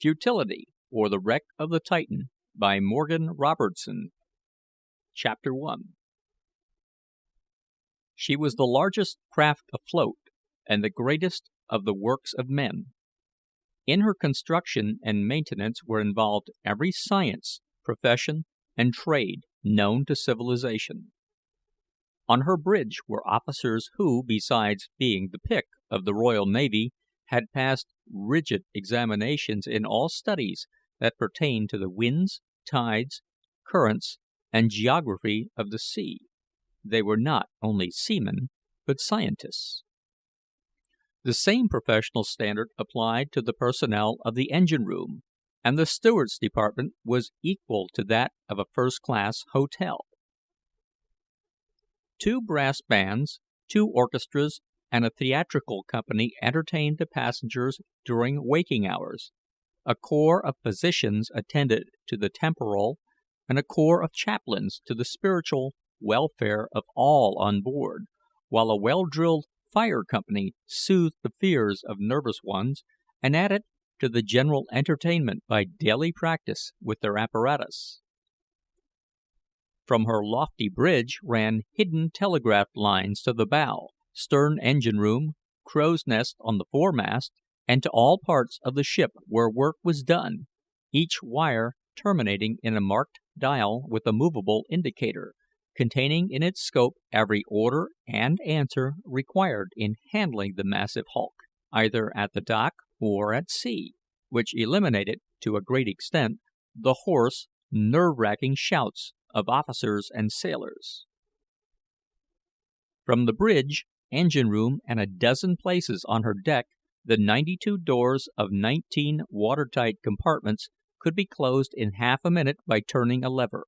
Futility, or the Wreck of the Titan, by Morgan Robertson. Chapter 1. She was the largest craft afloat, and the greatest of the works of men. In her construction and maintenance were involved every science, profession, and trade known to civilization. On her bridge were officers who, besides being the pick of the Royal Navy, had passed rigid examinations in all studies that pertained to the winds, tides, currents, and geography of the sea. They were not only seamen, but scientists. The same professional standard applied to the personnel of the engine room, and the steward's department was equal to that of a first-class hotel. 2 brass bands, 2 orchestras, and a theatrical company entertained the passengers during waking hours. A corps of physicians attended to the temporal, and a corps of chaplains to the spiritual welfare of all on board, while a well-drilled fire company soothed the fears of nervous ones and added to the general entertainment by daily practice with their apparatus. From her lofty bridge ran hidden telegraph lines to the bow, stern engine room, crow's nest on the foremast, and to all parts of the ship where work was done, each wire terminating in a marked dial with a movable indicator, containing in its scope every order and answer required in handling the massive hulk, either at the dock or at sea, which eliminated, to a great extent, the hoarse, nerve-racking shouts of officers and sailors. From the bridge, engine room, and a dozen places on her deck, the 92 doors of 19 watertight compartments could be closed in half a minute by turning a lever.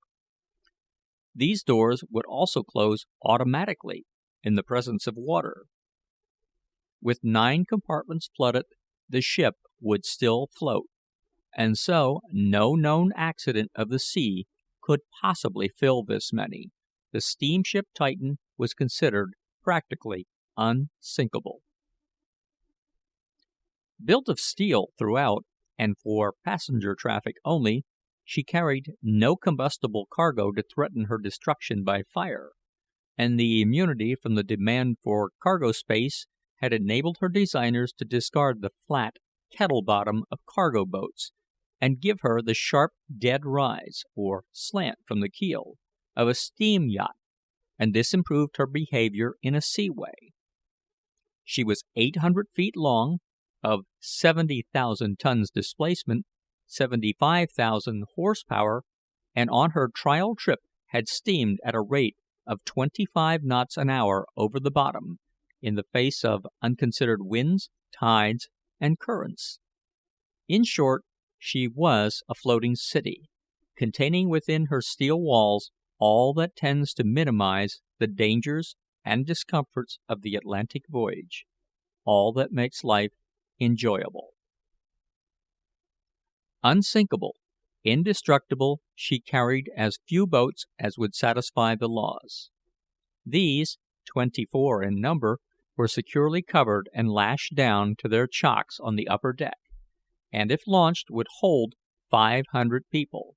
These doors would also close automatically in the presence of water. With 9 compartments flooded, the ship would still float, and so no known accident of the sea could possibly fill this many. The steamship Titan was considered practically unsinkable. Built of steel throughout, and for passenger traffic only, she carried no combustible cargo to threaten her destruction by fire, and the immunity from the demand for cargo space had enabled her designers to discard the flat kettle bottom of cargo boats, and give her the sharp dead rise, or slant from the keel, of a steam yacht, and this improved her behavior in a seaway. She was 800 feet long, of 70,000 tons displacement, 75,000 horsepower, and on her trial trip had steamed at a rate of 25 knots an hour over the bottom, in the face of unconsidered winds, tides, and currents. In short, she was a floating city, containing within her steel walls all that tends to minimize the dangers and discomforts of the Atlantic voyage, all that makes life enjoyable. Unsinkable, indestructible, she carried as few boats as would satisfy the laws. These, 24 in number, were securely covered and lashed down to their chocks on the upper deck, and if launched would hold 500 people.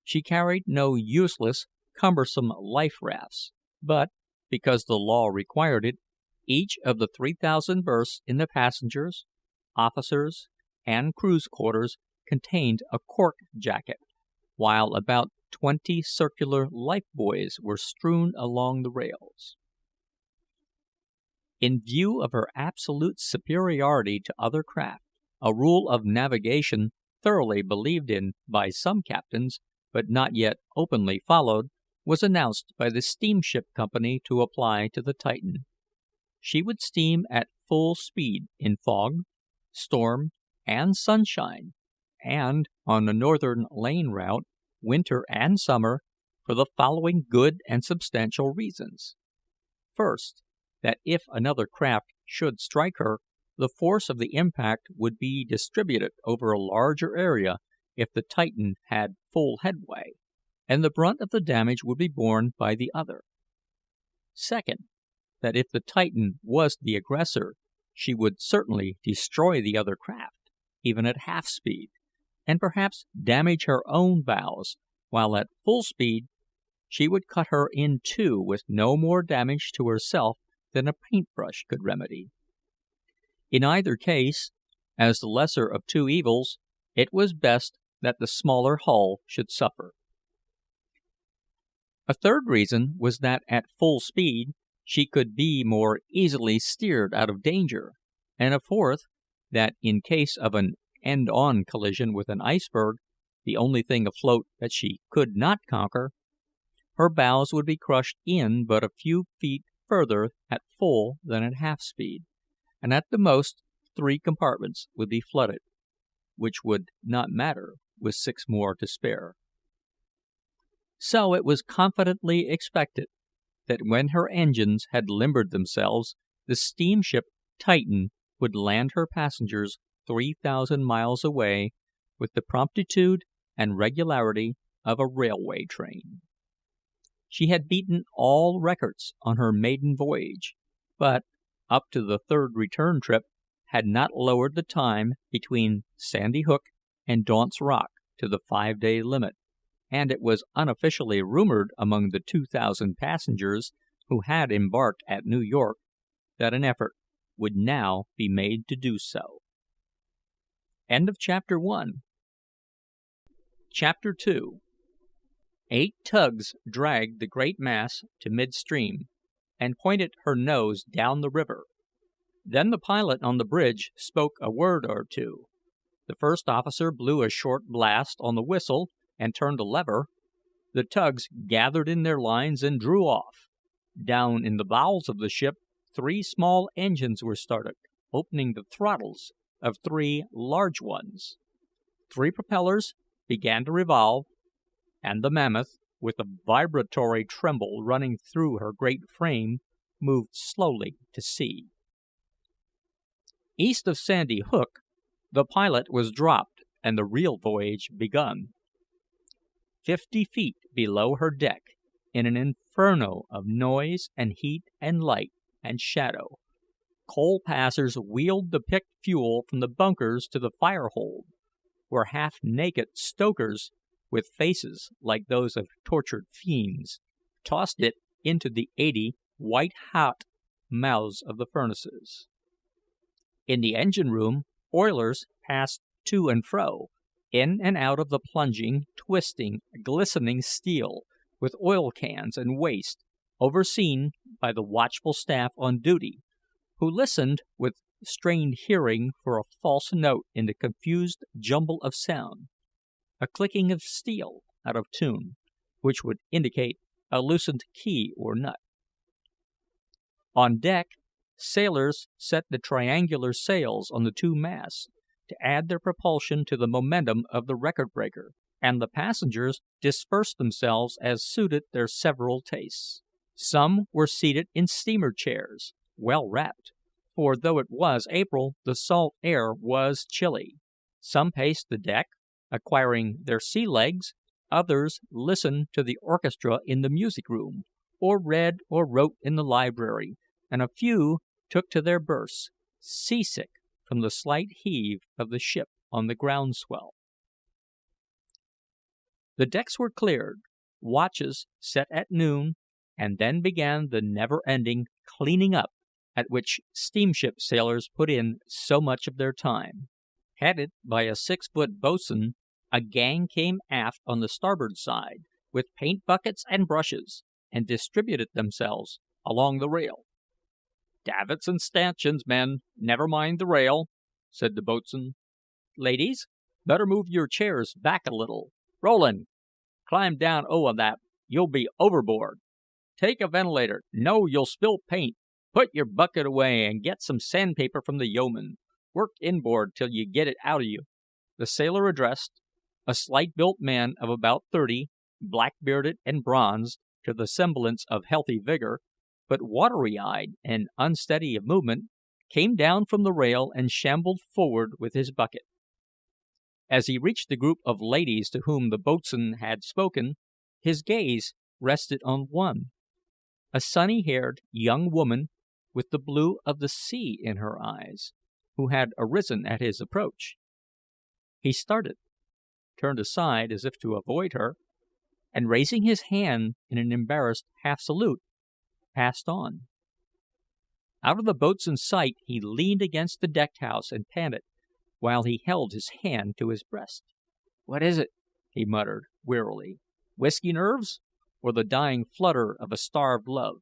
She carried no useless, cumbersome life rafts, but, because the law required it, each of the 3,000 berths in the passengers, officers, and crew's quarters contained a cork jacket, while about 20 circular life buoys were strewn along the rails. In view of her absolute superiority to other craft, a rule of navigation thoroughly believed in by some captains, but not yet openly followed, was announced by the steamship company to apply to the Titan. She would steam at full speed in fog, storm, and sunshine, and on the northern lane route, winter and summer, for the following good and substantial reasons. First, that if another craft should strike her, the force of the impact would be distributed over a larger area if the Titan had full headway, and the brunt of the damage would be borne by the other. Second, that if the Titan was the aggressor, she would certainly destroy the other craft, even at half speed, and perhaps damage her own bows, while at full speed she would cut her in two with no more damage to herself than a paintbrush could remedy. In either case, as the lesser of two evils, it was best that the smaller hull should suffer. A third reason was that at full speed she could be more easily steered out of danger, and a fourth, that in case of an end-on collision with an iceberg, the only thing afloat that she could not conquer, her bows would be crushed in but a few feet further at full than at half speed, and at the most 3 compartments would be flooded, which would not matter with 6 more to spare. So it was confidently expected that when her engines had limbered themselves, the steamship Titan would land her passengers 3,000 miles away with the promptitude and regularity of a railway train. She had beaten all records on her maiden voyage, but, up to the 3rd return trip, had not lowered the time between Sandy Hook and Daunt's Rock to the 5-day limit, and it was unofficially rumored among the 2,000 passengers who had embarked at New York that an effort would now be made to do so. Chapter 1. Chapter 2. 8 tugs dragged the great mass to midstream, and pointed her nose down the river. Then the pilot on the bridge spoke a word or two. The first officer blew a short blast on the whistle and turned a lever. The tugs gathered in their lines and drew off. Down in the bowels of the ship, 3 small engines were started, opening the throttles of 3 large ones. 3 propellers began to revolve, and the Mammoth, with a vibratory tremble running through her great frame, moved slowly to sea. East of Sandy Hook, the pilot was dropped and the real voyage begun. 50 feet below her deck, in an inferno of noise and heat and light and shadow, coal passers wheeled the picked fuel from the bunkers to the fire hold, where half-naked stokers, with faces like those of tortured fiends, tossed it into the 80 white-hot mouths of the furnaces. In the engine room, oilers passed to and fro, in and out of the plunging, twisting, glistening steel, with oil cans and waste, overseen by the watchful staff on duty, who listened with strained hearing for a false note in the confused jumble of sound, a clicking of steel out of tune, which would indicate a loosened key or nut. On deck, sailors set the triangular sails on the 2 masts to add their propulsion to the momentum of the record breaker, and the passengers dispersed themselves as suited their several tastes. Some were seated in steamer chairs, well wrapped, for though it was April, the salt air was chilly. Some paced the deck, acquiring their sea legs. Others listened to the orchestra in the music room, or read or wrote in the library, and a few took to their berths, seasick from the slight heave of the ship on the groundswell. The decks were cleared, watches set at noon, and then began the never-ending cleaning up at which steamship sailors put in so much of their time. Headed by a 6-foot boatswain, a gang came aft on the starboard side, with paint buckets and brushes, and distributed themselves along the rail. "Davits and stanchions, men, never mind the rail," said the boatswain. "Ladies, better move your chairs back a little. Rowland, climb down that, you'll be overboard. Take a ventilator. No, you'll spill paint. Put your bucket away and get some sandpaper from the yeoman. Work inboard till you get it out of you." The sailor addressed, a slight-built man of about 30, black-bearded and bronzed to the semblance of healthy vigor, but watery-eyed and unsteady of movement, came down from the rail and shambled forward with his bucket. As he reached the group of ladies to whom the boatswain had spoken, his gaze rested on one, a sunny-haired young woman with the blue of the sea in her eyes, who had arisen at his approach. He started, turned aside as if to avoid her, and raising his hand in an embarrassed half salute, passed on. Out of the boatswain's sight, he leaned against the deck house and panted, while he held his hand to his breast. "What is it?" he muttered, wearily. "Whiskey nerves, or the dying flutter of a starved love?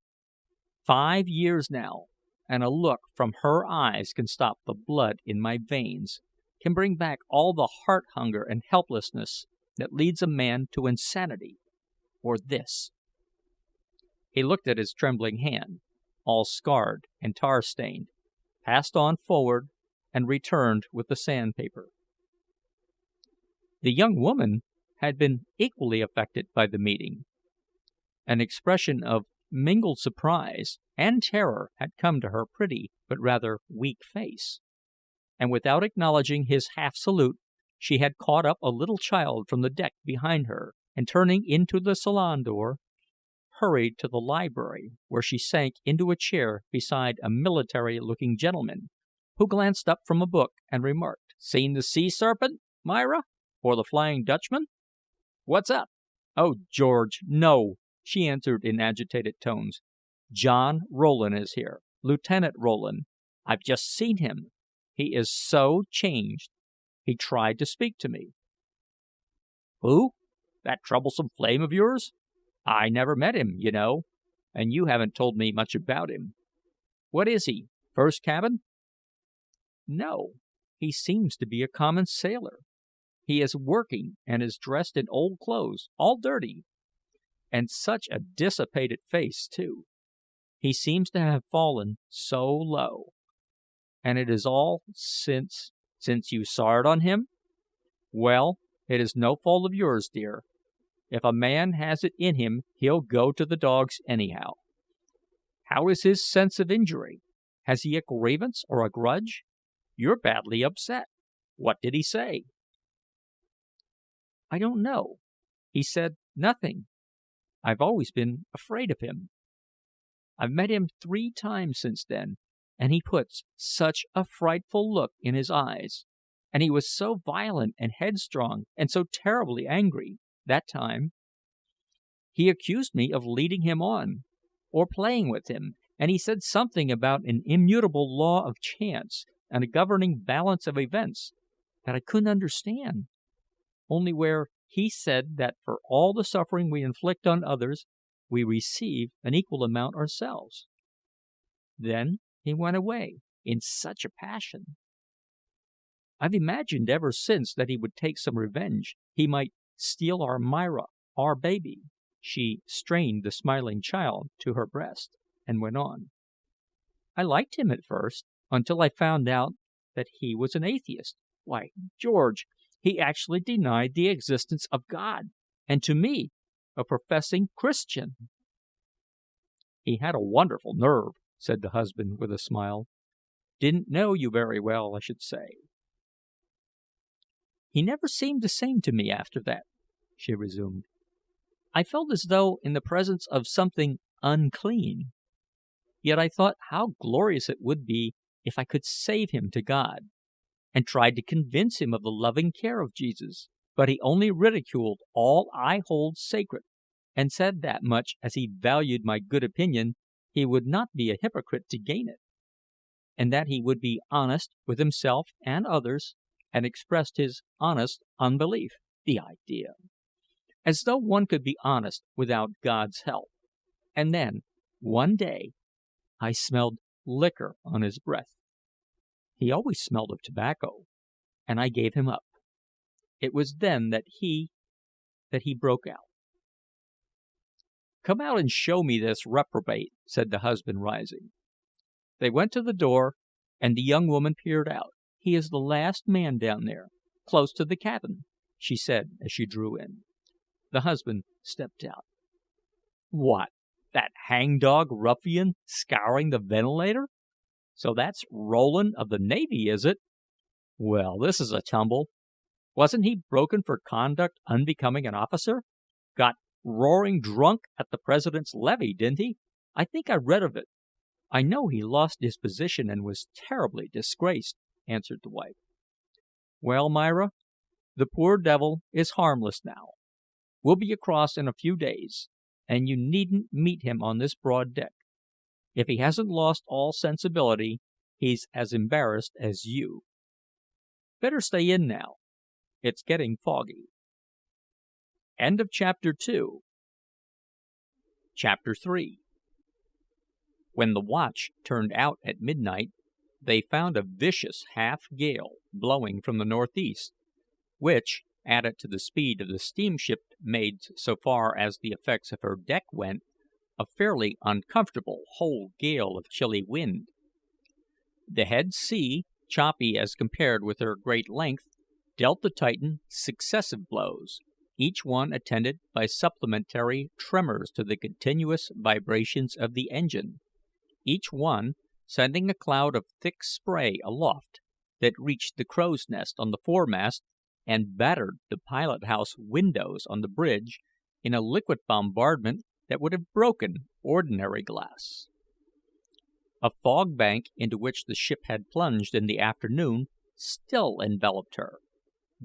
5 years now, and a look from her eyes can stop the blood in my veins, can bring back all the heart hunger and helplessness that leads a man to insanity, or this." He looked at his trembling hand, all scarred and tar-stained, passed on forward, and returned with the sandpaper. The young woman had been equally affected by the meeting. An expression of mingled surprise and terror had come to her pretty but rather weak face, and without acknowledging his half salute, she had caught up a little child from the deck behind her, and turning into the salon door, hurried to the library, where she sank into a chair beside a military-looking gentleman, who glanced up from a book and remarked: "Seen the sea serpent, Myra, or the Flying Dutchman? What's up?" "Oh, George, no!" she answered in agitated tones. "John Rowland is here, Lieutenant Rowland. I've just seen him. He is so changed. He tried to speak to me." "Who? That troublesome flame of yours? I never met him, you know, and you haven't told me much about him. What is he, first cabin?" "No, he seems to be a common sailor. He is working, and is dressed in old clothes, all dirty. And such a dissipated face, too. He seems to have fallen so low. And it is all since you soured on him? Well, it is no fault of yours, dear. If a man has it in him, he'll go to the dogs anyhow. How is his sense of injury? Has he a grievance or a grudge? You're badly upset. What did he say?" "I don't know. He said nothing. I've always been afraid of him. I've met him 3 times since then, and he puts such a frightful look in his eyes, and he was so violent and headstrong, and so terribly angry, that time. He accused me of leading him on, or playing with him, and he said something about an immutable law of chance and a governing balance of events that I couldn't understand, only where he said that for all the suffering we inflict on others, we receive an equal amount ourselves. Then he went away in such a passion. I've imagined ever since that he would take some revenge. He might steal our Myra, our baby." She strained the smiling child to her breast, and went on: "I liked him at first, until I found out that he was an atheist. Why, George, he actually denied the existence of God, and to me, a professing Christian." "He had a wonderful nerve," said the husband with a smile. "Didn't know you very well, I should say." "He never seemed the same to me after that," she resumed. "I felt as though in the presence of something unclean. Yet I thought how glorious it would be if I could save him to God, and tried to convince him of the loving care of Jesus. But he only ridiculed all I hold sacred, and said that much as he valued my good opinion, he would not be a hypocrite to gain it, and that he would be honest with himself and others, and expressed his honest unbelief. The idea! As though one could be honest without God's help. And then, one day, I smelled liquor on his breath. He always smelled of tobacco, and I gave him up. It was then that he broke out." "Come out and show me this reprobate," said the husband, rising. They went to the door, and the young woman peered out. "He is the last man down there, close to the cabin," she said as she drew in. The husband stepped out. "What, that hangdog ruffian scouring the ventilator? So that's Rowland of the Navy, is it? Well, this is a tumble. Wasn't he broken for conduct unbecoming an officer? Got roaring drunk at the president's levee, didn't he? I think I read of it. I know he lost his position and was terribly disgraced," answered the wife. "Well, Myra, The poor devil is harmless now. We'll be across in a few days, and you needn't meet him on this broad deck. If he hasn't lost all sensibility, he's as embarrassed as you. Better stay in now. It's getting foggy." End of Chapter 2. Chapter 3. When the watch turned out at midnight, they found a vicious half gale blowing from the northeast, which, added to the speed of the steamship, made, so far as the effects of her deck went, a fairly uncomfortable whole gale of chilly wind. The head sea, choppy as compared with her great length, dealt the Titan successive blows, each one attended by supplementary tremors to the continuous vibrations of the engine, each one sending a cloud of thick spray aloft that reached the crow's nest on the foremast and battered the pilot house windows on the bridge in a liquid bombardment that would have broken ordinary glass. A fog bank into which the ship had plunged in the afternoon still enveloped her,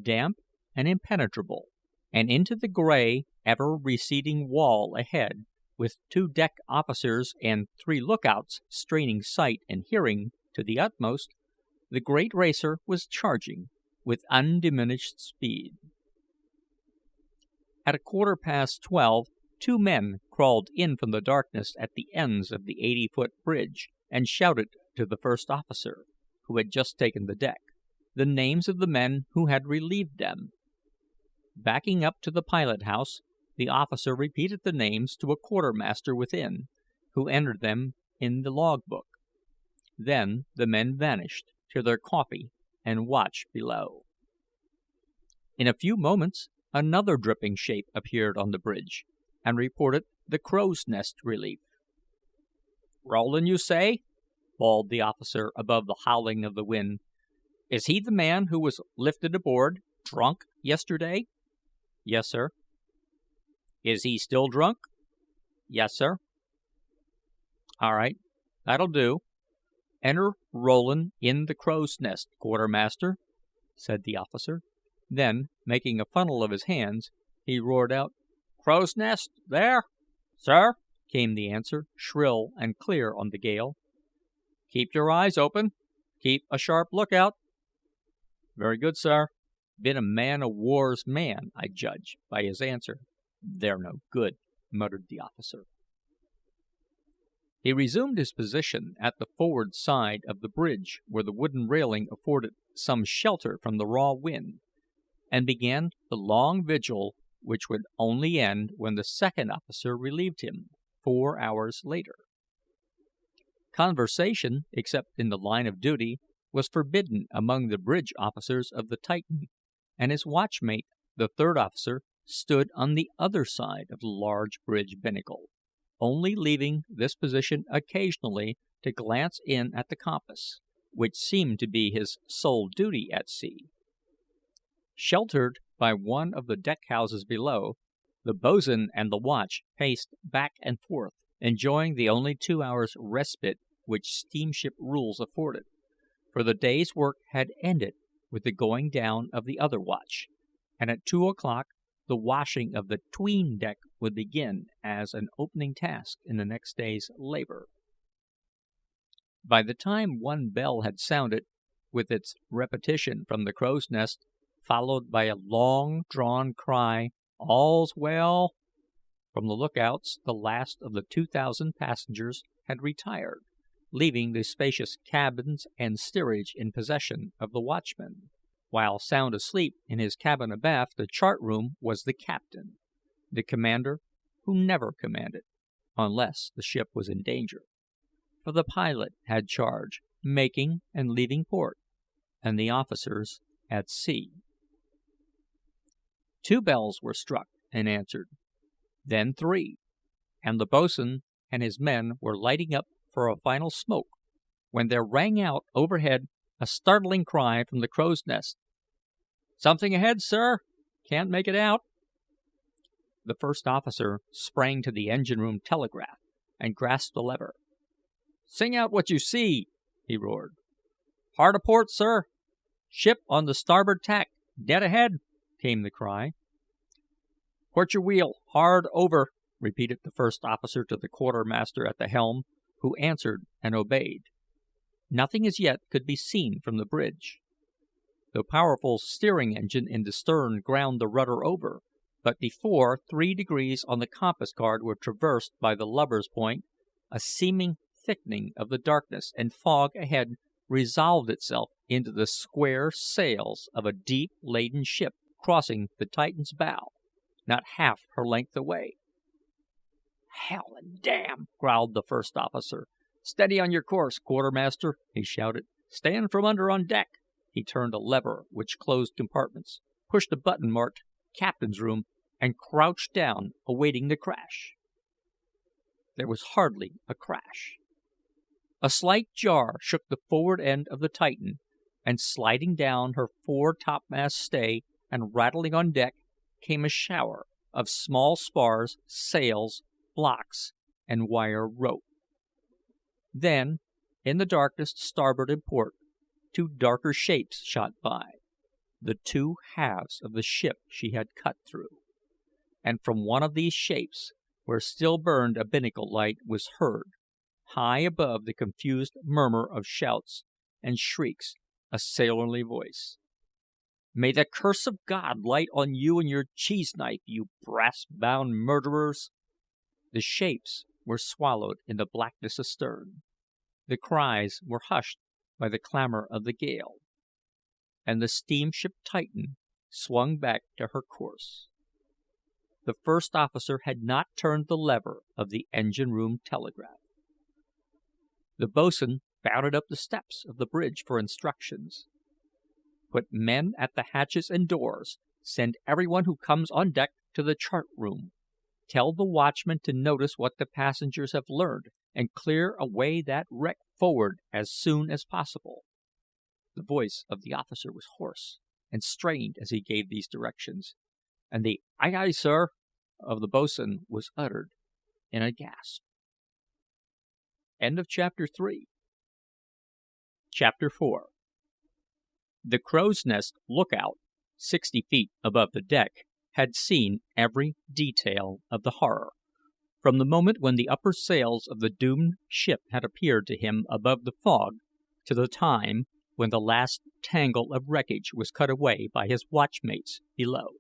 damp and impenetrable, and into the gray, ever receding wall ahead, with 2 deck officers and 3 lookouts straining sight and hearing to the utmost, the great racer was charging with undiminished speed. At 12:15, 2 men crawled in from the darkness at the ends of the 80-foot bridge and shouted to the first officer, who had just taken the deck, the names of the men who had relieved them. Backing up to the pilot house, the officer repeated the names to a quartermaster within, who entered them in the log book. Then the men vanished to their coffee and watch below. In a few moments another dripping shape appeared on the bridge, and reported the crow's nest relief. "Rowland, you say?" bawled the officer above the howling of the wind. "Is he the man who was lifted aboard, drunk, yesterday?" "Yes, sir." "Is he still drunk?" "Yes, sir." "All right, that'll do. Enter Rowland in the crow's nest, quartermaster," said the officer. Then, making a funnel of his hands, he roared out, "Crow's nest, there?" "Sir," came the answer, shrill and clear on the gale. "Keep your eyes open. Keep a sharp lookout." "Very good, sir. Been a man o' war's man, I judge, by his answer." "They're no good," muttered the officer. He resumed his position at the forward side of the bridge, where the wooden railing afforded some shelter from the raw wind, and began the long vigil which would only end when the second officer relieved him, 4 hours later. Conversation, except in the line of duty, was forbidden among the bridge officers of the Titan, and his watchmate, the third officer, stood on the other side of the large bridge binnacle, only leaving this position occasionally to glance in at the compass, which seemed to be his sole duty at sea. Sheltered by one of the deck houses below, the boatswain and the watch paced back and forth, enjoying the only 2 hours' respite which steamship rules afforded, for the day's work had ended with the going down of the other watch, and at 2 o'clock the washing of the 'tween deck would begin as an opening task in the next day's labor. By the time one bell had sounded, with its repetition from the crow's nest, followed by a long drawn cry, "All's well," from the lookouts, the last of the 2,000 passengers had retired, leaving the spacious cabins and steerage in possession of the watchman, while sound asleep in his cabin abaft the chart room was the captain, the commander who never commanded, unless the ship was in danger, for the pilot had charge, making and leaving port, and the officers at sea. 2 bells were struck and answered, then 3, and the boatswain and his men were lighting up for a final smoke, when there rang out overhead a startling cry from the crow's nest. "Something ahead, sir. Can't make it out." The first officer sprang to the engine room telegraph and grasped a lever. "Sing out what you see," he roared. "Hard aport, sir. Ship on the starboard tack, dead ahead." came the cry. "Port your wheel hard over," repeated the first officer to the quartermaster at the helm, who answered and obeyed. Nothing as yet could be seen from the bridge. The powerful steering engine in the stern ground the rudder over, but before 3 degrees on the compass card were traversed by the lubber's point, a seeming thickening of the darkness and fog ahead resolved itself into the square sails of a deep laden ship crossing the Titan's bow, not half her length away. "Hell and damn!" growled the first officer. "Steady on your course, quartermaster!" he shouted. "Stand from under on deck!" He turned a lever which closed compartments, pushed a button marked "Captain's Room," and crouched down, awaiting the crash. There was hardly a crash. A slight jar shook the forward end of the Titan, and sliding down her fore topmast stay and rattling on deck came a shower of small spars, sails, blocks, and wire rope. Then, in the darkness to starboard and port, 2 darker shapes shot by, the 2 halves of the ship she had cut through, and from one of these shapes, where still burned a binnacle light, was heard, high above the confused murmur of shouts and shrieks, a sailorly voice. "May the curse of God light on you and your cheese knife, you brass-bound murderers!" The shapes were swallowed in the blackness astern. The cries were hushed by the clamor of the gale, and the steamship Titan swung back to her course. The first officer had not turned the lever of the engine room telegraph. The boatswain bounded up the steps of the bridge for instructions. "Put men at the hatches and doors. Send everyone who comes on deck to the chart room. Tell the watchman to notice what the passengers have learned, and clear away that wreck forward as soon as possible." The voice of the officer was hoarse and strained as he gave these directions, and the "Aye, aye, sir" of the boatswain was uttered in a gasp. Chapter 4. The crow's nest lookout, 60 feet above the deck, had seen every detail of the horror, from the moment when the upper sails of the doomed ship had appeared to him above the fog, to the time when the last tangle of wreckage was cut away by his watchmates below.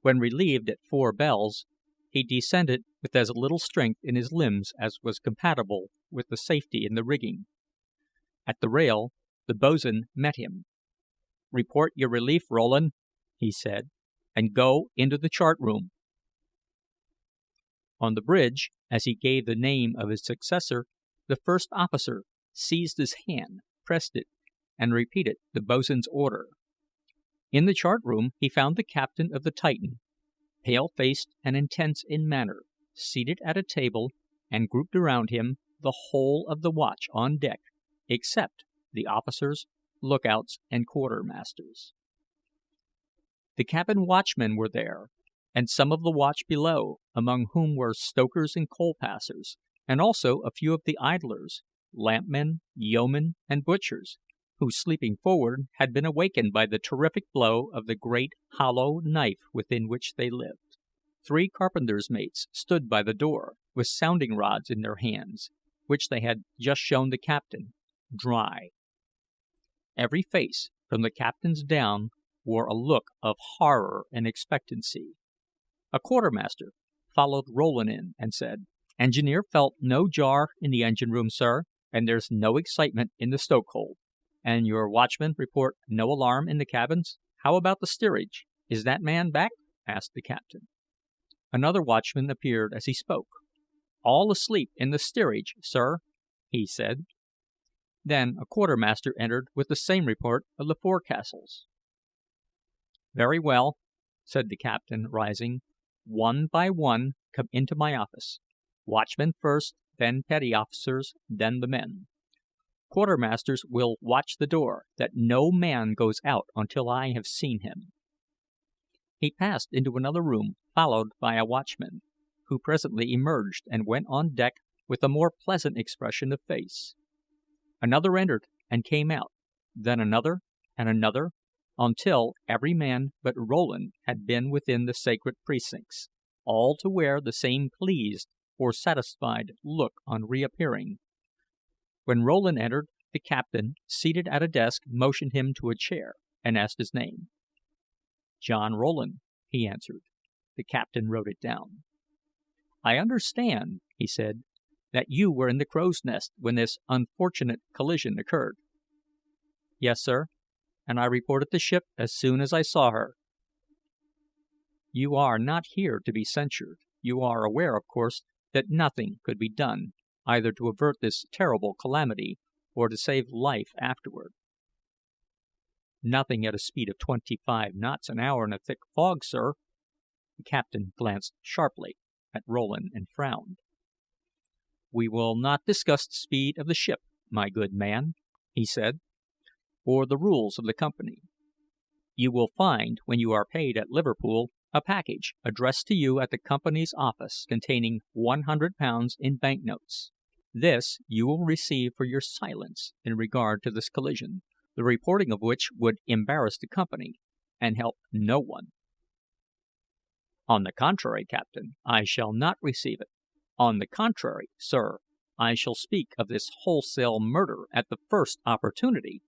When relieved at 4 bells, he descended with as little strength in his limbs as was compatible with the safety in the rigging. At the rail, the boatswain met him. "Report your relief, Rowland," he said, "and go into the chart room." On the bridge, as he gave the name of his successor, the first officer seized his hand, pressed it, and repeated the boatswain's order. In the chart room he found the captain of the Titan, pale-faced and intense in manner, seated at a table, and grouped around him the whole of the watch on deck, except the officers, lookouts, and quartermasters. The cabin watchmen were there, and some of the watch below, among whom were stokers and coal passers, and also a few of the idlers, lampmen, yeomen, and butchers, who, sleeping forward, had been awakened by the terrific blow of the great hollow knife within which they lived. 3 carpenter's mates stood by the door, with sounding rods in their hands, which they had just shown the captain, dry. Every face, from the captain's down, wore a look of horror and expectancy. A quartermaster followed Rowland in and said, "Engineer felt no jar in the engine room, sir, and there's no excitement in the stokehold." "And your watchmen report no alarm in the cabins? How about the steerage? Is that man back?" asked the captain. Another watchman appeared as he spoke. "All asleep in the steerage, sir," he said. Then a quartermaster entered with the same report of the forecastles. "Very well," said the captain, rising. "One by one come into my office. Watchmen first, then petty officers, then the men. Quartermasters will watch the door, that no man goes out until I have seen him." He passed into another room, followed by a watchman, who presently emerged and went on deck with a more pleasant expression of face. Another entered and came out, then another and another, until every man but Rowland had been within the sacred precincts, all to wear the same pleased or satisfied look on reappearing. When Rowland entered, the captain, seated at a desk, motioned him to a chair, and asked his name. "John Rowland," he answered. The captain wrote it down. "I understand," he said, "that you were in the crow's nest when this unfortunate collision occurred." "Yes, sir, and I reported the ship as soon as I saw her." "You are not here to be censured. You are aware, of course, that nothing could be done, either to avert this terrible calamity or to save life afterward." "Nothing at a speed of 25 knots an hour in a thick fog, sir." The captain glanced sharply at Rowland and frowned. "We will not discuss the speed of the ship, my good man," he said, "or the rules of the company. You will find, when you are paid at Liverpool, a package addressed to you at the company's office containing £100 in bank notes. This you will receive for your silence in regard to this collision, the reporting of which would embarrass the company and help no one." "On the contrary, captain, I shall not receive it. On the contrary, sir, I shall speak of this wholesale murder at the first opportunity."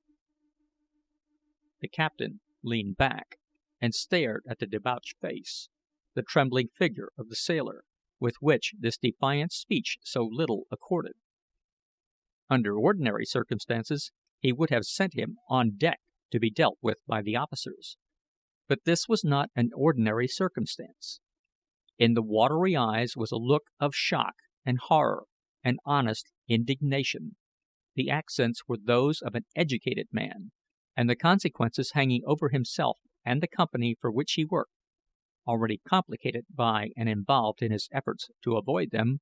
The captain leaned back and stared at the debauched face, the trembling figure of the sailor, with which this defiant speech so little accorded. Under ordinary circumstances he would have sent him on deck to be dealt with by the officers, but this was not an ordinary circumstance. In the watery eyes was a look of shock and horror and honest indignation. The accents were those of an educated man, and the consequences hanging over himself and the company for which he worked, already complicated by and involved in his efforts to avoid them,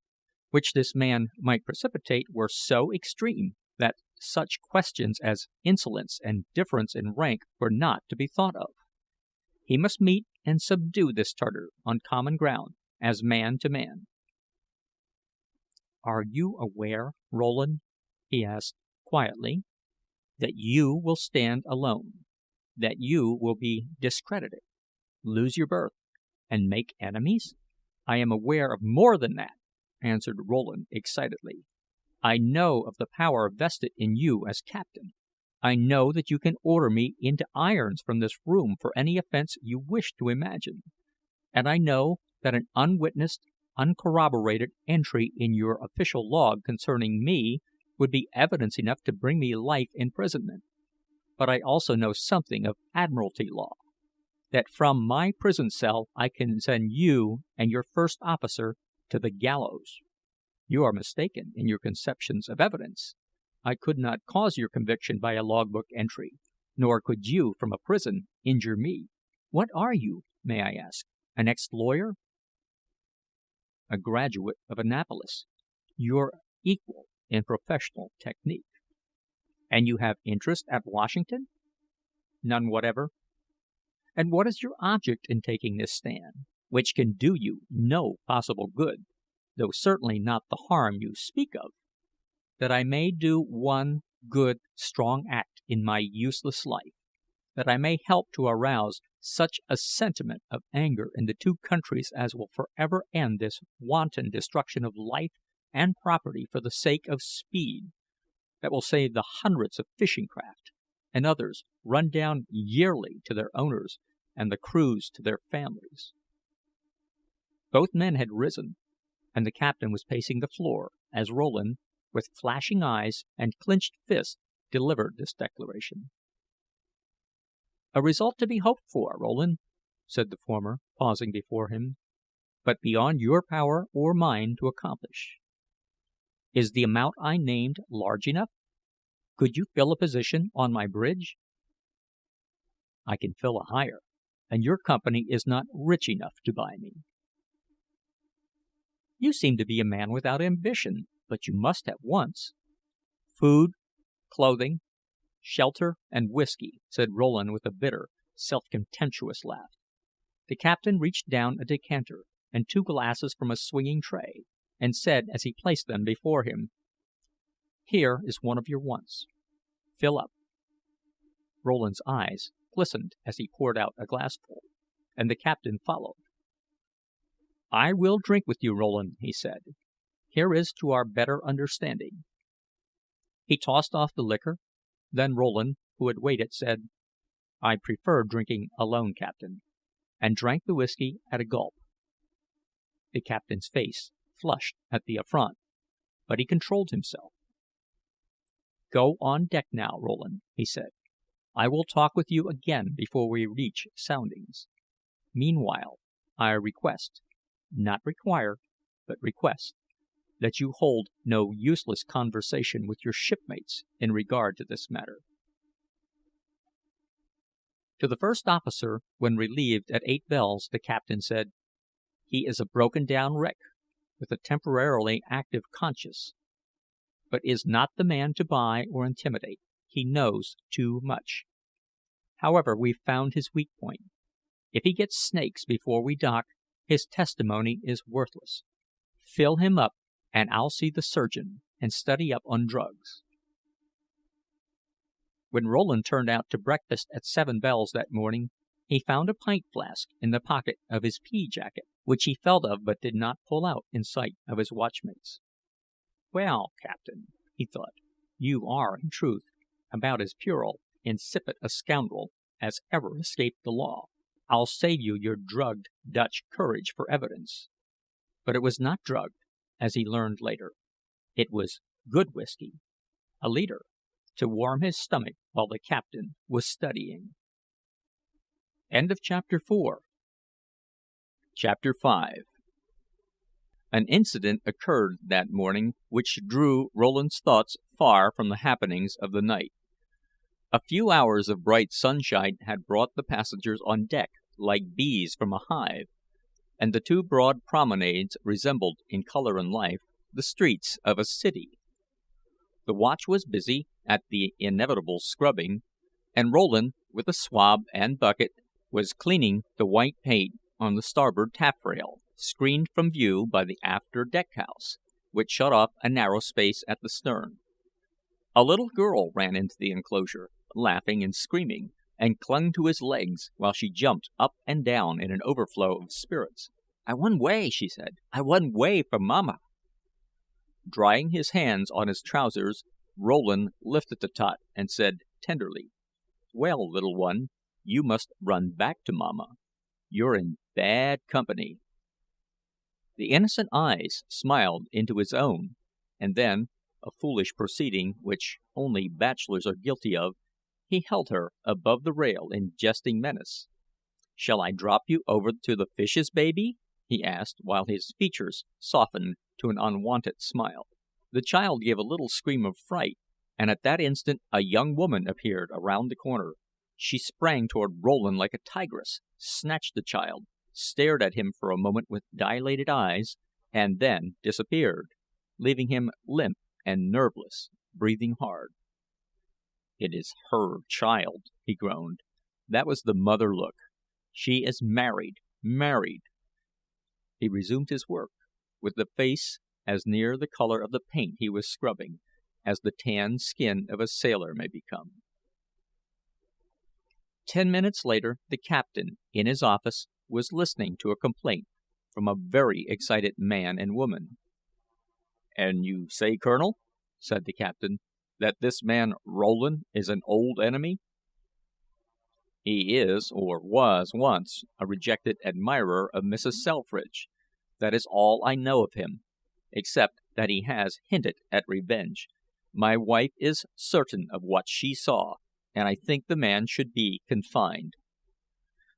which this man might precipitate, were so extreme that such questions as insolence and difference in rank were not to be thought of. He must meet and subdue this Tartar on common ground, as man to man. "Are you aware, Rowland," he asked, quietly, "that you will stand alone, that you will be discredited, lose your berth, and make enemies?" "I am aware of more than that," answered Rowland, excitedly. "I know of the power vested in you as captain. I know that you can order me into irons from this room for any offense you wish to imagine, and I know that an unwitnessed, uncorroborated entry in your official log concerning me would be evidence enough to bring me life imprisonment. But I also know something of admiralty law, that from my prison cell I can send you and your first officer to the gallows. You are mistaken in your conceptions of evidence. I could not cause your conviction by a logbook entry, nor could you, from a prison, injure me. What are you, may I ask? An ex-lawyer?" "A graduate of Annapolis, your equal in professional technique." "And you have interest at Washington?" "None whatever." "And what is your object in taking this stand, which can do you no possible good, though certainly not the harm you speak of?" "That I may do one good, strong act in my useless life; that I may help to arouse such a sentiment of anger in the two countries as will forever end this wanton destruction of life and property for the sake of speed; that will save the hundreds of fishing craft, and others, run down yearly to their owners and the crews to their families." Both men had risen, and the captain was pacing the floor as Rowland, with flashing eyes and clinched fists, delivered this declaration. "A result to be hoped for, Rowland," said the former, pausing before him, "but beyond your power or mine to accomplish. Is the amount I named large enough? Could you fill a position on my bridge?" "I can fill a higher, and your company is not rich enough to buy me." "You seem to be a man without ambition, but you must have wants." "Food, clothing, shelter, and whisky," said Rowland with a bitter, self-contemptuous laugh. The captain reached down a decanter and two glasses from a swinging tray, and said as he placed them before him, "Here is one of your wants. Fill up." Rowland's eyes glistened as he poured out a glassful, and the captain followed. "I will drink with you, Rowland," he said. "Here is to our better understanding." He tossed off the liquor; then Rowland, who had waited, said, "I prefer drinking alone, Captain," and drank the whisky at a gulp. The captain's face flushed at the affront, but he controlled himself. "Go on deck now, Rowland," he said. "I will talk with you again before we reach soundings. Meanwhile, I request, not require, but request, that you hold no useless conversation with your shipmates in regard to this matter." To the first officer, when relieved at 8 bells, the captain said, "He is a broken down wreck, with a temporarily active conscience, but is not the man to buy or intimidate. He knows too much. However, we've found his weak point. If he gets snakes before we dock, his testimony is worthless. Fill him up, and I'll see the surgeon and study up on drugs." When Rowland turned out to breakfast at 7 bells that morning, he found a pint flask in the pocket of his pea jacket, which he felt of but did not pull out in sight of his watchmates. "Well, Captain," he thought, "you are, in truth, about as puerile, insipid a scoundrel as ever escaped the law. I'll save you your drugged Dutch courage for evidence." But it was not drugged, as he learned later. It was good whisky, a liter, to warm his stomach while the captain was studying. Chapter 5. An incident occurred that morning which drew Rowland's thoughts far from the happenings of the night. A few hours of bright sunshine had brought the passengers on deck like bees from a hive, and the two broad promenades resembled, in color and life, the streets of a city. The watch was busy at the inevitable scrubbing, and Rowland, with a swab and bucket, was cleaning the white paint on the starboard taffrail, screened from view by the after deck house, which shut off a narrow space at the stern. A little girl ran into the enclosure, laughing and screaming, and clung to his legs, while she jumped up and down in an overflow of spirits. "I run way," she said. "I run way for mamma." Drying his hands on his trousers, Rowland lifted the tot and said tenderly, "Well, little one, you must run back to mamma. You're in bad company." The innocent eyes smiled into his own, and then, a foolish proceeding which only bachelors are guilty of, he held her above the rail in jesting menace. "Shall I drop you over to the fishes, baby?" he asked, while his features softened to an unwonted smile. The child gave a little scream of fright, and at that instant a young woman appeared around the corner. She sprang toward Rowland like a tigress, snatched the child, stared at him for a moment with dilated eyes, and then disappeared, leaving him limp and nerveless, breathing hard. "It is her child," he groaned. "That was the mother look. She is married. He resumed his work, with the face as near the color of the paint he was scrubbing as the tanned skin of a sailor may become. 10 minutes later the captain, in his office, was listening to a complaint from a very excited man and woman. "And you say, Colonel," said the captain, "that this man Rowland is an old enemy?" "He is, or was once, a rejected admirer of Mrs. Selfridge. That is all I know of him, except that he has hinted at revenge. My wife is certain of what she saw, and I think the man should be confined."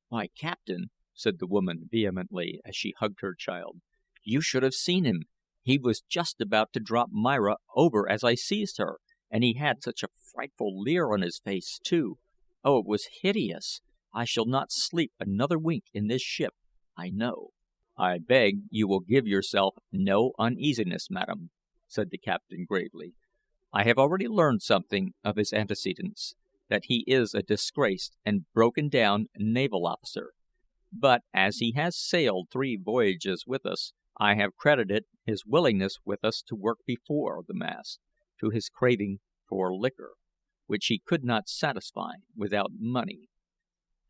"Why, Captain," said the woman vehemently, as she hugged her child, "you should have seen him. He was just about to drop Myra over as I seized her, and he had such a frightful leer on his face, too. Oh, it was hideous! I shall not sleep another wink in this ship, I know." "I beg you will give yourself no uneasiness, madam," said the captain gravely. "I have already learned something of his antecedents, that he is a disgraced and broken down naval officer; but, as he has sailed 3 voyages with us, I have credited his willingness with us to work before the mast, to his craving for liquor, which he could not satisfy without money.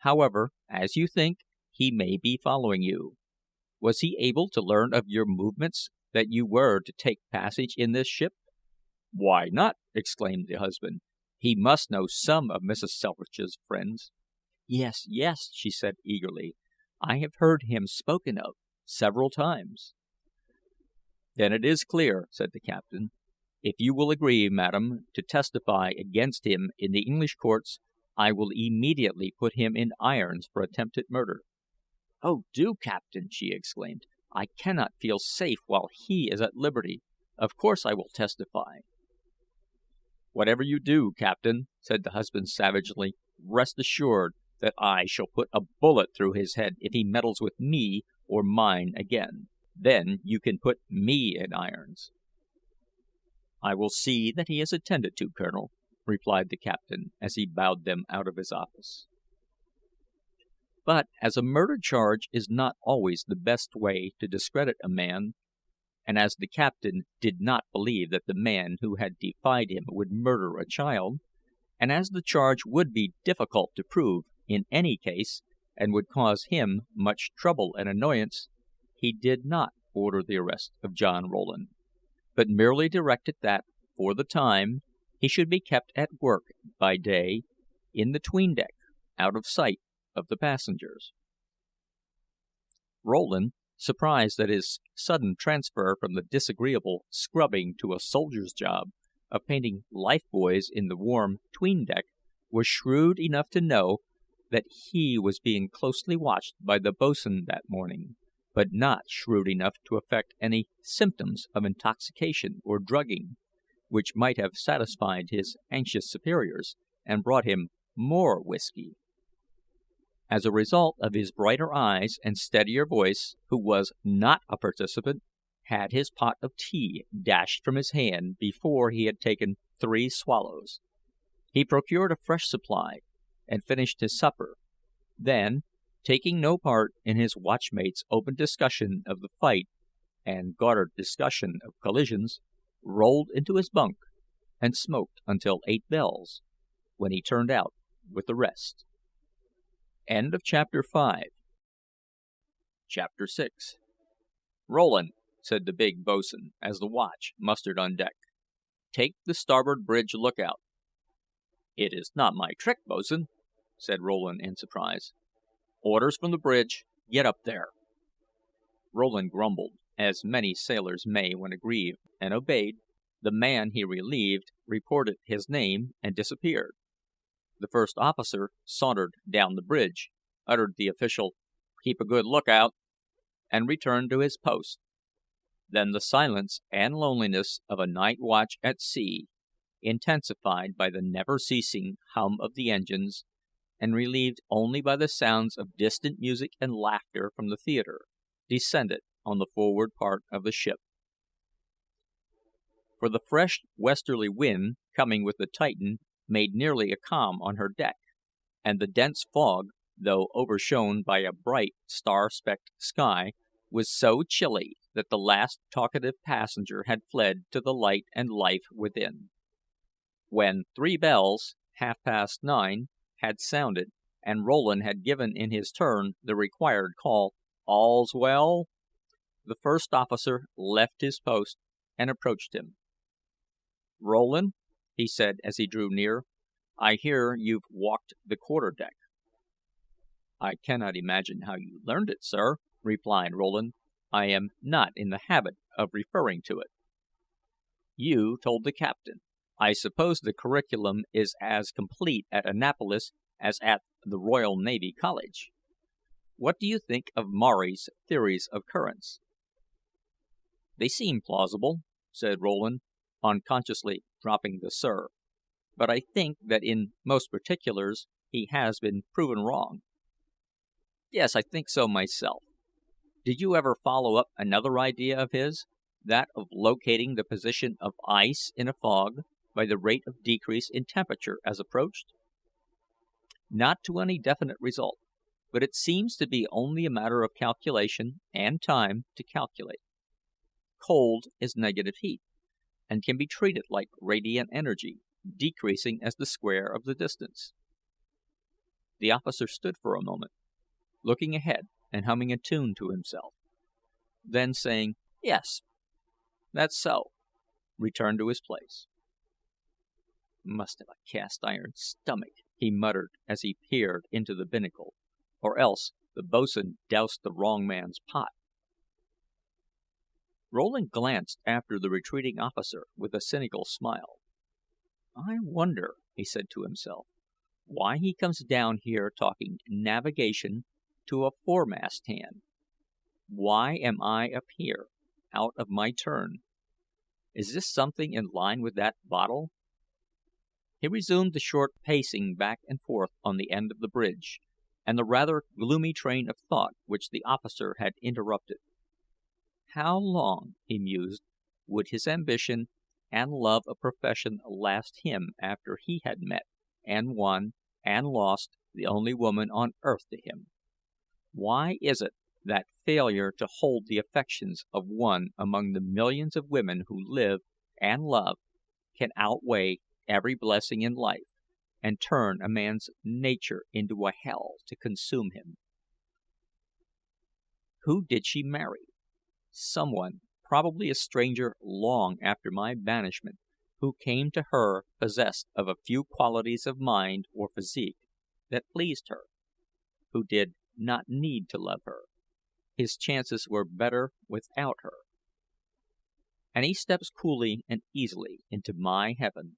However, as you think, he may be following you. Was he able to learn of your movements that you were to take passage in this ship?" "Why not?" exclaimed the husband. "He must know some of Mrs. Selfridge's friends." "Yes, yes," she said eagerly. "I have heard him spoken of several times." "Then it is clear," said the captain. "If you will agree, madam, to testify against him in the English courts, I will immediately put him in irons for attempted murder." "Oh, do, captain!" she exclaimed. "I cannot feel safe while he is at liberty. Of course I will testify." "Whatever you do, captain," said the husband savagely, "rest assured that I shall put a bullet through his head if he meddles with me or mine again. Then you can put me in irons." "I will see that he is attended to, colonel," replied the captain, as he bowed them out of his office. But as a murder charge is not always the best way to discredit a man, and as the captain did not believe that the man who had defied him would murder a child, and as the charge would be difficult to prove in any case, and would cause him much trouble and annoyance, he did not order the arrest of John Rowland, but merely directed that, for the time, he should be kept at work by day in the 'tween deck, out of sight of the passengers. Rowland, surprised at his sudden transfer from the disagreeable scrubbing to a soldier's job of painting life buoys in the warm 'tween deck, was shrewd enough to know that he was being closely watched by the boatswain that morning, but not shrewd enough to affect any symptoms of intoxication or drugging, which might have satisfied his anxious superiors and brought him more whisky. As a result of his brighter eyes and steadier voice, who was not a participant, had his pot of tea dashed from his hand before he had taken 3 swallows. He procured a fresh supply, and finished his supper; then, taking no part in his watchmate's open discussion of the fight and guarded discussion of collisions, rolled into his bunk and smoked until 8 bells, when he turned out with the rest. Chapter 6. "Rowland," said the big boatswain, as the watch mustered on deck, "take the starboard bridge lookout." "It is not my trick, boatswain," said Rowland in surprise. "Orders from the bridge. Get up there." Rowland grumbled, as many sailors may when aggrieved, and obeyed. The man he relieved reported his name and disappeared. The first officer sauntered down the bridge, uttered the official "Keep a good lookout," and returned to his post. Then the silence and loneliness of a night watch at sea, intensified by the never ceasing hum of the engines, and relieved only by the sounds of distant music and laughter from the theater, descended on the forward part of the ship. For the fresh westerly wind, coming with the Titan, made nearly a calm on her deck, and the dense fog, though overshone by a bright, star-specked sky, was so chilly that the last talkative passenger had fled to the light and life within. When 3 bells, 9:30, had sounded, and Rowland had given in his turn the required call, "All's well," the first officer left his post and approached him. "Rowland," he said as he drew near, "I hear you've walked the quarter deck." "I cannot imagine how you learned it, sir," replied Rowland. "I am not in the habit of referring to it." "You told the captain. I suppose the curriculum is as complete at Annapolis as at the Royal Naval College. What do you think of Maury's theories of currents?" "They seem plausible," said Rowland, unconsciously dropping the "sir," "but I think that in most particulars he has been proven wrong." "Yes, I think so myself. Did you ever follow up another idea of his, that of locating the position of ice in a fog by the rate of decrease in temperature as approached?" "Not to any definite result, but it seems to be only a matter of calculation and time to calculate. Cold is negative heat, and can be treated like radiant energy, decreasing as the square of the distance." The officer stood for a moment, looking ahead and humming a tune to himself. Then saying, "Yes, that's so," returned to his place. "Must have a cast iron stomach," he muttered as he peered into the binnacle, "or else the boatswain doused the wrong man's pot." Rowland glanced after the retreating officer with a cynical smile. "I wonder," he said to himself, "why he comes down here talking navigation to a foremast hand. Why am I up here, out of my turn? Is this something in line with that bottle?" He resumed the short pacing back and forth on the end of the bridge, and the rather gloomy train of thought which the officer had interrupted. How long, he mused, would his ambition and love of profession last him after he had met, and won, and lost the only woman on earth to him? Why is it that failure to hold the affections of one among the millions of women who live and love can outweigh every blessing in life, and turn a man's nature into a hell to consume him? Who did she marry? Someone, probably a stranger long after my banishment, who came to her possessed of a few qualities of mind or physique that pleased her, who did not need to love her. His chances were better without her. And he steps coolly and easily into my heaven.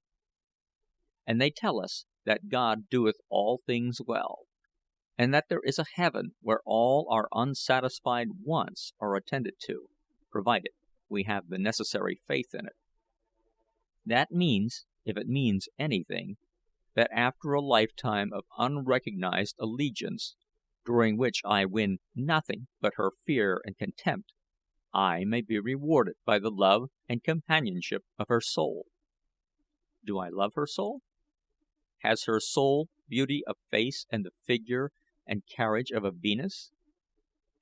And they tell us that God doeth all things well, and that there is a heaven where all our unsatisfied wants are attended to, provided we have the necessary faith in it. That means, if it means anything, that after a lifetime of unrecognized allegiance, during which I win nothing but her fear and contempt, I may be rewarded by the love and companionship of her soul. Do I love her soul? Has her soul beauty of face and the figure and carriage of a Venus?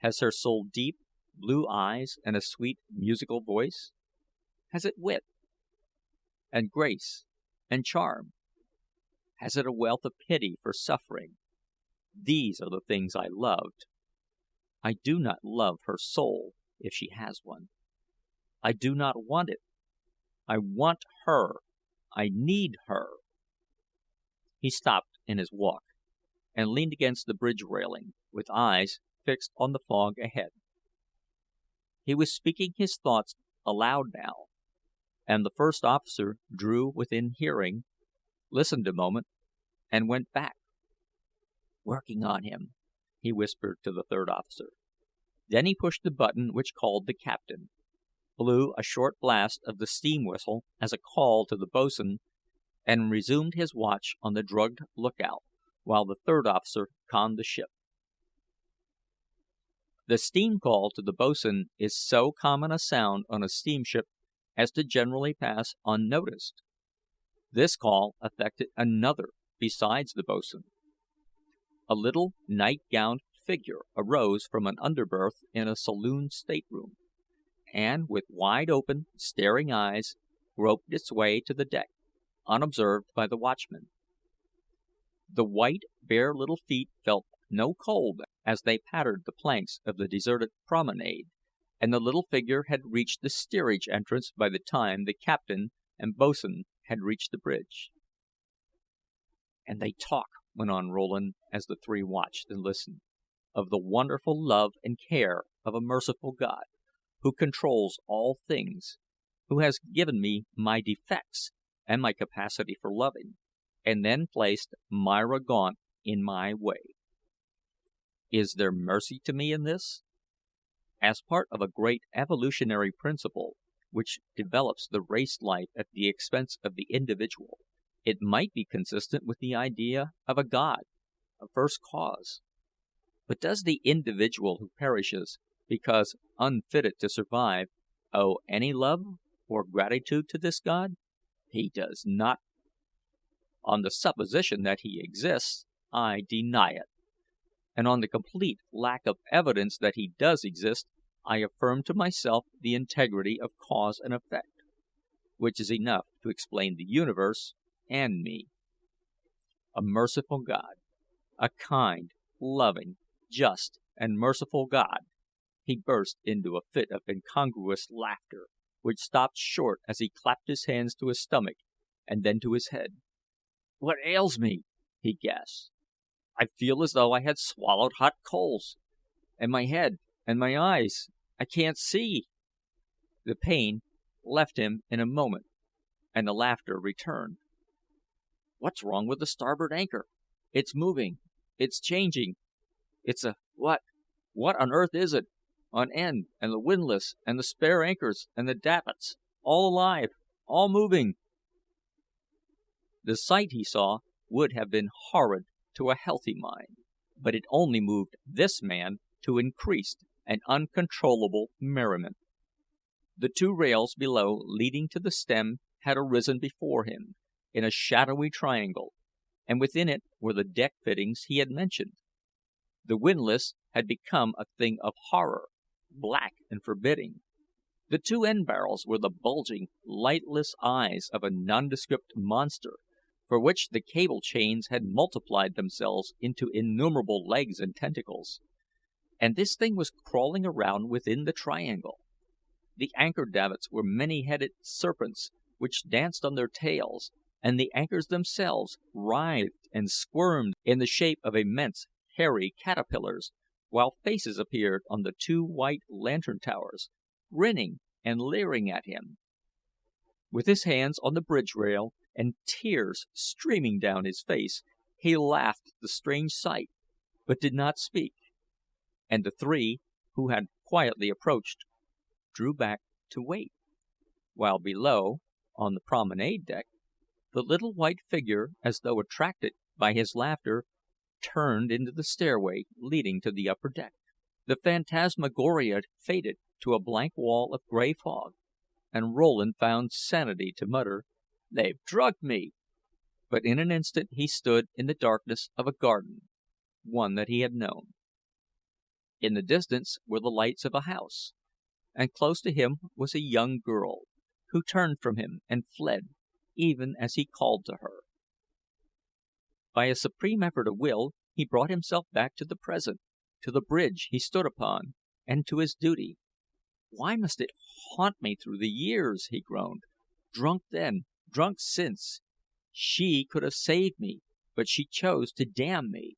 Has her soul deep, blue eyes and a sweet, musical voice? Has it wit and grace and charm? Has it a wealth of pity for suffering? These are the things I loved. I do not love her soul, if she has one. I do not want it. I want her. I need her. He stopped in his walk, and leaned against the bridge railing, with eyes fixed on the fog ahead. He was speaking his thoughts aloud now, and the first officer drew within hearing, listened a moment, and went back. "Working on him," he whispered to the third officer. Then he pushed the button which called the captain, blew a short blast of the steam whistle as a call to the boatswain, and resumed his watch on the drugged lookout, while the third officer conned the ship. The steam call to the boatswain is so common a sound on a steamship as to generally pass unnoticed. This call affected another besides the boatswain. A little night-gowned figure arose from an underberth in a saloon stateroom, and with wide-open, staring eyes, groped its way to the deck, unobserved by the watchman. The white, bare little feet felt no cold as they pattered the planks of the deserted promenade, and the little figure had reached the steerage entrance by the time the captain and boatswain had reached the bridge. "And they talk," went on Rowland, as the three watched and listened, "of the wonderful love and care of a merciful God, who controls all things, who has given me my defects and my capacity for loving, and then placed Myra Gaunt in my way. Is there mercy to me in this? As part of a great evolutionary principle, which develops the race life at the expense of the individual, it might be consistent with the idea of a God, a first cause. But does the individual who perishes, because unfitted to survive, owe any love or gratitude to this God? He does not. On the supposition that he exists, I deny it, and on the complete lack of evidence that he does exist, I affirm to myself the integrity of cause and effect, which is enough to explain the universe and me. A merciful God, A kind, loving, just, and merciful God. He burst into a fit of incongruous laughter, which stopped short as he clapped his hands to his stomach and then to his head. "What ails me?" he gasped. "I feel as though I had swallowed hot coals. And my head, and my eyes, I can't see." The pain left him in a moment, and the laughter returned. "What's wrong with the starboard anchor? It's moving. It's changing. It's a what? What on earth is it? On end, and the windlass, and the spare anchors, and the davits, all alive, all moving." The sight he saw would have been horrid to a healthy mind, but it only moved this man to increased and uncontrollable merriment. The two rails below leading to the stem had arisen before him, in a shadowy triangle, and within it were the deck fittings he had mentioned. The windlass had become a thing of horror, black and forbidding. The two end barrels were the bulging, lightless eyes of a nondescript monster, for which the cable chains had multiplied themselves into innumerable legs and tentacles. And this thing was crawling around within the triangle. The anchor davits were many-headed serpents, which danced on their tails, and the anchors themselves writhed and squirmed in the shape of immense hairy caterpillars, while faces appeared on the two white lantern towers, grinning and leering at him. With his hands on the bridge rail, and tears streaming down his face, he laughed at the strange sight, but did not speak, and the three, who had quietly approached, drew back to wait, while below, on the promenade deck, the little white figure, as though attracted by his laughter, turned into the stairway leading to the upper deck. The phantasmagoria faded to a blank wall of gray fog, and Rowland found sanity to mutter, "They've drugged me!" But in an instant he stood in the darkness of a garden, one that he had known. In the distance were the lights of a house, and close to him was a young girl, who turned from him and fled, even as he called to her. By a supreme effort of will he brought himself back to the present, to the bridge he stood upon, and to his duty. "Why must it haunt me through the years?" he groaned. "Drunk then, drunk since. She could have saved me, but she chose to damn me."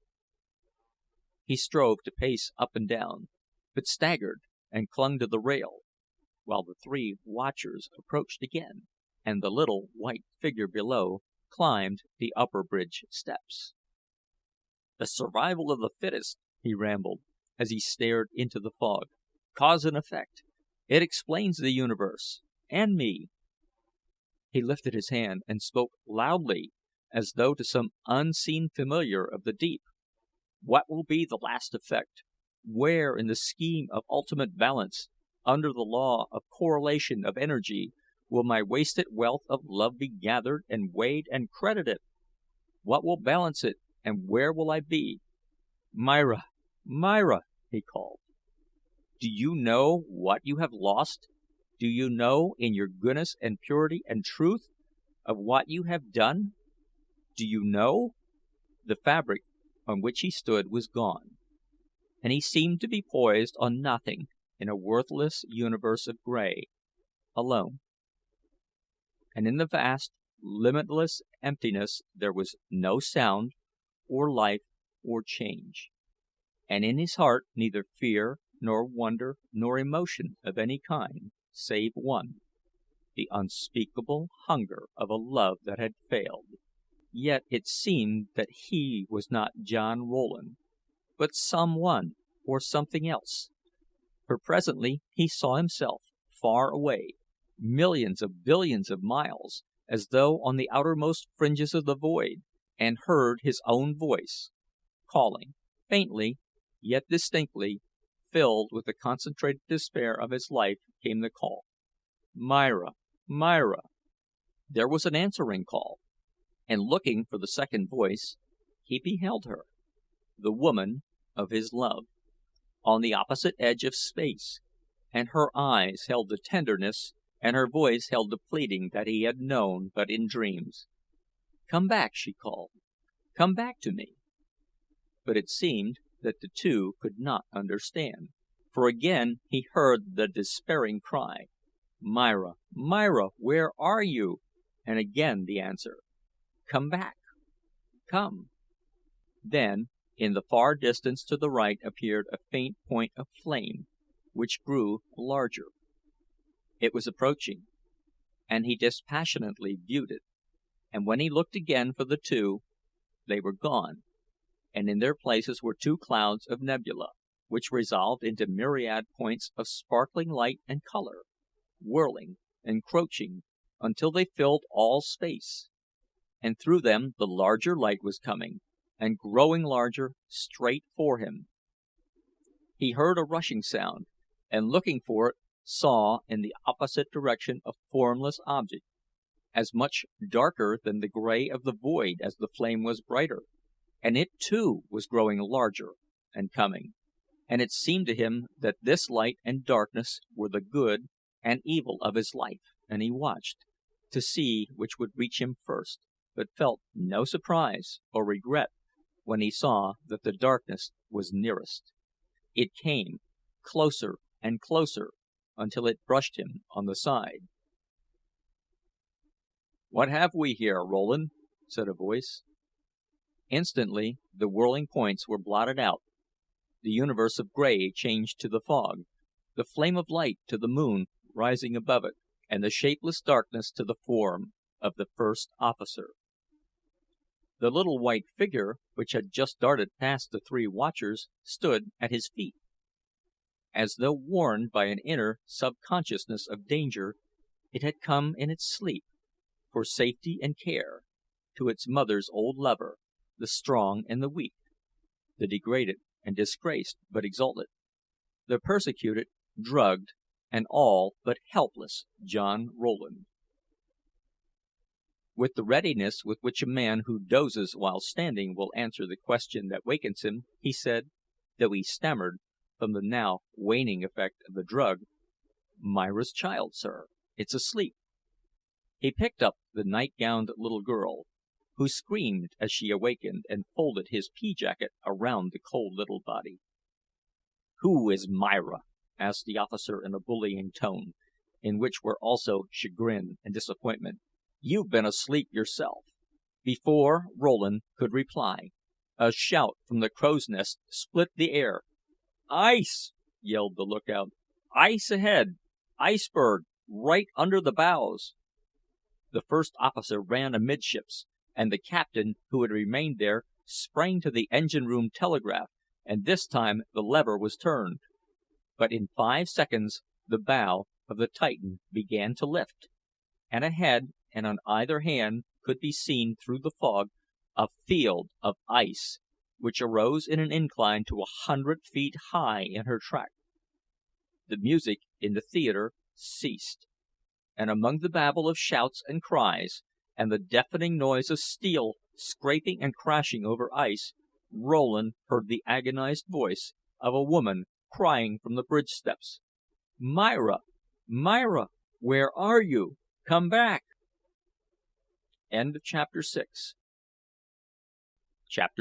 He strove to pace up and down, but staggered and clung to the rail, while the three watchers approached again, and the little white figure below climbed the upper bridge steps. "The survival of the fittest," he rambled, as he stared into the fog. "Cause and effect. It explains the universe and me." He lifted his hand and spoke loudly, as though to some unseen familiar of the deep. "What will be the last effect? Where in the scheme of ultimate balance, under the law of correlation of energy, will my wasted wealth of love be gathered and weighed and credited? What will balance it, and where will I be? Myra, Myra!" he called. "Do you know what you have lost? Do you know, in your goodness and purity and truth, of what you have done? Do you know?" The fabric on which he stood was gone, and he seemed to be poised on nothing in a worthless universe of gray, alone. And in the vast, limitless emptiness there was no sound, or life, or change, and in his heart neither fear, nor wonder, nor emotion of any kind, save one, the unspeakable hunger of a love that had failed. Yet it seemed that he was not John Rowland, but some one or something else, for presently he saw himself far away, millions of billions of miles, as though on the outermost fringes of the void, and heard his own voice calling, faintly yet distinctly. Filled with the concentrated despair of his life came the call, "Myra, Myra!" There was an answering call, and looking for the second voice, he beheld her, the woman of his love, on the opposite edge of space, and her eyes held the tenderness, and her voice held the pleading that he had known but in dreams. "Come back," she called. "Come back to me." but it seemed that the two could not understand, for again he heard the despairing cry, "Myra, Myra, where are you?" and again the answer, "Come back, come." Then, in the far distance to the right appeared a faint point of flame, which grew larger. It was approaching, and he dispassionately viewed it, and when he looked again for the two, they were gone, and in their places were two clouds of nebula, which resolved into myriad points of sparkling light and color, whirling, encroaching, until they filled all space, and through them the larger light was coming, and growing larger, straight for him. He heard a rushing sound, and looking for it, saw in the opposite direction a formless object, as much darker than the gray of the void as the flame was brighter, and it too was growing larger and coming, and it seemed to him that this light and darkness were the good and evil of his life, and he watched to see which would reach him first, but felt no surprise or regret when he saw that the darkness was nearest. It came closer and closer until it brushed him on the side. "What have we here, Rowland?" said a voice. Instantly the whirling points were blotted out, the universe of gray changed to the fog, the flame of light to the moon rising above it, and the shapeless darkness to the form of the first officer. The little white figure, which had just darted past the three watchers, stood at his feet. As though warned by an inner subconsciousness of danger, it had come in its sleep, for safety and care, to its mother's old lover, the strong and the weak, the degraded and disgraced but exalted, the persecuted, drugged, and all but helpless John Rowland. With the readiness with which a man who dozes while standing will answer the question that wakens him, he said, though he stammered from the now waning effect of the drug, "Myra's child, sir. It's asleep." He picked up the night-gowned little girl, who screamed as she awakened, and folded his pea-jacket around the cold little body. "Who is Myra?" asked the officer in a bullying tone, in which were also chagrin and disappointment. "You've been asleep yourself." Before Rowland could reply, a shout from the crow's nest split the air. "Ice!" yelled the lookout. "Ice ahead! Iceberg right under the bows!" The first officer ran amidships, and the captain, who had remained there, sprang to the engine room telegraph, and this time the lever was turned. But in 5 seconds the bow of the Titan began to lift, and ahead and on either hand could be seen through the fog a field of ice, which arose in an incline to 100 feet high in her track. The music in the theater ceased, and among the babel of shouts and cries, and the deafening noise of steel scraping and crashing over ice, Rowland heard the agonized voice of a woman crying from the bridge steps, "Myra, Myra, where are you? Come back!" Chapter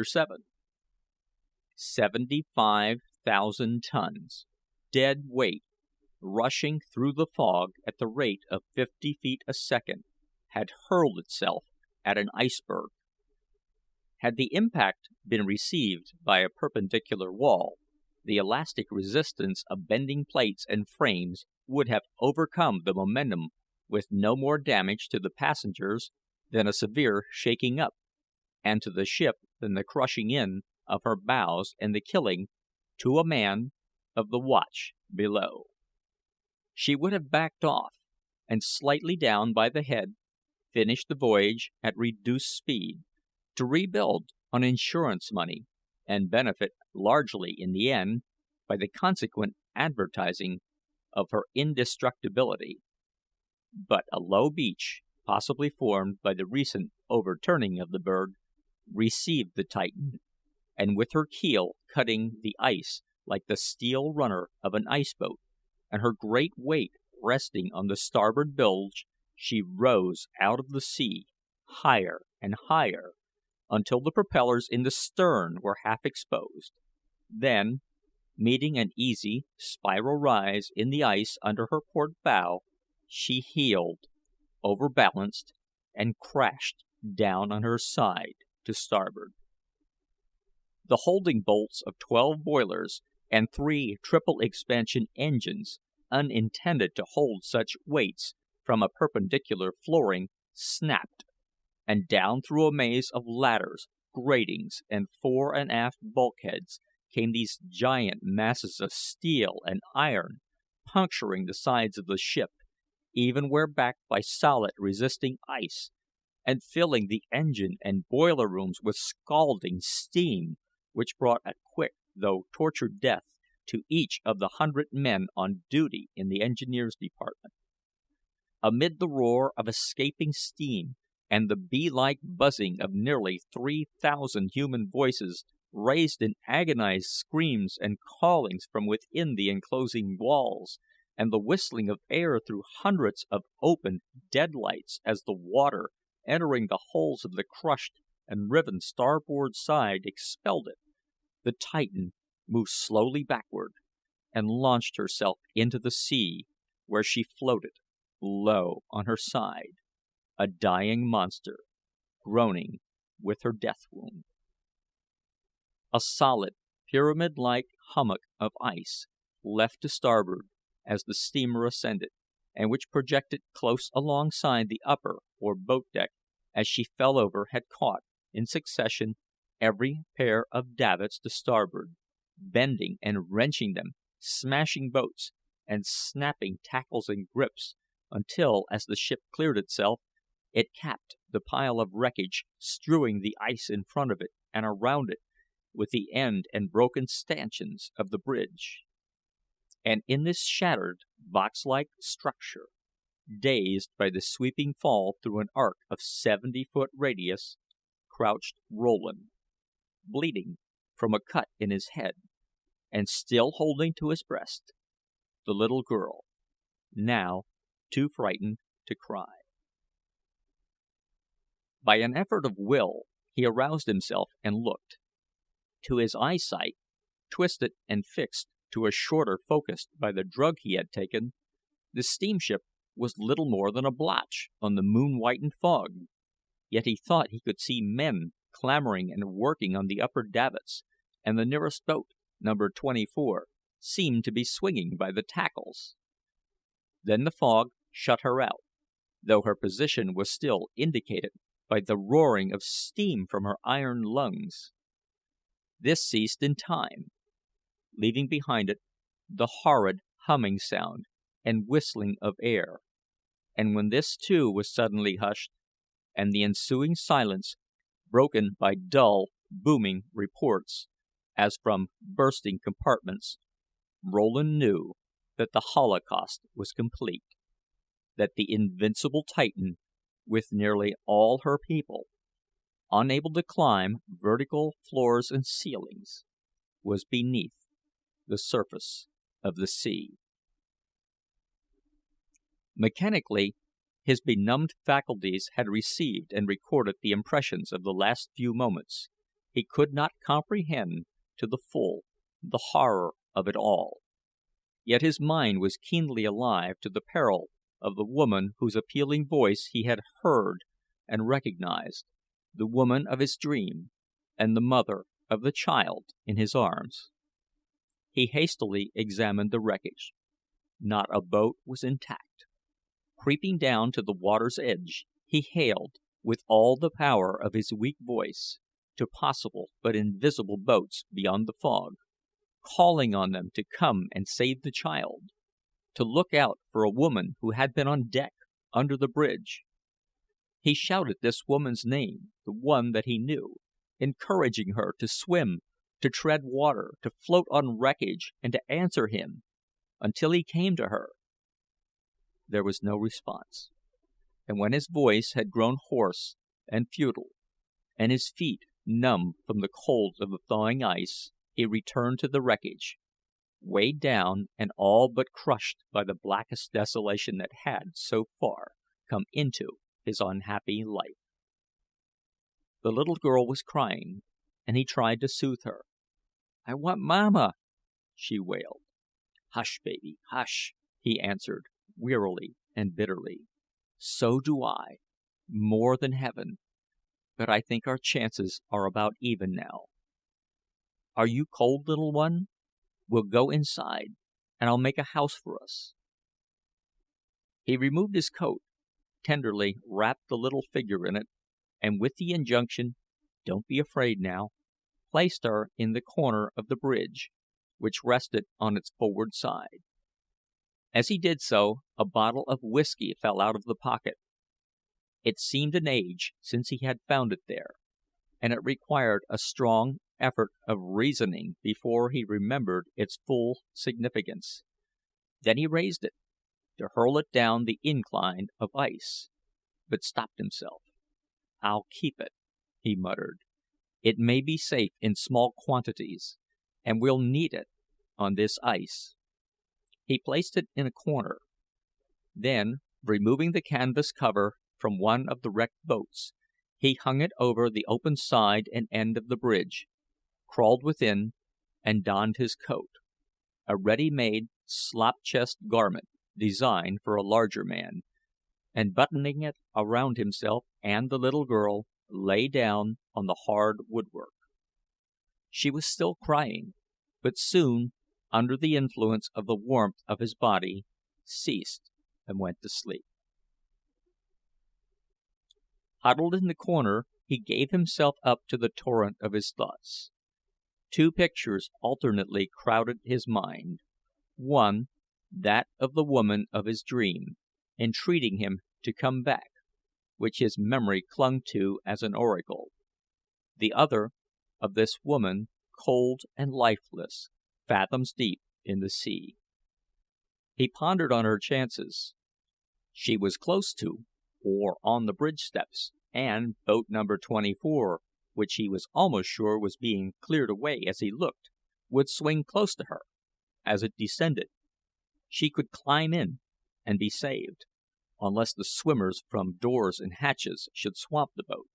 7. 75,000 tons, dead weight, rushing through the fog at the rate of 50 feet a second, had hurled itself at an iceberg. Had the impact been received by a perpendicular wall, the elastic resistance of bending plates and frames would have overcome the momentum with no more damage to the passengers than a severe shaking up, and to the ship than the crushing in of her bows and the killing, to a man, of the watch below. She would have backed off, and slightly down by the head, finished the voyage at reduced speed, to rebuild on insurance money, and benefit largely in the end by the consequent advertising of her indestructibility. But a low beach, possibly formed by the recent overturning of the berg, received the Titan, and with her keel cutting the ice like the steel runner of an ice boat, and her great weight resting on the starboard bilge, she rose out of the sea, higher and higher, until the propellers in the stern were half exposed. Then, meeting an easy, spiral rise in the ice under her port bow, she heeled, overbalanced, and crashed down on her side to starboard. The holding bolts of 12 boilers and 3 triple expansion engines, unintended to hold such weights from a perpendicular flooring, snapped, and down through a maze of ladders, gratings, and fore and aft bulkheads came these giant masses of steel and iron, puncturing the sides of the ship, even where backed by solid resisting ice, and filling the engine and boiler rooms with scalding steam, which brought a quick though tortured death to each of the 100 men on duty in the engineers department. Amid the roar of escaping steam and the bee-like buzzing of nearly 3,000 human voices raised in agonized screams and callings from within the enclosing walls, and the whistling of air through hundreds of open deadlights as the water, entering the holes of the crushed and riven starboard side, expelled it, the Titan moved slowly backward and launched herself into the sea, where she floated, low on her side, a dying monster, groaning with her death wound. A solid, pyramid-like hummock of ice, left to starboard as the steamer ascended, and which projected close alongside the upper or boat deck as she fell over, had caught, in succession, every pair of davits to starboard, bending and wrenching them, smashing boats, and snapping tackles and grips, until, as the ship cleared itself, it capped the pile of wreckage, strewing the ice in front of it and around it, with the end and broken stanchions of the bridge. And in this shattered, box-like structure, dazed by the sweeping fall through an arc of 70-foot radius, crouched Rowland, bleeding from a cut in his head, and still holding to his breast the little girl, now too frightened to cry. By an effort of will he aroused himself and looked. To his eyesight, twisted and fixed to a shorter focus by the drug he had taken, the steamship was little more than a blotch on the moon-whitened fog, yet he thought he could see men clambering and working on the upper davits, and the nearest boat, number 24, seemed to be swinging by the tackles. Then the fog shut her out, though her position was still indicated by the roaring of steam from her iron lungs. This ceased in time, leaving behind it the horrid humming sound and whistling of air, and when this too was suddenly hushed, and the ensuing silence broken by dull, booming reports, as from bursting compartments, Rowland knew that the holocaust was complete, that the invincible Titan, with nearly all her people, unable to climb vertical floors and ceilings, was beneath the surface of the sea. Mechanically, his benumbed faculties had received and recorded the impressions of the last few moments. He could not comprehend to the full the horror of it all, yet his mind was keenly alive to the peril of the woman whose appealing voice he had heard and recognized, the woman of his dream, and the mother of the child in his arms. He hastily examined the wreckage. Not a boat was intact. Creeping down to the water's edge, he hailed, with all the power of his weak voice, to possible but invisible boats beyond the fog, calling on them to come and save the child, to look out for a woman who had been on deck under the bridge. He shouted this woman's name, the one that he knew, encouraging her to swim, to tread water, to float on wreckage, and to answer him, until he came to her. There was no response, and when his voice had grown hoarse and futile, and his feet numb from the cold of the thawing ice, he returned to the wreckage, weighed down and all but crushed by the blackest desolation that had, so far, come into his unhappy life. The little girl was crying, and he tried to soothe her. "I want Mamma," she wailed. "Hush, baby, hush," he answered, wearily and bitterly. "So do I, more than heaven, but I think our chances are about even now. Are you cold, little one? We'll go inside, and I'll make a house for us." He removed his coat, tenderly wrapped the little figure in it, and with the injunction, "Don't be afraid now," placed her in the corner of the bridge, which rested on its forward side. As he did so, a bottle of whisky fell out of the pocket. It seemed an age since he had found it there, and it required a strong effort of reasoning before he remembered its full significance. Then he raised it, to hurl it down the incline of ice, but stopped himself. "I'll keep it," he muttered. "It may be safe in small quantities, and we'll need it on this ice." He placed it in a corner. Then, removing the canvas cover from one of the wrecked boats, he hung it over the open side and end of the bridge, crawled within, and donned his coat, a ready-made slop-chest garment designed for a larger man, and buttoning it around himself and the little girl, lay down on the hard woodwork. She was still crying, but soon, under the influence of the warmth of his body, ceased and went to sleep. Huddled in the corner, he gave himself up to the torrent of his thoughts. Two pictures alternately crowded his mind. One, that of the woman of his dream, entreating him to come back, which his memory clung to as an oracle. The other, of this woman, cold and lifeless, fathoms deep in the sea. He pondered on her chances. She was close to, or on the bridge steps, and boat number 24, which he was almost sure was being cleared away as he looked, would swing close to her as it descended. She could climb in and be saved, unless the swimmers from doors and hatches should swamp the boat.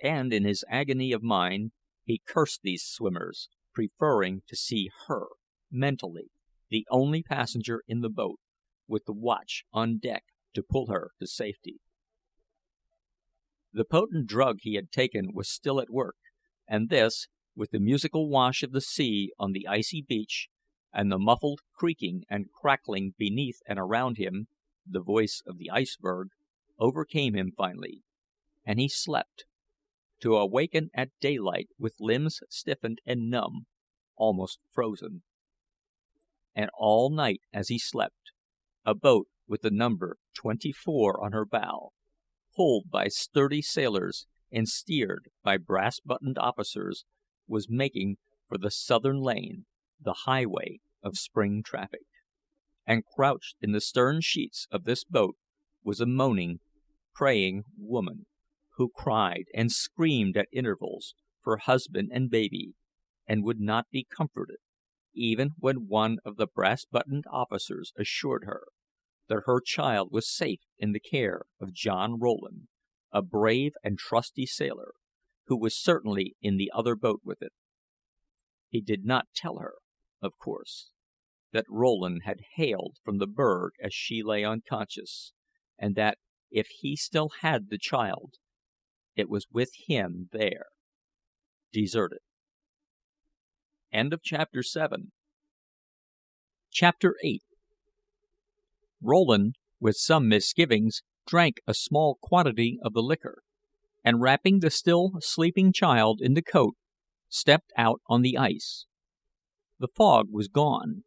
And in his agony of mind, he cursed these swimmers, preferring to see her, mentally, the only passenger in the boat, with the watch on deck to pull her to safety. The potent drug he had taken was still at work, and this, with the musical wash of the sea on the icy beach, and the muffled creaking and crackling beneath and around him, the voice of the iceberg, overcame him finally, and he slept, to awaken at daylight with limbs stiffened and numb, almost frozen. And all night as he slept, a boat with the number 24 on her bow, pulled by sturdy sailors and steered by brass-buttoned officers, was making for the southern lane, the highway of spring traffic. And crouched in the stern sheets of this boat was a moaning, praying woman, who cried and screamed at intervals for husband and baby, and would not be comforted, even when one of the brass-buttoned officers assured her that her child was safe in the care of John Rowland, a brave and trusty sailor, who was certainly in the other boat with it. He did not tell her, of course, that Rowland had hailed from the berg as she lay unconscious, and that, if he still had the child, it was with him there, deserted. End of chapter 7. Chapter 8. Rowland, with some misgivings, drank a small quantity of the liquor, and wrapping the still sleeping child in the coat, stepped out on the ice. The fog was gone,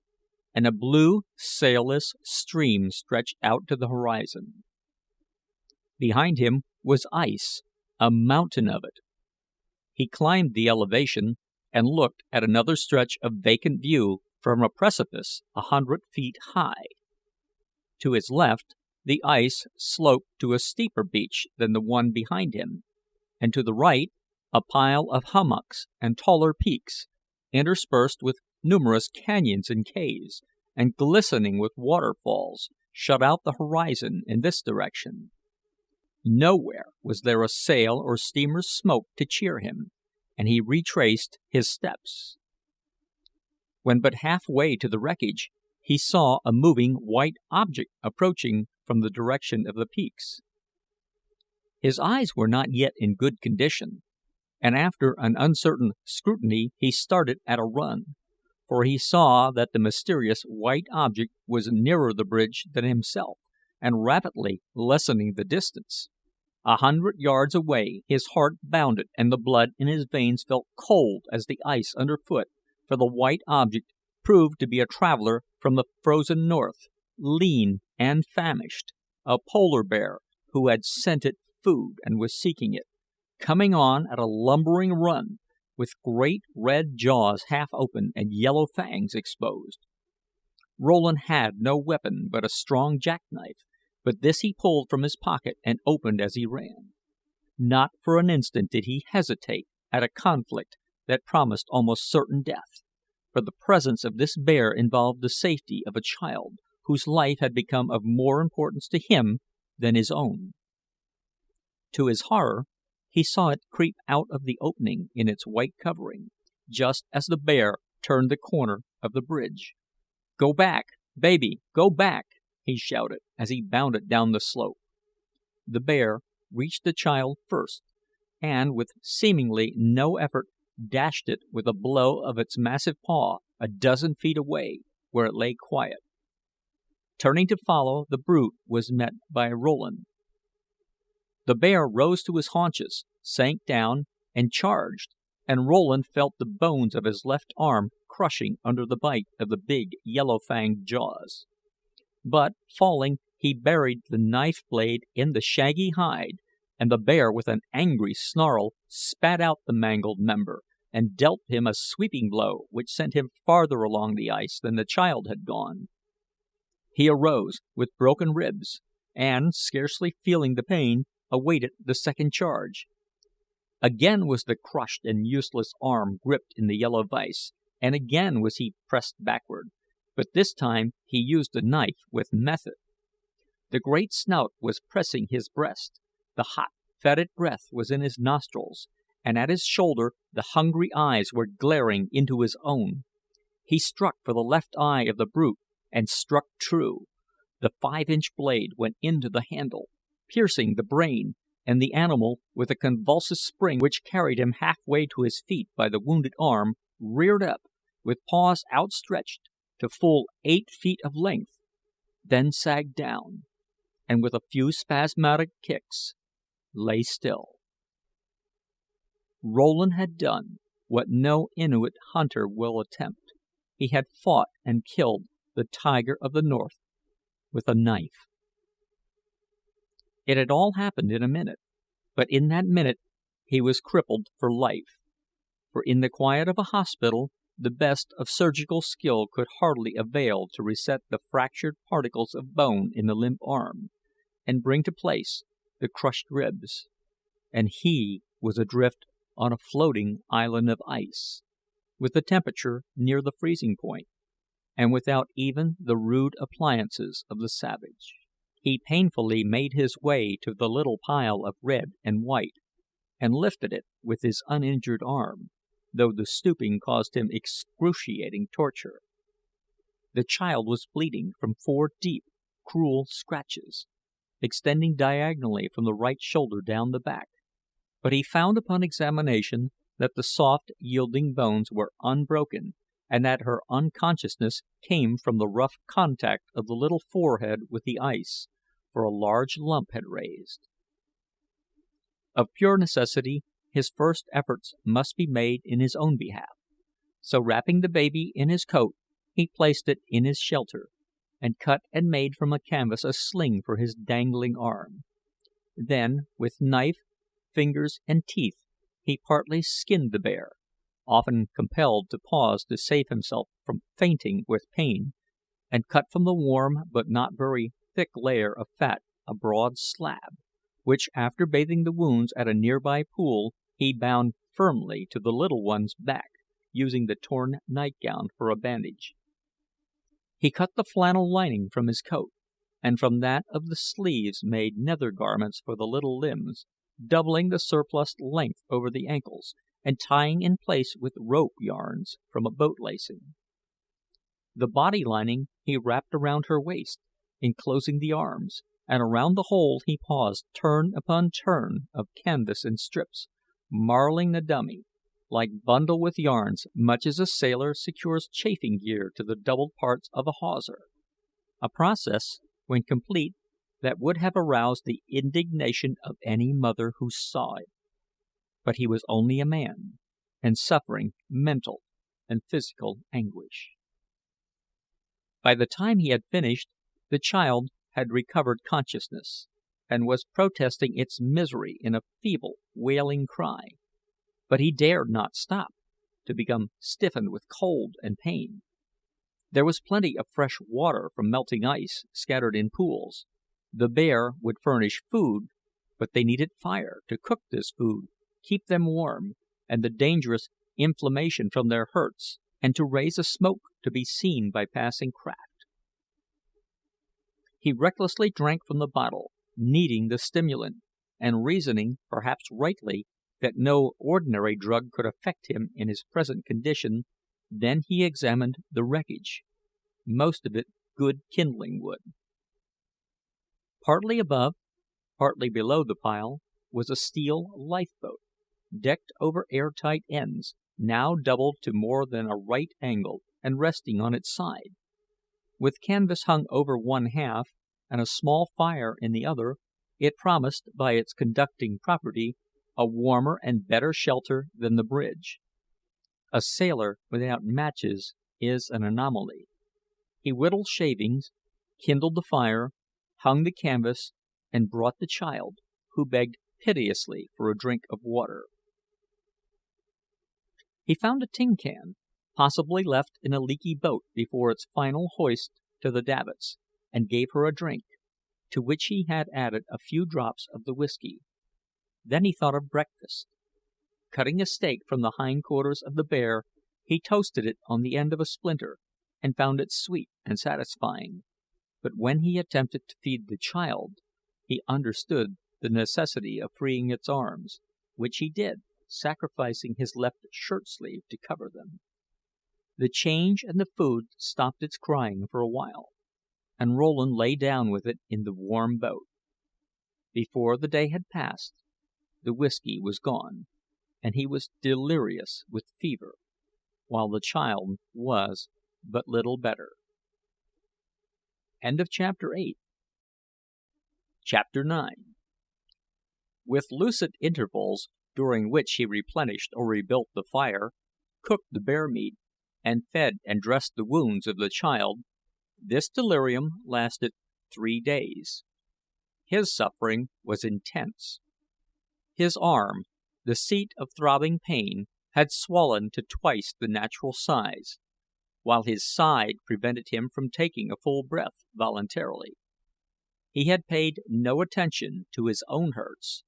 and a blue, sailless stream stretched out to the horizon. Behind him was ice, a mountain of it. He climbed the elevation, and looked at another stretch of vacant view from a precipice 100 feet high. To his left, the ice sloped to a steeper beach than the one behind him, and to the right, a pile of hummocks and taller peaks, interspersed with numerous canyons and caves, and glistening with waterfalls, shut out the horizon in this direction. Nowhere was there a sail or steamer's smoke to cheer him, and he retraced his steps. When but half way to the wreckage, he saw a moving white object approaching from the direction of the peaks. His eyes were not yet in good condition, and after an uncertain scrutiny he started at a run, for he saw that the mysterious white object was nearer the bridge than himself, and rapidly lessening the distance. 100 yards away his heart bounded and the blood in his veins felt cold as the ice underfoot, for the white object proved to be a traveler from the frozen north, lean and famished, a polar bear who had scented food and was seeking it, coming on at a lumbering run, with great red jaws half open and yellow fangs exposed. Rowland had no weapon but a strong jackknife, but this he pulled from his pocket and opened as he ran. Not for an instant did he hesitate at a conflict that promised almost certain death, for the presence of this bear involved the safety of a child whose life had become of more importance to him than his own. To his horror, he saw it creep out of the opening in its white covering, just as the bear turned the corner of the bridge. "Go back, baby, go back!" he shouted as he bounded down the slope. The bear reached the child first, and, with seemingly no effort, dashed it with a blow of its massive paw a dozen feet away, where it lay quiet. Turning to follow, the brute was met by Rowland. The bear rose to his haunches, sank down, and charged, and Rowland felt the bones of his left arm crushing under the bite of the big yellow-fanged jaws. But, falling, he buried the knife blade in the shaggy hide, and the bear, with an angry snarl, spat out the mangled member, and dealt him a sweeping blow which sent him farther along the ice than the child had gone. He arose, with broken ribs, and, scarcely feeling the pain, awaited the second charge. Again was the crushed and useless arm gripped in the yellow vise, and again was he pressed backward, but this time he used the knife with method. The great snout was pressing his breast, the hot, fetid breath was in his nostrils, and at his shoulder the hungry eyes were glaring into his own. He struck for the left eye of the brute, and struck true. The 5-inch blade went into the handle, piercing the brain, and the animal, with a convulsive spring which carried him halfway to his feet by the wounded arm, reared up, with paws outstretched, to full 8 feet of length, then sagged down, and with a few spasmodic kicks, lay still. Rowland had done what no Inuit hunter will attempt. He had fought and killed the tiger of the north with a knife. It had all happened in a minute, but in that minute he was crippled for life, for in the quiet of a hospital the best of surgical skill could hardly avail to reset the fractured particles of bone in the limp arm, and bring to place the crushed ribs, and he was adrift on a floating island of ice, with the temperature near the freezing point, and without even the rude appliances of the savage. He painfully made his way to the little pile of red and white, and lifted it with his uninjured arm, though the stooping caused him excruciating torture. The child was bleeding from 4 deep, cruel scratches, extending diagonally from the right shoulder down the back, but he found upon examination that the soft, yielding bones were unbroken, and that her unconsciousness came from the rough contact of the little forehead with the ice, for a large lump had raised. Of pure necessity, his first efforts must be made in his own behalf, so wrapping the baby in his coat, he placed it in his shelter, and cut and made from a canvas a sling for his dangling arm. Then, with knife, fingers, and teeth, he partly skinned the bear, often compelled to pause to save himself from fainting with pain, and cut from the warm but not very thick layer of fat a broad slab, which, after bathing the wounds at a nearby pool, he bound firmly to the little one's back, using the torn nightgown for a bandage. He cut the flannel lining from his coat, and from that of the sleeves made nether garments for the little limbs, doubling the surplus length over the ankles, and tying in place with rope yarns from a boat lacing. The body lining he wrapped around her waist, enclosing the arms, and around the whole he paused turn upon turn of canvas and strips, marling the dummy, like bundle with yarns, much as a sailor secures chafing gear to the doubled parts of a hawser, a process, when complete, that would have aroused the indignation of any mother who saw it. But he was only a man, and suffering mental and physical anguish. By the time he had finished, the child had recovered consciousness, and was protesting its misery in a feeble, wailing cry. But he dared not stop, to become stiffened with cold and pain. There was plenty of fresh water from melting ice scattered in pools. The bear would furnish food, but they needed fire to cook this food, keep them warm, and the dangerous inflammation from their hurts, and to raise a smoke to be seen by passing craft. He recklessly drank from the bottle, needing the stimulant, and reasoning, perhaps rightly, that no ordinary drug could affect him in his present condition. Then he examined the wreckage, most of it good kindling wood. Partly above, partly below the pile, was a steel lifeboat, decked over airtight ends, now doubled to more than a right angle and resting on its side. With canvas hung over one half and a small fire in the other, it promised, by its conducting property, a warmer and better shelter than the bridge. A sailor without matches is an anomaly. He whittled shavings, kindled the fire, hung the canvas, and brought the child, who begged piteously for a drink of water. He found a tin can, possibly left in a leaky boat before its final hoist to the davits, and gave her a drink, to which he had added a few drops of the whisky. Then he thought of breakfast. Cutting a steak from the hindquarters of the bear, he toasted it on the end of a splinter, and found it sweet and satisfying. But when he attempted to feed the child, he understood the necessity of freeing its arms, which he did, sacrificing his left shirt sleeve to cover them. The change and the food stopped its crying for a while, and Rowland lay down with it in the warm boat. Before the day had passed, the whisky was gone, and he was delirious with fever, while the child was but little better. Chapter 9. With lucid intervals, during which he replenished or rebuilt the fire, cooked the bear meat, and fed and dressed the wounds of the child, this delirium lasted 3 days. His suffering was intense. His arm, the seat of throbbing pain, had swollen to twice the natural size, while his side prevented him from taking a full breath voluntarily. He had paid no attention to his own hurts,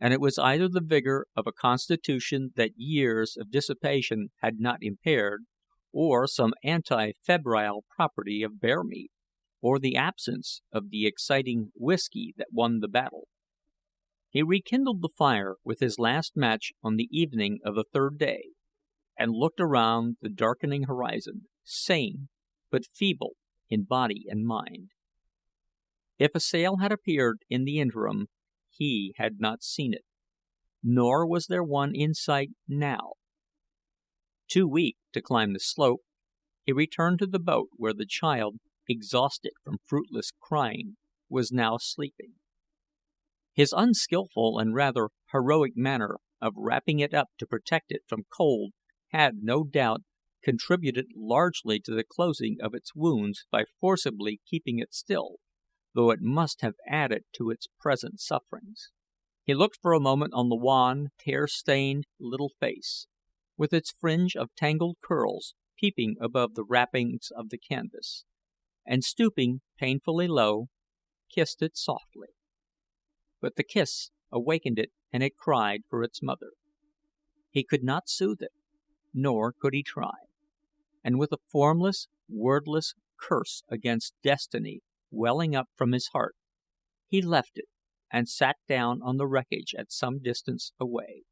and it was either the vigor of a constitution that years of dissipation had not impaired, or some anti-febrile property of bear meat, or the absence of the exciting whisky that won the battle. He rekindled the fire with his last match on the evening of the 3rd day, and looked around the darkening horizon, sane, but feeble in body and mind. If a sail had appeared in the interim, he had not seen it, nor was there one in sight now. Too weak to climb the slope, he returned to the boat where the child, exhausted from fruitless crying, was now sleeping. His unskilful and rather heroic manner of wrapping it up to protect it from cold had, no doubt, contributed largely to the closing of its wounds by forcibly keeping it still, though it must have added to its present sufferings. He looked for a moment on the wan, tear-stained little face, with its fringe of tangled curls peeping above the wrappings of the canvas, and stooping painfully low, kissed it softly. But the kiss awakened it, and it cried for its mother. He could not soothe it, nor could he try, and with a formless, wordless curse against destiny, welling up from his heart, he left it and sat down on the wreckage at some distance away.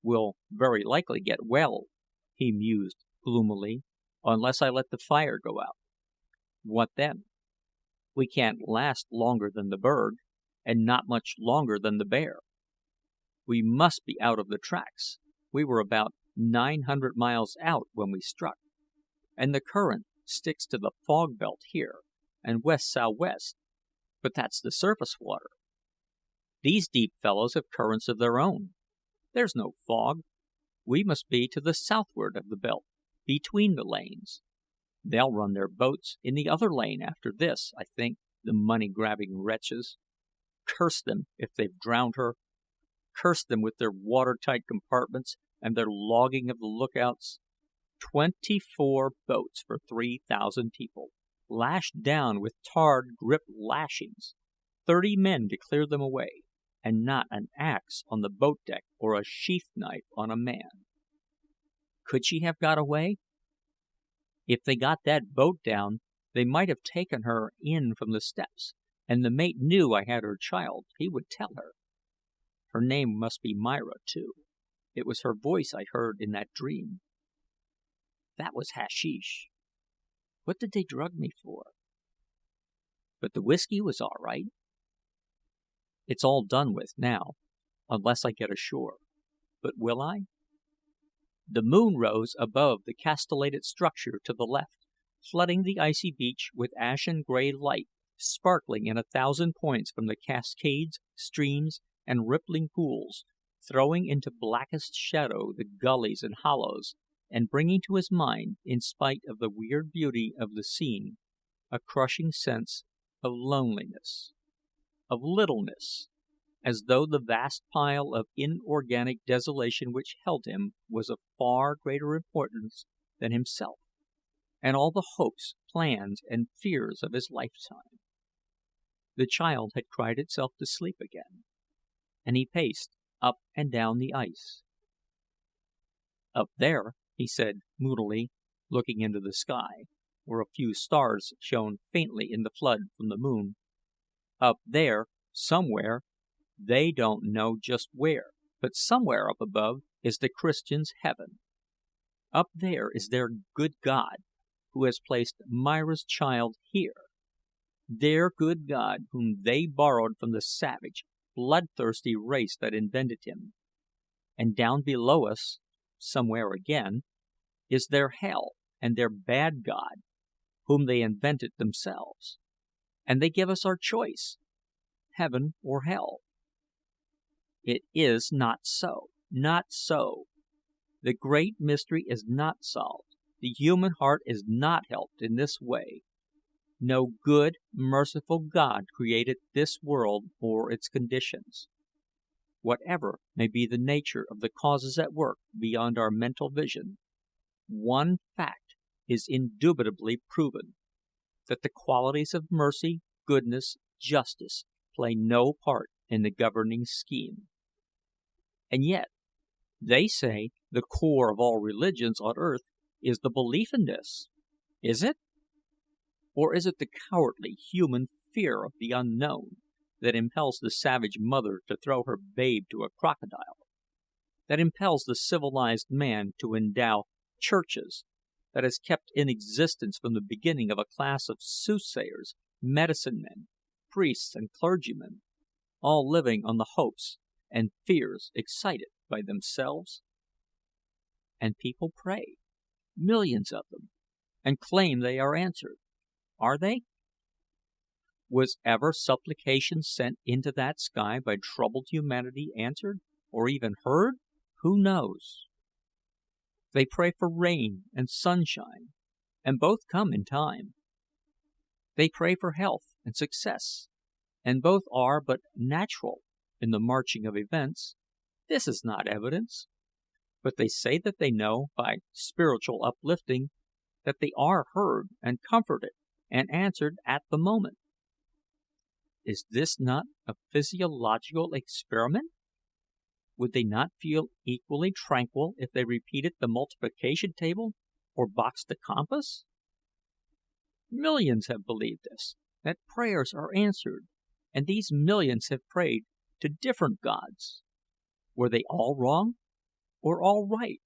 "We'll very likely get well," he mused gloomily, "unless I let the fire go out. What then? We can't last longer than the berg, and not much longer than the bear. We must be out of the tracks. We were about 900 miles out when we struck, and the current sticks to the fog belt here, and west-southwest, but that's the surface water. These deep fellows have currents of their own. There's no fog. We must be to the southward of the belt, between the lanes. They'll run their boats in the other lane after this, I think, the money-grabbing wretches. Curse them if they've drowned her. Curse them with their watertight compartments and their logging of the lookouts. 24 boats for 3,000 people, lashed down with tarred grip lashings, 30 men to clear them away, and not an axe on the boat deck or a sheath knife on a man. Could she have got away? If they got that boat down, they might have taken her in from the steps, and the mate knew I had her child. He would tell her. Her name must be Myra, too. It was her voice I heard in that dream. That was hashish. What did they drug me for? But the whiskey was all right. It's all done with now, unless I get ashore. But will I? The moon rose above the castellated structure to the left, flooding the icy beach with ashen gray light, sparkling in 1,000 points from the cascades, streams, and rippling pools, throwing into blackest shadow the gullies and hollows, and bringing to his mind, in spite of the weird beauty of the scene, a crushing sense of loneliness, of littleness, as though the vast pile of inorganic desolation which held him was of far greater importance than himself, and all the hopes, plans, and fears of his lifetime. The child had cried itself to sleep again, and he paced up and down the ice. "Up there," he said moodily, looking into the sky, where a few stars shone faintly in the flood from the moon, "up there, somewhere, they don't know just where, but somewhere up above is the Christian's heaven. Up there is their good God, who has placed Myra's child here. Their good God, whom they borrowed from the savage, bloodthirsty race that invented him. And down below us, somewhere again, is their hell and their bad God, whom they invented themselves. And they give us our choice, heaven or hell. It is not so, not so. The great mystery is not solved. The human heart is not helped in this way. No good, merciful God created this world or its conditions. Whatever may be the nature of the causes at work beyond our mental vision, one fact is indubitably proven, that the qualities of mercy, goodness, justice play no part in the governing scheme. And yet, they say the core of all religions on earth is the belief in this. Is it? Or is it the cowardly human fear of the unknown that impels the savage mother to throw her babe to a crocodile, that impels the civilized man to endow churches, that has kept in existence from the beginning of a class of soothsayers, medicine men, priests, and clergymen, all living on the hopes and fears excited by themselves? And people pray, millions of them, and claim they are answered. Are they? Was ever supplication sent into that sky by troubled humanity answered, or even heard? Who knows? They pray for rain and sunshine, and both come in time. They pray for health and success, and both are but natural in the marching of events. This is not evidence, but they say that they know, by spiritual uplifting, that they are heard and comforted and answered at the moment. Is this not a physiological experiment? Would they not feel equally tranquil if they repeated the multiplication table or boxed the compass? Millions have believed this, that prayers are answered, and these millions have prayed to different gods. Were they all wrong, or all right?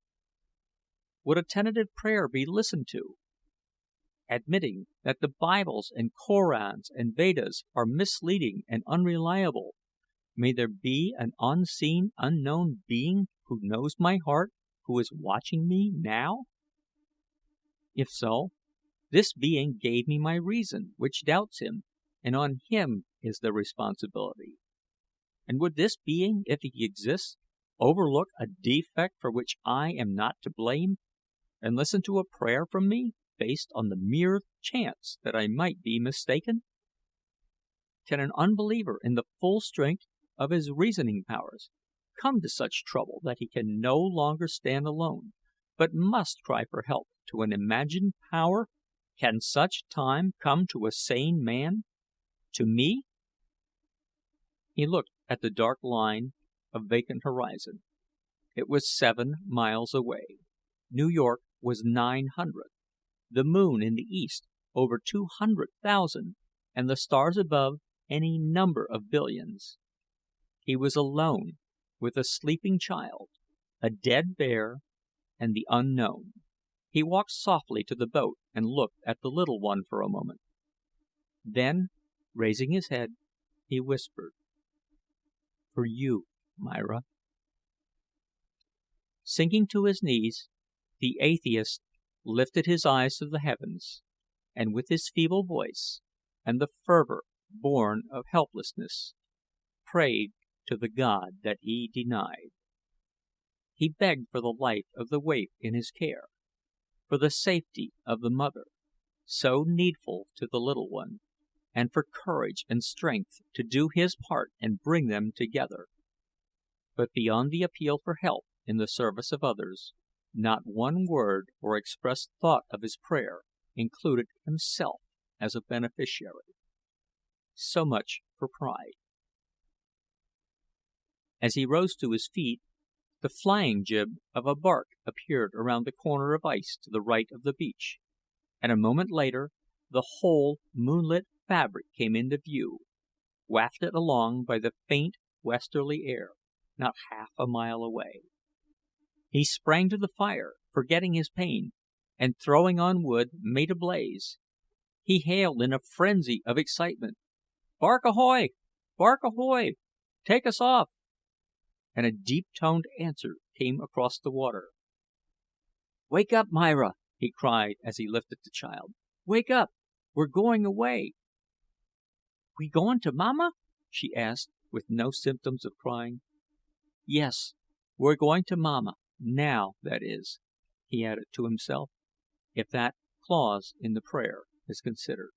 Would a tentative prayer be listened to? Admitting that the Bibles and Korans and Vedas are misleading and unreliable, may there be an unseen, unknown being who knows my heart, who is watching me now? If so, this being gave me my reason, which doubts him, and on him is the responsibility. And would this being, if he exists, overlook a defect for which I am not to blame, and listen to a prayer from me based on the mere chance that I might be mistaken? Can an unbeliever, in the full strength of his reasoning powers, come to such trouble that he can no longer stand alone, but must cry for help to an imagined power? Can such time come to a sane man? To me? He looked at the dark line of vacant horizon. It was 7 miles away. New York was 900. The moon in the east over 200,000, and the stars above any number of billions. He was alone, with a sleeping child, a dead bear, and the unknown. He walked softly to the boat and looked at the little one for a moment. Then, raising his head, he whispered, "For you, Myra." Sinking to his knees, the atheist lifted his eyes to the heavens, and with his feeble voice, and the fervor born of helplessness, prayed to the God that he denied. He begged for the life of the waif in his care, for the safety of the mother, so needful to the little one, and for courage and strength to do his part and bring them together. But beyond the appeal for help in the service of others, not one word or expressed thought of his prayer included himself as a beneficiary. So much for pride. As he rose to his feet, the flying jib of a bark appeared around the corner of ice to the right of the beach, and a moment later the whole moonlit fabric came into view, wafted along by the faint westerly air, not half a mile away. He sprang to the fire, forgetting his pain, and throwing on wood, made a blaze. He hailed in a frenzy of excitement, "Bark ahoy! Bark ahoy! Take us off!" And a deep-toned answer came across the water. "Wake up, Myra!" he cried as he lifted the child. "Wake up! We're going away!" "We goin' to mamma?" she asked, with no symptoms of crying. "Yes, we're going to mamma, now, that is," he added to himself, "if that clause in the prayer is considered."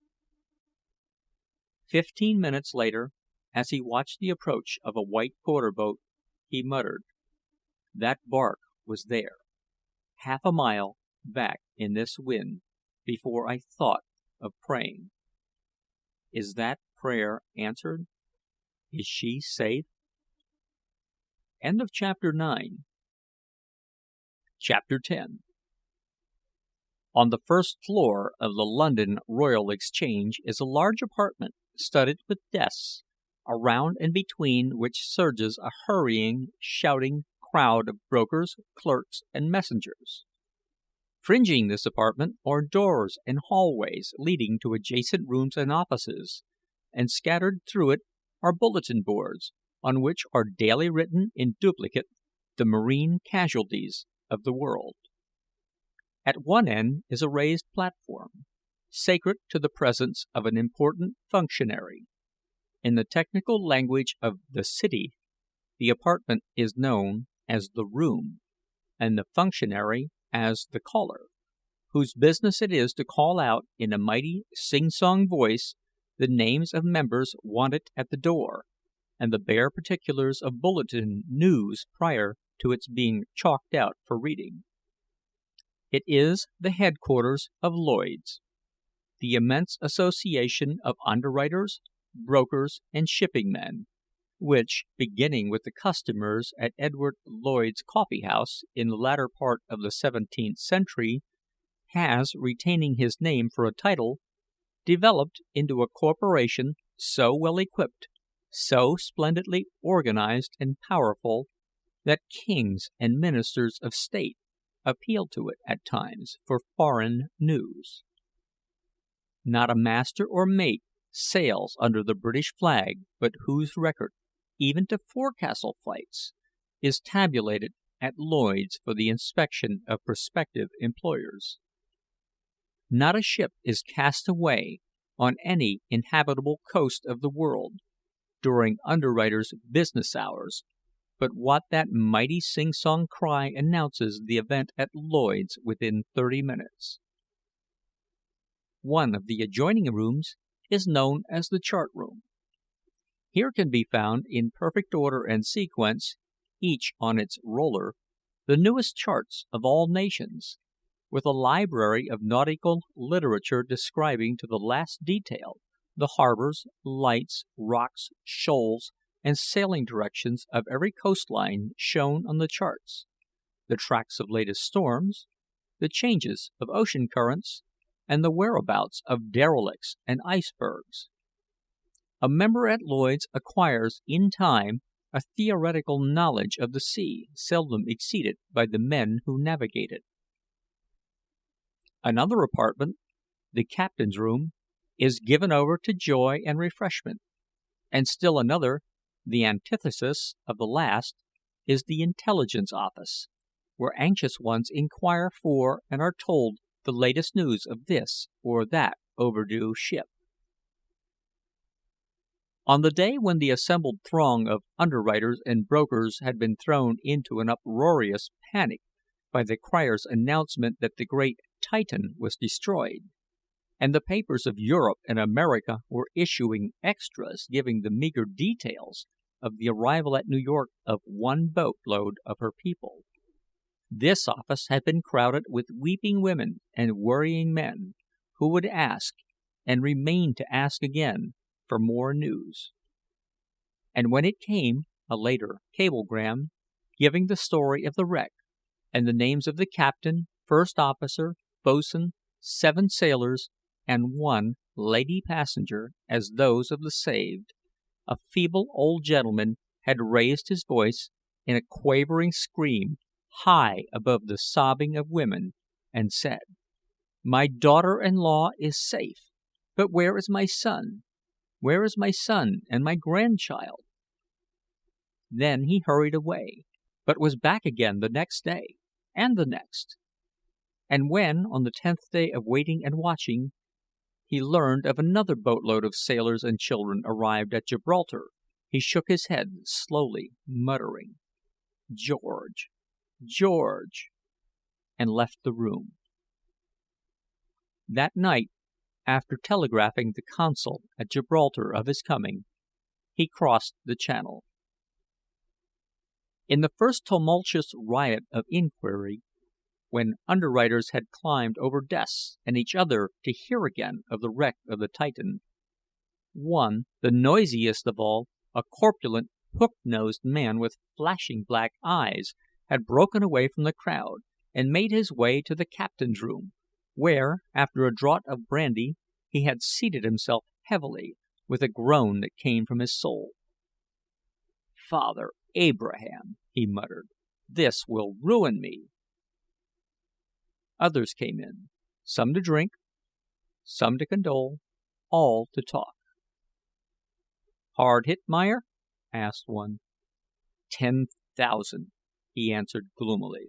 15 minutes later, as he watched the approach of a white quarter boat, he muttered, "That bark was there, half a mile back in this wind, before I thought of praying. Is that prayer answered? Is she safe?" End of chapter 9. Chapter 10. On the first floor of the London Royal Exchange is a large apartment studded with desks, around and between which surges a hurrying, shouting crowd of brokers, clerks, and messengers. Fringing this apartment are doors and hallways leading to adjacent rooms and offices, and scattered through it are bulletin boards, on which are daily written in duplicate the marine casualties of the world. At one end is a raised platform, sacred to the presence of an important functionary. In the technical language of the city, the apartment is known as the room, and the functionary as the caller, whose business it is to call out in a mighty sing-song voice the names of members wanted at the door, and the bare particulars of bulletin news prior to its being chalked out for reading. It is the headquarters of Lloyd's, the immense association of underwriters, brokers, and shipping men, which, beginning with the customers at Edward Lloyd's coffee house in the latter part of the 17th century, has, retaining his name for a title, developed into a corporation so well equipped, so splendidly organized and powerful, that kings and ministers of state appeal to it at times for foreign news. Not a master or mate sails under the British flag but whose record, even to forecastle fights, is tabulated at Lloyd's for the inspection of prospective employers. Not a ship is cast away on any inhabitable coast of the world during underwriters' business hours but what that mighty sing-song cry announces the event at Lloyd's within 30 minutes. One of the adjoining rooms is known as the chart room. Here can be found, in perfect order and sequence, each on its roller, the newest charts of all nations, with a library of nautical literature describing to the last detail the harbors, lights, rocks, shoals, and sailing directions of every coastline shown on the charts, the tracks of latest storms, the changes of ocean currents, and the whereabouts of derelicts and icebergs. A member at Lloyd's acquires in time a theoretical knowledge of the sea seldom exceeded by the men who navigate it. Another apartment, the captain's room, is given over to joy and refreshment, and still another, the antithesis of the last, is the intelligence office, where anxious ones inquire for and are told the latest news of this or that overdue ship. On the day when the assembled throng of underwriters and brokers had been thrown into an uproarious panic by the crier's announcement that the great Titan was destroyed, and the papers of Europe and America were issuing extras giving the meager details of the arrival at New York of one boatload of her people, this office had been crowded with weeping women and worrying men, who would ask, and remain to ask again, for more news. And when it came, a later cablegram, giving the story of the wreck, and the names of the captain, first officer, boatswain, 7 sailors, and 1 lady passenger as those of the saved, a feeble old gentleman had raised his voice in a quavering scream high above the sobbing of women, and said, "My daughter-in-law is safe, but where is my son? Where is my son and my grandchild?" Then he hurried away, but was back again the next day, and the next. And when, on the 10th day of waiting and watching, he learned of another boatload of sailors and children arrived at Gibraltar, he shook his head slowly, muttering, "George, George," and left the room. That night, after telegraphing the consul at Gibraltar of his coming, he crossed the Channel. In the first tumultuous riot of inquiry, when underwriters had climbed over desks and each other to hear again of the wreck of the Titan, one, the noisiest of all, a corpulent, hook-nosed man with flashing black eyes, had broken away from the crowd and made his way to the captain's room, where, after a draught of brandy, he had seated himself heavily, with a groan that came from his soul. "Father Abraham," he muttered, "this will ruin me." Others came in, some to drink, some to condole, all to talk. "Hard hit, Meyer?" asked one. 10,000, he answered gloomily.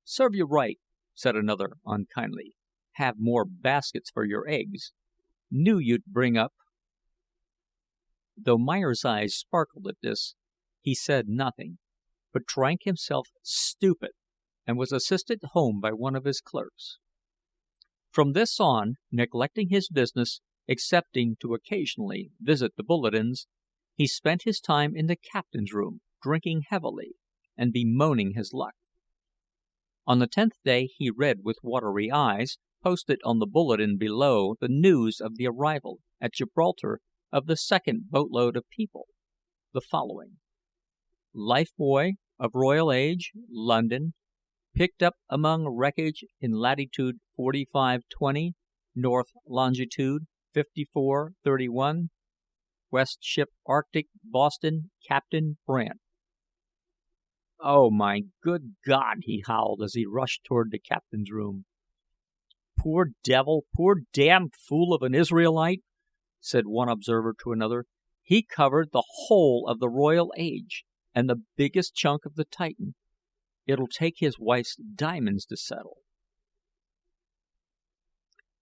"Serve you right," said another unkindly. "Have more baskets for your eggs. Knew you'd bring up." Though Meyer's eyes sparkled at this, he said nothing, but drank himself stupid, and was assisted home by one of his clerks. From this on, neglecting his business, excepting to occasionally visit the bulletins, he spent his time in the captain's room, drinking heavily, and bemoaning his luck. On the 10th day he read with watery eyes, posted on the bulletin below, the news of the arrival at Gibraltar of the second boatload of people, the following: "Life buoy of Royal Age, London, picked up among wreckage in latitude 4520, north longitude 5431, West Ship Arctic, Boston, Captain Brant. "Oh, my good God!" he howled as he rushed toward the captain's room. "Poor devil, poor damned fool of an Israelite," said one observer to another. "He covered the whole of the Royal Age, and the biggest chunk of the Titan. It'll take his wife's diamonds to settle."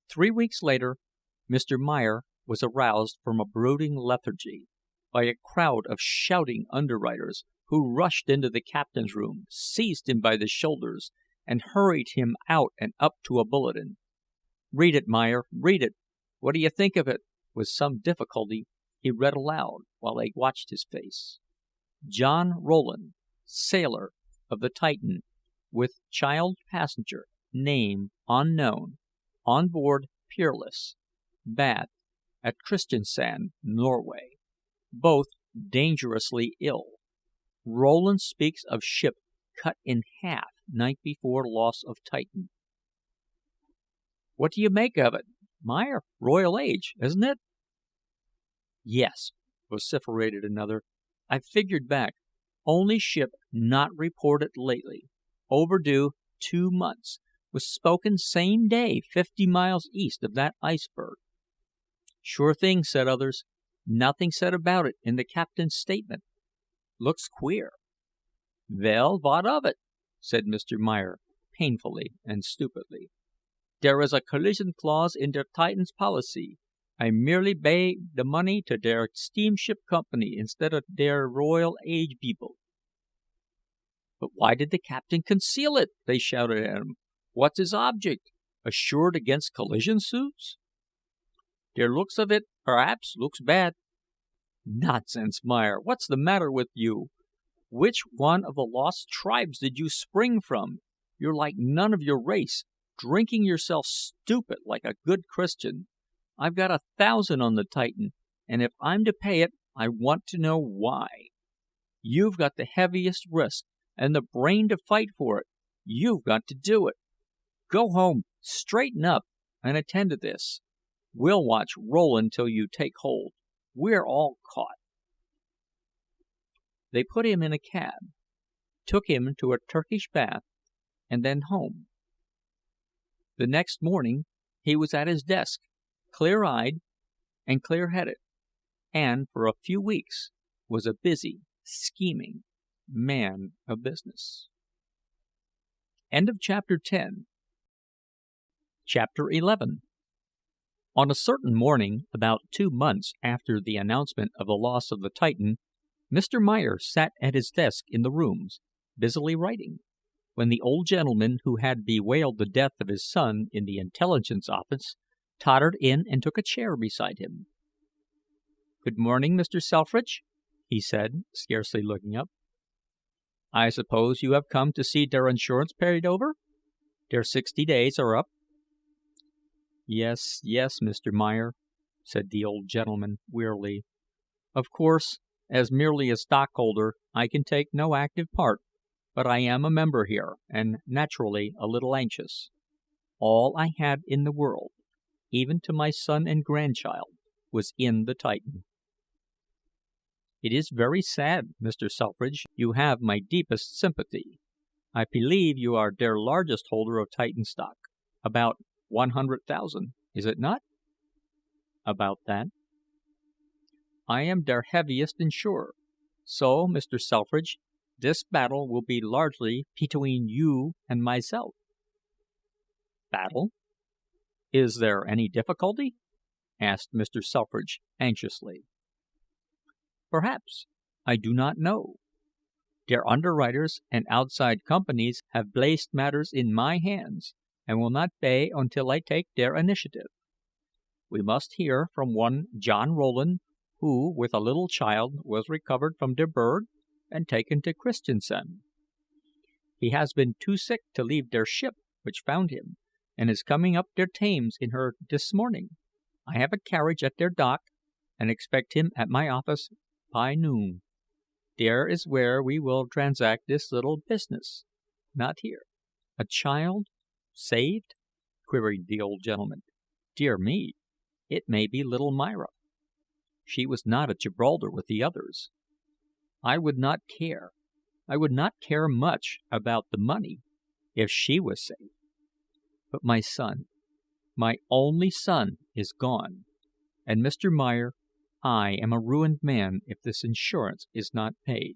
3 weeks later, Mr. Meyer was aroused from a brooding lethargy by a crowd of shouting underwriters, who rushed into the captain's room, seized him by the shoulders, and hurried him out and up to a bulletin. "Read it, Meyer, read it. What do you think of it?" With some difficulty he read aloud, while they watched his face. "John Rowland, sailor of the Titan, with child passenger, name unknown, on board Peerless, Bath, at Kristiansand, Norway. Both dangerously ill. Rowland speaks of ship cut in half night before loss of Titan." "What do you make of it, Meyer? Royal Age, isn't it?" "Yes," vociferated another. "I've figured back. Only ship not reported lately. Overdue 2 months. Was spoken same day 50 miles east of that iceberg." "Sure thing," said others. "Nothing said about it in the captain's statement. Looks queer." "Vell, vot of it?" said Mr. Meyer, painfully and stupidly. "Der is a collision clause in der Titan's policy. I merely pay the money to der steamship company instead of der Royal Age people." "But why did the captain conceal it?" they shouted at him. "What's his object? Assured against collision suits?" "Der looks of it, perhaps, looks bad." "Nonsense, Meyer. What's the matter with you? Which one of the lost tribes did you spring from? You're like none of your race, drinking yourself stupid like a good Christian. I've got 1,000 on the Titan, and if I'm to pay it, I want to know why. You've got the heaviest risk, and the brain to fight for it. You've got to do it. Go home, straighten up, and attend to this. We'll watch Rowland till you take hold. We're all caught." They put him in a cab, took him to a Turkish bath, and then home. The next morning he was at his desk, clear-eyed and clear-headed, and for a few weeks was a busy, scheming man of business. Chapter 11. On a certain morning, about 2 months after the announcement of the loss of the Titan, Mr. Meyer sat at his desk in the Rooms, busily writing, when the old gentleman who had bewailed the death of his son in the intelligence office tottered in and took a chair beside him. "Good morning, Mr. Selfridge," he said, scarcely looking up. "I suppose you have come to see der insurance paid over? Der 60 days are up." Yes, Mr. Meyer," said the old gentleman, wearily. "Of course, as merely a stockholder, I can take no active part, but I am a member here, and naturally a little anxious. All I had in the world, even to my son and grandchild, was in the Titan." "It is very sad, Mr. Selfridge. You have my deepest sympathy. I believe you are der largest holder of Titan stock, about 100,000, is it not?" "About that." "I am der heaviest insurer. So, Mr. Selfridge, this battle will be largely petween you and myself." "Battle? Is there any difficulty?" asked Mr. Selfridge, anxiously. "Perhaps. I do not know. Der underwriters and outside companies have placed matters in my hands, and will not pay until I take der initiative. We must hear from one John Rowland, who, with a little child, was recovered from der berg and taken to Kristiansand. He has been too sick to leave der ship which found him, and is coming up der Thames in her this morning. I have a carriage at der dock, and expect him at my office by noon. There is where we will transact this little business, not here." "A child saved?" queried the old gentleman. "Dear me! It may be little Myra. She was not at Gibraltar with the others. I would not care much about the money, if she was safe. But my son, my only son, is gone, and Mr. Meyer, I am a ruined man if this insurance is not paid."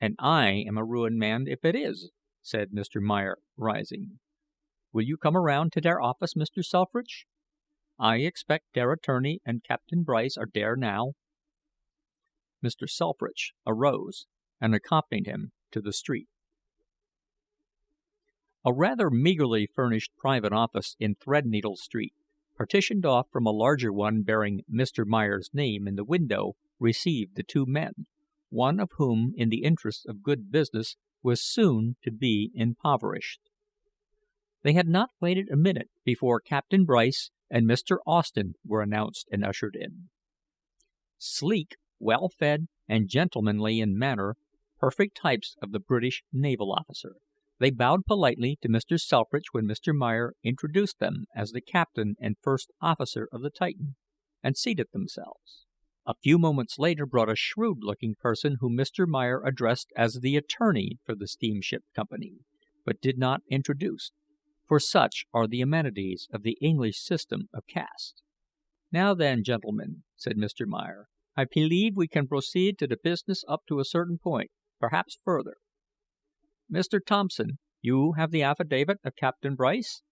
"And I am a ruined man if it is," said Mr. Meyer, rising. "Will you come around to der office, Mr. Selfridge? I expect der attorney and Captain Bryce are dere now." Mr. Selfridge arose and accompanied him to the street. A rather meagerly furnished private office in Threadneedle Street, partitioned off from a larger one bearing Mr. Meyer's name in the window, received the two men, one of whom, in the interests of good business, was soon to be impoverished. They had not waited a minute before Captain Bryce and Mr. Austen were announced and ushered in. Sleek, well fed, and gentlemanly in manner, perfect types of the British naval officer, they bowed politely to Mr. Selfridge when Mr. Meyer introduced them as the captain and first officer of the Titan, and seated themselves. A few moments later brought a shrewd-looking person whom Mr. Meyer addressed as the attorney for the steamship company, but did not introduce, for such are the amenities of the English system of caste. "Now then, gentlemen," said Mr. Meyer, "I believe we can proceed to the business up to a certain point, perhaps further. Mr. Thompson, you have the affidavit of Captain Bryce?"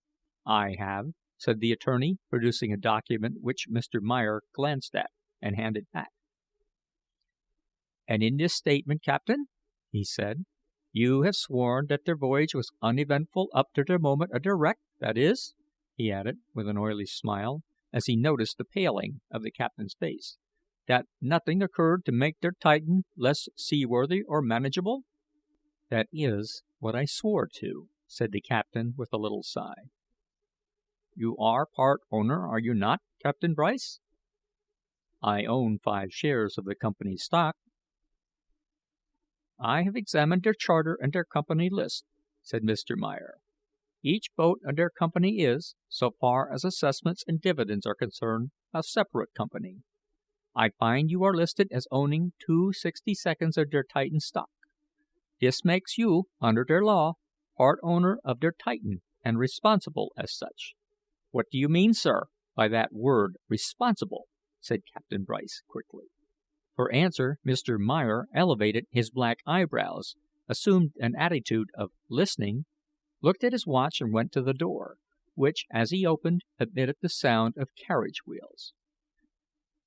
"I have," said the attorney, producing a document which Mr. Meyer glanced at and handed back. "And in this statement, captain," he said, "you have sworn that der voyage was uneventful up to der moment of der wreck. That is," he added, with an oily smile, as he noticed the paling of the captain's face, "that nothing occurred to make der Titan less seaworthy or manageable?" "That is what I swore to," said the captain with a little sigh. "You are part owner, are you not, Captain Bryce?" "I own 5 shares of the company's stock." "I have examined der charter and der company list," said Mr. Meyer. "Each boat of der company is, so far as assessments and dividends are concerned, a separate company. I find you are listed as owning 2/62 of der Titan stock. This makes you, under der law, part owner of der Titan and responsible as such." "What do you mean, sir, by that word responsible?" said Captain Bryce, quickly. For answer, Mr. Meyer elevated his black eyebrows, assumed an attitude of listening, looked at his watch, and went to the door, which, as he opened, admitted the sound of carriage wheels.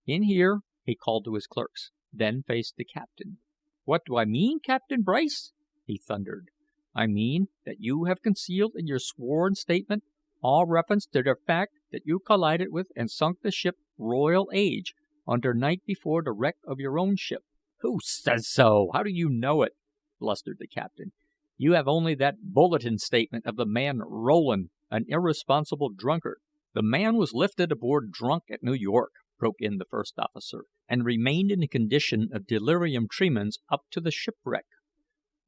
"In here," he called to his clerks, then faced the captain. "What do I mean, Captain Bryce?" he thundered. "I mean that you have concealed in your sworn statement all reference to der fact that you collided with and sunk the ship Royal Age on der night before the wreck of your own ship." "Who says so? How do you know it?" blustered the captain. "You have only that bulletin statement of the man Rowland, an irresponsible drunkard." "The man was lifted aboard drunk at New York," broke in the first officer, "and remained in a condition of delirium tremens up to the shipwreck.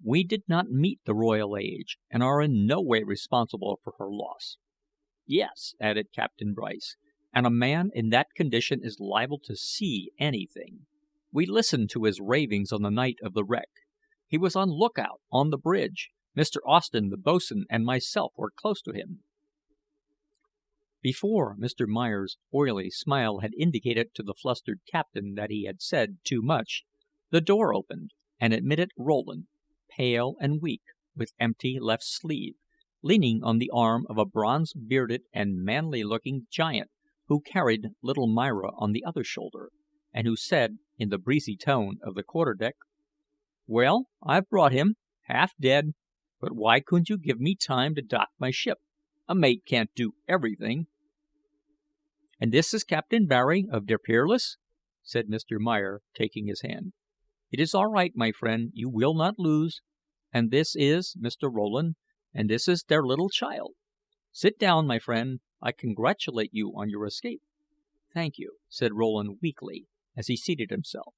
We did not meet the Royal Age, and are in no way responsible for her loss." "Yes," added Captain Bryce, "and a man in that condition is liable to see anything. We listened to his ravings on the night of the wreck. He was on lookout on the bridge. Mr. Austen, the boatswain, and myself were close to him." Before Mr. Meyer's oily smile had indicated to the flustered captain that he had said too much, the door opened and admitted Rowland, pale and weak, with empty left sleeve, leaning on the arm of a bronze-bearded and manly-looking giant who carried little Myra on the other shoulder, and who said, in the breezy tone of the quarter-deck: "Well, I've brought him, half dead, but why couldn't you give me time to dock my ship? A mate can't do everything." "And this is Captain Barry of der Peerless?" said Mr. Meyer, taking his hand. "It is all right, my friend, you will not lose. And this is Mr. Rowland, and this is der little child. Sit down, my friend. I congratulate you on your escape." "Thank you," said Rowland, weakly, as he seated himself.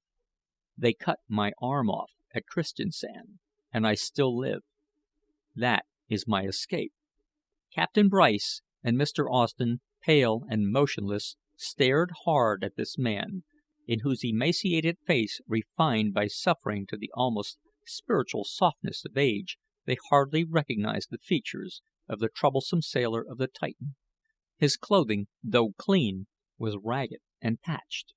"They cut my arm off at Christiansand, and I still live. That is my escape." Captain Bryce and Mr. Austen, pale and motionless, stared hard at this man, in whose emaciated face, refined by suffering to the almost spiritual softness of age, they hardly recognized the features of the troublesome sailor of the Titan. His clothing, though clean, was ragged and patched.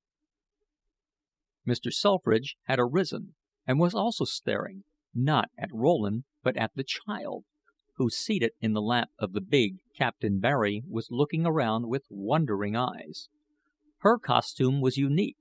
Mr. Selfridge had arisen, and was also staring, not at Rowland, but at the child, who, seated in the lap of the big Captain Barry, was looking around with wondering eyes. Her costume was unique,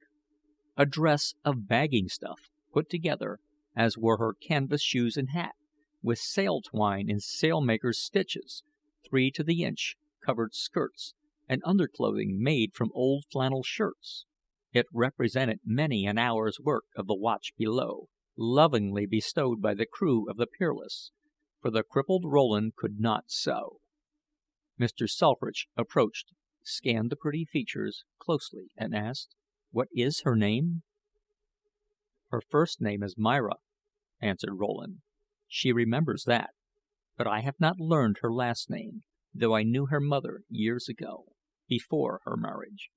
a dress of bagging stuff, put together, as were her canvas shoes and hat, with sail twine in sailmaker's stitches, 3 to the inch, covered skirts, and underclothing made from old flannel shirts. It represented many an hour's work of the watch below, lovingly bestowed by the crew of the Peerless, for the crippled Rowland could not sew. Mr. Selfridge approached, scanned the pretty features closely, and asked, "What is her name?" "Her first name is Myra," answered Rowland. "She remembers that, but I have not learned her last name, though I knew her mother years ago, before her marriage."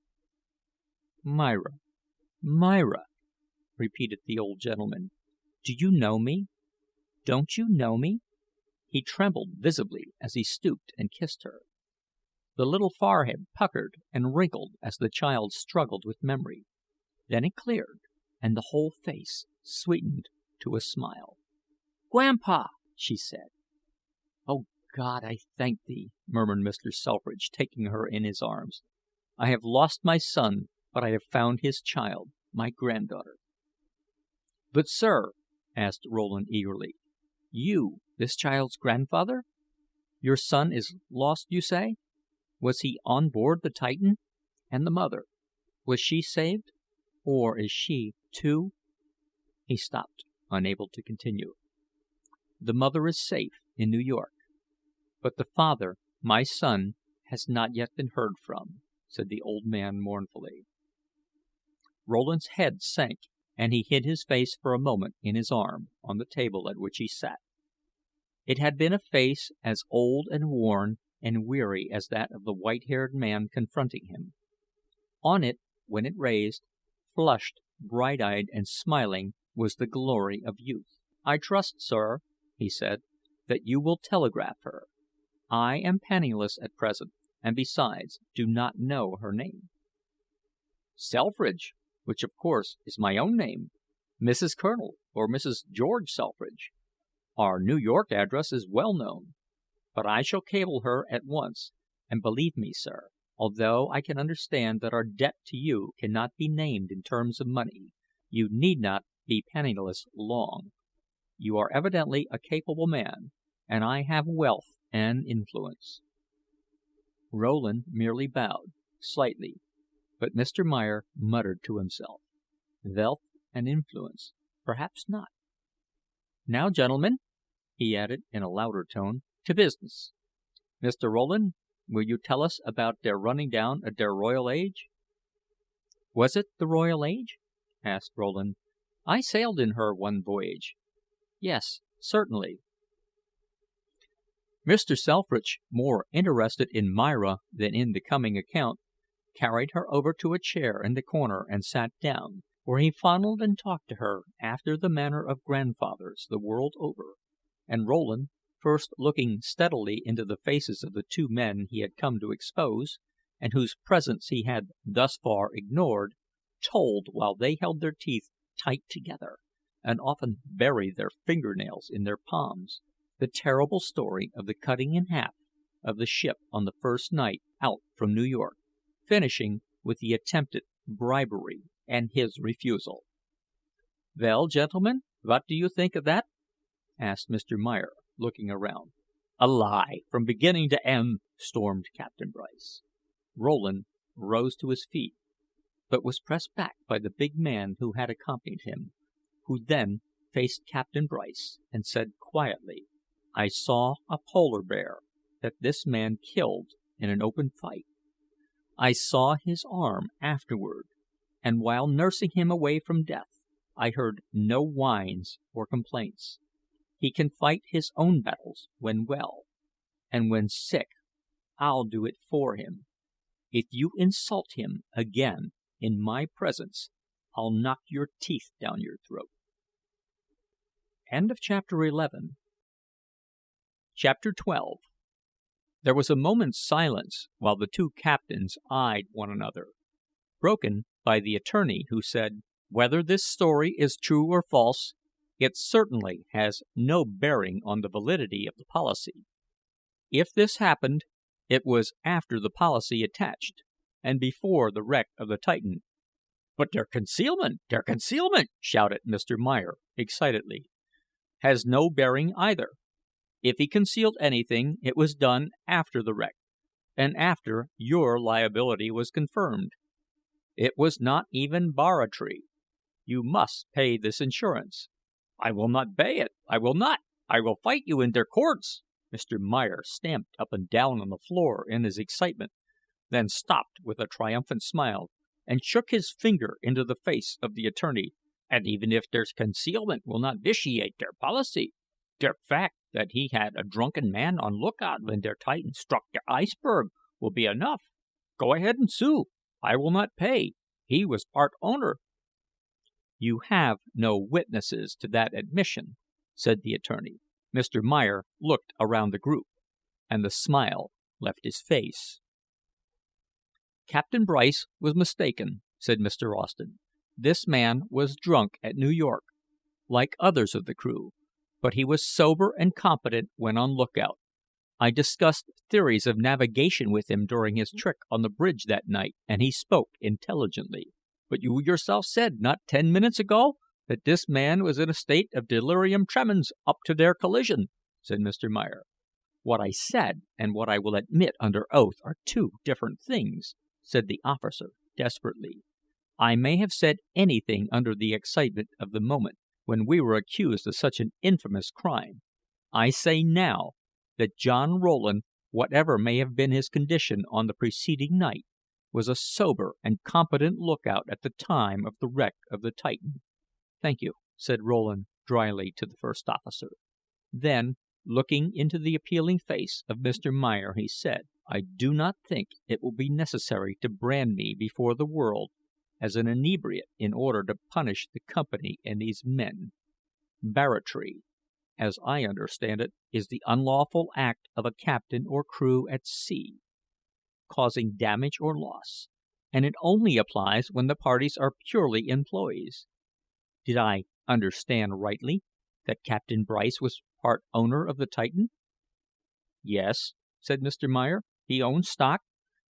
"Myra, Myra," repeated the old gentleman. "Do you know me? Don't you know me?" He trembled visibly as he stooped and kissed her. The little forehead puckered and wrinkled as the child struggled with memory. Then it cleared, and the whole face sweetened to a smile. "Grandpa!" she said. "Oh, God, I thank Thee!" murmured Mr. Selfridge, taking her in his arms. "I have lost my son, but I have found his child, my granddaughter." "But, sir," asked Rowland, eagerly, "you this child's grandfather? Your son is lost, you say? Was he on board the Titan? And the mother, was she saved? Or is she, too?" He stopped, unable to continue. "The mother is safe in New York, but the father, my son, has not yet been heard from," said the old man mournfully. Rowland's head sank, and he hid his face for a moment in his arm, on the table at which he sat. It had been a face as old and worn and weary as that of the white-haired man confronting him. On it, when it raised, flushed, bright-eyed, and smiling, was the glory of youth. "I trust, sir," he said, "that you will telegraph her. I am penniless at present, and besides, do not know her name." "Selfridge, which of course is my own name, Mrs. Colonel or Mrs. George Selfridge. Our New York address is well known. But I shall cable her at once, and believe me, sir, although I can understand that our debt to you cannot be named in terms of money, you need not be penniless long. You are evidently a capable man, and I have wealth and influence." Rowland merely bowed, slightly, but Mr. Meyer muttered to himself, "Wealth and influence perhaps not. Now, gentlemen," he added in a louder tone, "to business. Mr. Rowland, will you tell us about der running down of der Royal Age?" "Was it the Royal Age?" asked Rowland. "I sailed in her one voyage. Yes, certainly." Mr. Selfridge, more interested in Myra than in the coming account, carried her over to a chair in the corner and sat down, where he fondled and talked to her after the manner of grandfathers the world over, and Rowland, first looking steadily into the faces of the 2 men he had come to expose, and whose presence he had thus far ignored, told, while they held their teeth tight together, and often buried their fingernails in their palms, the terrible story of the cutting in half of the ship on the first night out from New York, finishing with the attempted bribery and his refusal. "Vell, gentlemen, what do you think of that?" asked Mr. Meyer, looking around. "A lie, from beginning to end," stormed Captain Bryce. Rowland rose to his feet, but was pressed back by the big man who had accompanied him, who then faced Captain Bryce and said quietly, "I saw a polar bear that this man killed in an open fight. I saw his arm afterward, and while nursing him away from death, I heard no whines or complaints. He can fight his own battles when well, and when sick, I'll do it for him. If you insult him again in my presence, I'll knock your teeth down your throat." Chapter 12. There was a moment's silence while the two captains eyed one another, broken by the attorney, who said: "Whether this story is true or false, it certainly has no bearing on the validity of the policy. If this happened, it was after the policy attached, and before the wreck of the Titan." "But their concealment, their concealment!" shouted Mr. Meyer, excitedly. "Has no bearing either. If he concealed anything, it was done after the wreck, and after your liability was confirmed. It was not even barratry. You must pay this insurance." "I will not pay it. I will not. I will fight you in der courts." Mr. Meyer stamped up and down on the floor in his excitement, then stopped with a triumphant smile, and shook his finger into the face of the attorney. "And even if der concealment will not vitiate der policy, der fact that he had a drunken man on lookout when der Titan struck der iceberg will be enough. Go ahead and sue. I will not pay. He was part owner." "You have no witnesses to that admission," said the attorney. Mr. Meyer looked around the group, and the smile left his face. "Captain Bryce was mistaken," said Mr. Austen. "This man was drunk at New York, like others of the crew, but he was sober and competent when on lookout. I discussed theories of navigation with him during his trick on the bridge that night, and he spoke intelligently." "But you yourself said, not 10 minutes ago, that this man was in a state of delirium tremens up to their collision," said Mr. Meyer. "What I said and what I will admit under oath are two different things," said the officer, desperately. "I may have said anything under the excitement of the moment, when we were accused of such an infamous crime. I say now that John Rowland, whatever may have been his condition on the preceding night, was a sober and competent lookout at the time of the wreck of the Titan." "Thank you," said Rowland, dryly, to the first officer. Then, looking into the appealing face of Mr. Meyer, he said: "I do not think it will be necessary to brand me before the world as an inebriate in order to punish the company and these men. Barratry, as I understand it, is the unlawful act of a captain or crew at sea, causing damage or loss, and it only applies when the parties are purely employees. Did I understand rightly that Captain Bryce was part owner of the Titan?" "Yes," said Mr. Meyer. "He owns stock,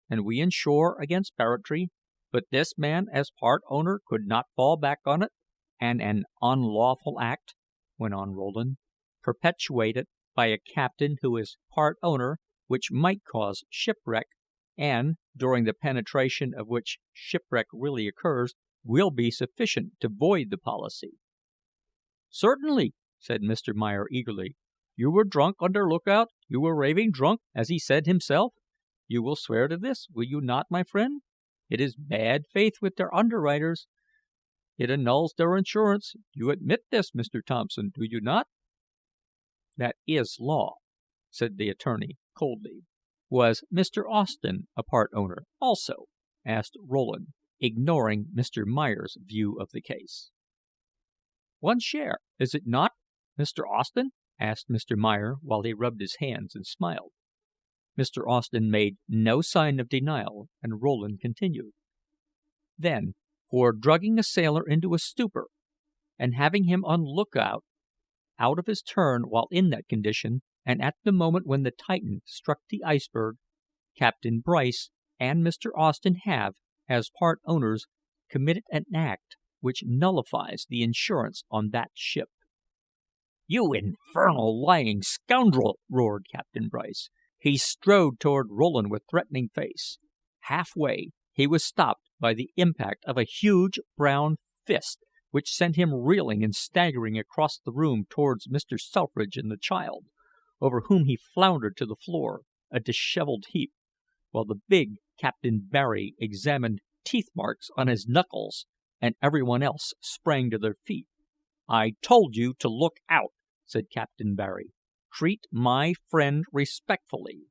and we insure against barratry, but this man as part owner could not fall back on it." "And an unlawful act," went on Rowland, "perpetuated by a captain who is part owner, which might cause shipwreck, and during the penetration of which shipwreck really occurs, will be sufficient to void the policy." "Certainly," said Mr. Meyer, eagerly. "You were drunk on der lookout. You were raving drunk, as he said himself. You will swear to this, will you not, my friend? It is bad faith with der underwriters. It annuls der insurance. You admit this, Mr. Thompson, do you not?" "That is law," said the attorney, coldly. "Was Mr. Austen a part owner, also?" asked Rowland, ignoring Mr. Meyer's view of the case. "One share, is it not, Mr. Austen?" asked Mr. Meyer, while he rubbed his hands and smiled. Mr. Austen made no sign of denial, and Rowland continued: "Then, for drugging a sailor into a stupor, and having him on lookout out of his turn while in that condition, and at the moment when the Titan struck the iceberg, Captain Bryce and Mr. Austen have, as part owners, committed an act which nullifies the insurance on that ship." "You infernal, lying scoundrel!" roared Captain Bryce. He strode toward Rowland with threatening face. Halfway, he was stopped by the impact of a huge brown fist, which sent him reeling and staggering across the room towards Mr. Selfridge and the child, over whom he floundered to the floor, a disheveled heap, while the big Captain Barry examined teeth marks on his knuckles, and every one else sprang to their feet. "I told you to look out," said Captain Barry. "Treat my friend respectfully."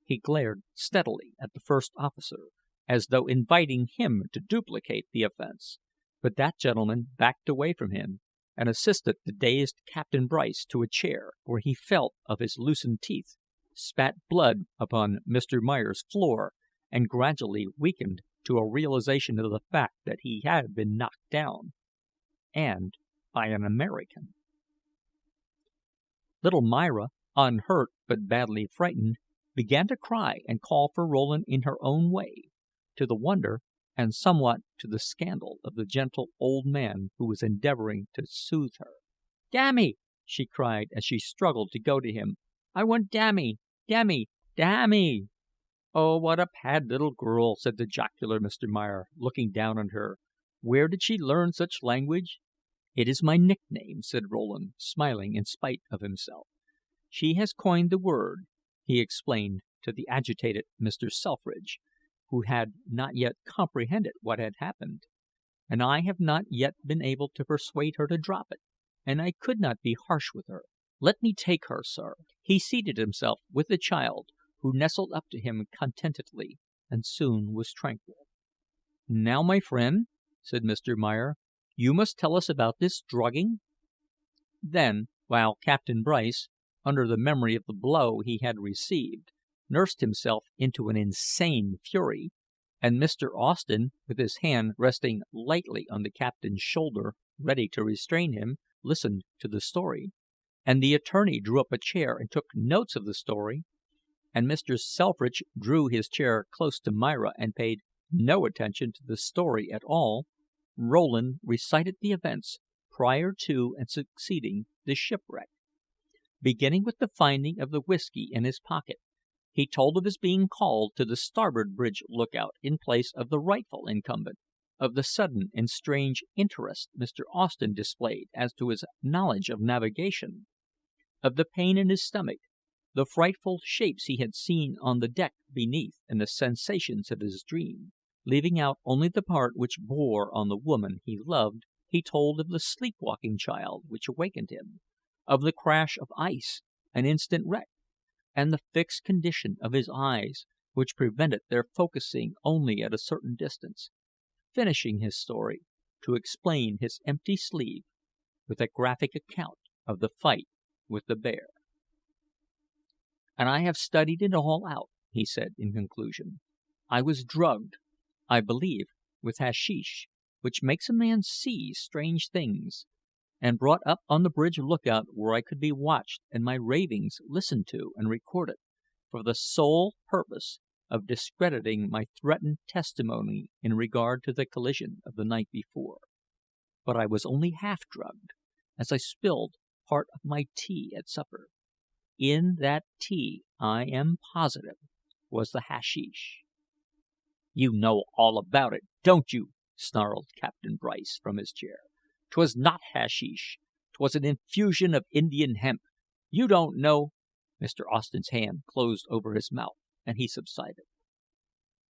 He glared steadily at the first officer, as though inviting him to duplicate the offense, but that gentleman backed away from him and assisted the dazed Captain Bryce to a chair, where he felt of his loosened teeth, spat blood upon Mr. Meyer's floor, and gradually weakened to a realization of the fact that he had been knocked down, and by an American. Little Myra, unhurt but badly frightened, began to cry and call for Rowland in her own way, to the wonder and somewhat to the scandal of the gentle old man who was endeavoring to soothe her. "Dammy!" she cried as she struggled to go to him. "I want Dammy! Dammy! Dammy!" "Oh, what a bad little girl!" said the jocular Mr. Meyer, looking down on her. "Where did she learn such language?" "It is my nickname," said Rowland, smiling in spite of himself. "She has coined the word," he explained to the agitated Mr. Selfridge, who had not yet comprehended what had happened, "and I have not yet been able to persuade her to drop it, and I could not be harsh with her. Let me take her, sir." He seated himself with the child, who nestled up to him contentedly, and soon was tranquil. "Now, my friend," said Mr. Meyer, "you must tell us about this drugging." Then, while Captain Bryce, under the memory of the blow he had received, nursed himself into an insane fury, and Mr. Austen, with his hand resting lightly on the captain's shoulder, ready to restrain him, listened to the story, and the attorney drew up a chair and took notes of the story, and Mr. Selfridge drew his chair close to Myra and paid no attention to the story at all, Rowland recited the events prior to and succeeding the shipwreck. Beginning with the finding of the whisky in his pocket, he told of his being called to the starboard bridge lookout in place of the rightful incumbent, of the sudden and strange interest Mr. Austen displayed as to his knowledge of navigation, of the pain in his stomach, the frightful shapes he had seen on the deck beneath, and the sensations of his dream. Leaving out only the part which bore on the woman he loved, he told of the sleep-walking child which awakened him, of the crash of ice and instant wreck, and the fixed condition of his eyes which prevented their focusing only at a certain distance, finishing his story to explain his empty sleeve with a graphic account of the fight with the bear. "And I have studied it all out," he said in conclusion. "I was drugged, I believe, with hasheesh, which makes a man see strange things, and brought up on the bridge lookout where I could be watched and my ravings listened to and recorded, for the sole purpose of discrediting my threatened testimony in regard to the collision of the night before. But I was only half drugged, as I spilled part of my tea at supper. In that tea, I am positive, was the hasheesh." "You know all about it, don't you?" snarled Captain Bryce from his chair. "'Twas not hasheesh. 'Twas an infusion of Indian hemp. You don't know." Mr. Austen's hand closed over his mouth, and he subsided.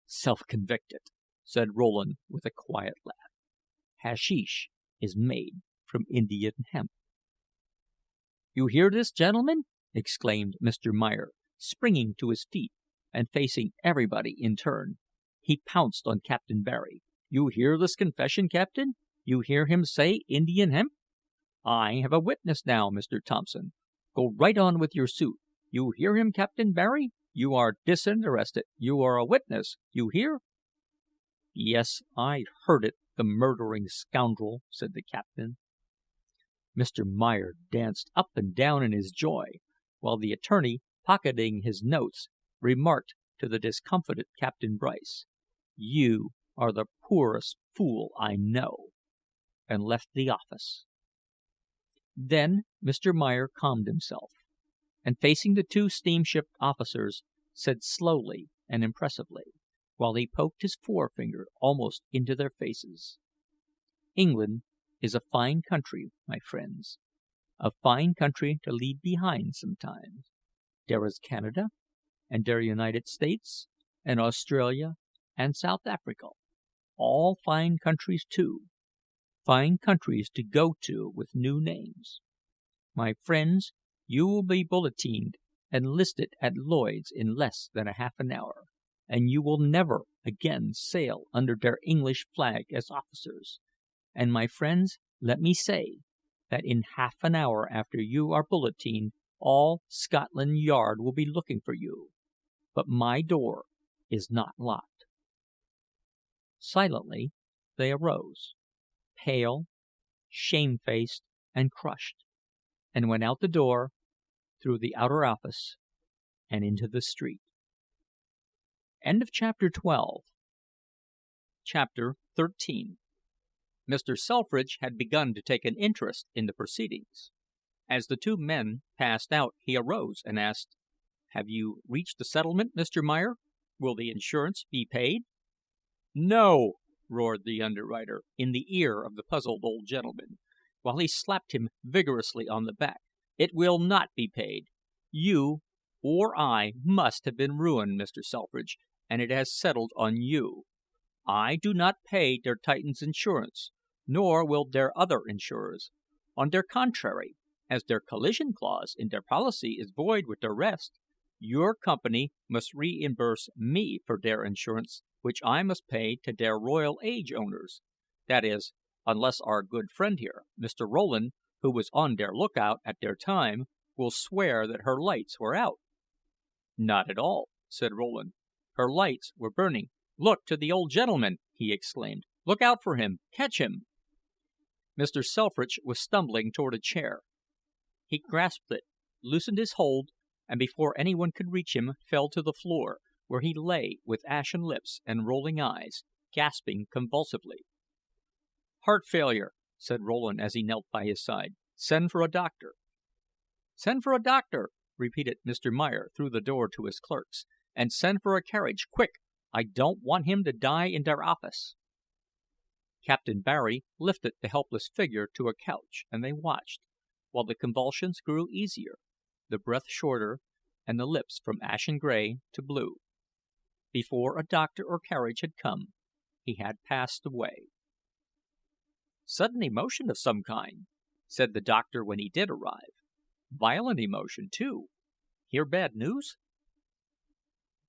"Self-convicted," said Rowland with a quiet laugh. "Hasheesh is made from Indian hemp." "You hear this, gentlemen?" exclaimed Mr. Meyer, springing to his feet and facing everybody in turn. He pounced on Captain Barry. "You hear this confession, Captain? You hear him say Indian hemp? I have a witness now, Mr. Thompson. Go right on with your suit. You hear him, Captain Barry? You are disinterested. You are a witness. You hear?" "Yes, I heard it, the murdering scoundrel," said the captain. Mr. Meyer danced up and down in his joy, while the attorney, pocketing his notes, remarked to the discomfited Captain Bryce, "You are the poorest fool I know," and left the office. Then Mr. Meyer calmed himself, and facing the two steamship officers, said slowly and impressively, while he poked his forefinger almost into their faces, "England is a fine country, my friends, a fine country to leave behind sometimes. There is Canada, and der United States, and Australia, and South Africa, all fine countries too, fine countries to go to with new names. My friends, you will be bulletined and listed at Lloyd's in less than a half an hour, and you will never again sail under their English flag as officers. And, my friends, let me say that in half an hour after you are bulletined, all Scotland Yard will be looking for you. But my door is not locked." Silently they arose, pale, shamefaced, and crushed, and went out the door, through the outer office, and into the street. Chapter 13. Mr. Selfridge had begun to take an interest in the proceedings. As the two men passed out he arose and asked, "Have you reached a settlement, Mr. Meyer? Will the insurance be paid?" "No!" roared the underwriter in the ear of the puzzled old gentleman, while he slapped him vigorously on the back. "It will not be paid. You or I must have been ruined, Mr. Selfridge, and it has settled on you. I do not pay der Titan's insurance, nor will der other insurers. On der contrary, as der collision clause in der policy is void with der rest, your company must reimburse me for der insurance which I must pay to der Royal Age owners. That is, unless our good friend here, Mr. Rowland, who was on der lookout at der time, will swear that her lights were out." "Not at all," said Rowland. "Her lights were burning. Look to the old gentleman!" he exclaimed. "Look out for him! Catch him!" Mr. Selfridge was stumbling toward a chair. He grasped it, loosened his hold, and before any one could reach him fell to the floor, where he lay with ashen lips and rolling eyes, gasping convulsively. "Heart failure," said Rowland as he knelt by his side. "Send for a doctor." "Send for a doctor," repeated Mr. Meyer through the door to his clerks, "and send for a carriage, quick! I don't want him to die in der office." Captain Barry lifted the helpless figure to a couch, and they watched, while the convulsions grew easier, the breath shorter, and the lips from ashen gray to blue. Before a doctor or carriage had come, he had passed away. "Sudden emotion of some kind," said the doctor when he did arrive. "Violent emotion, too. Hear bad news?"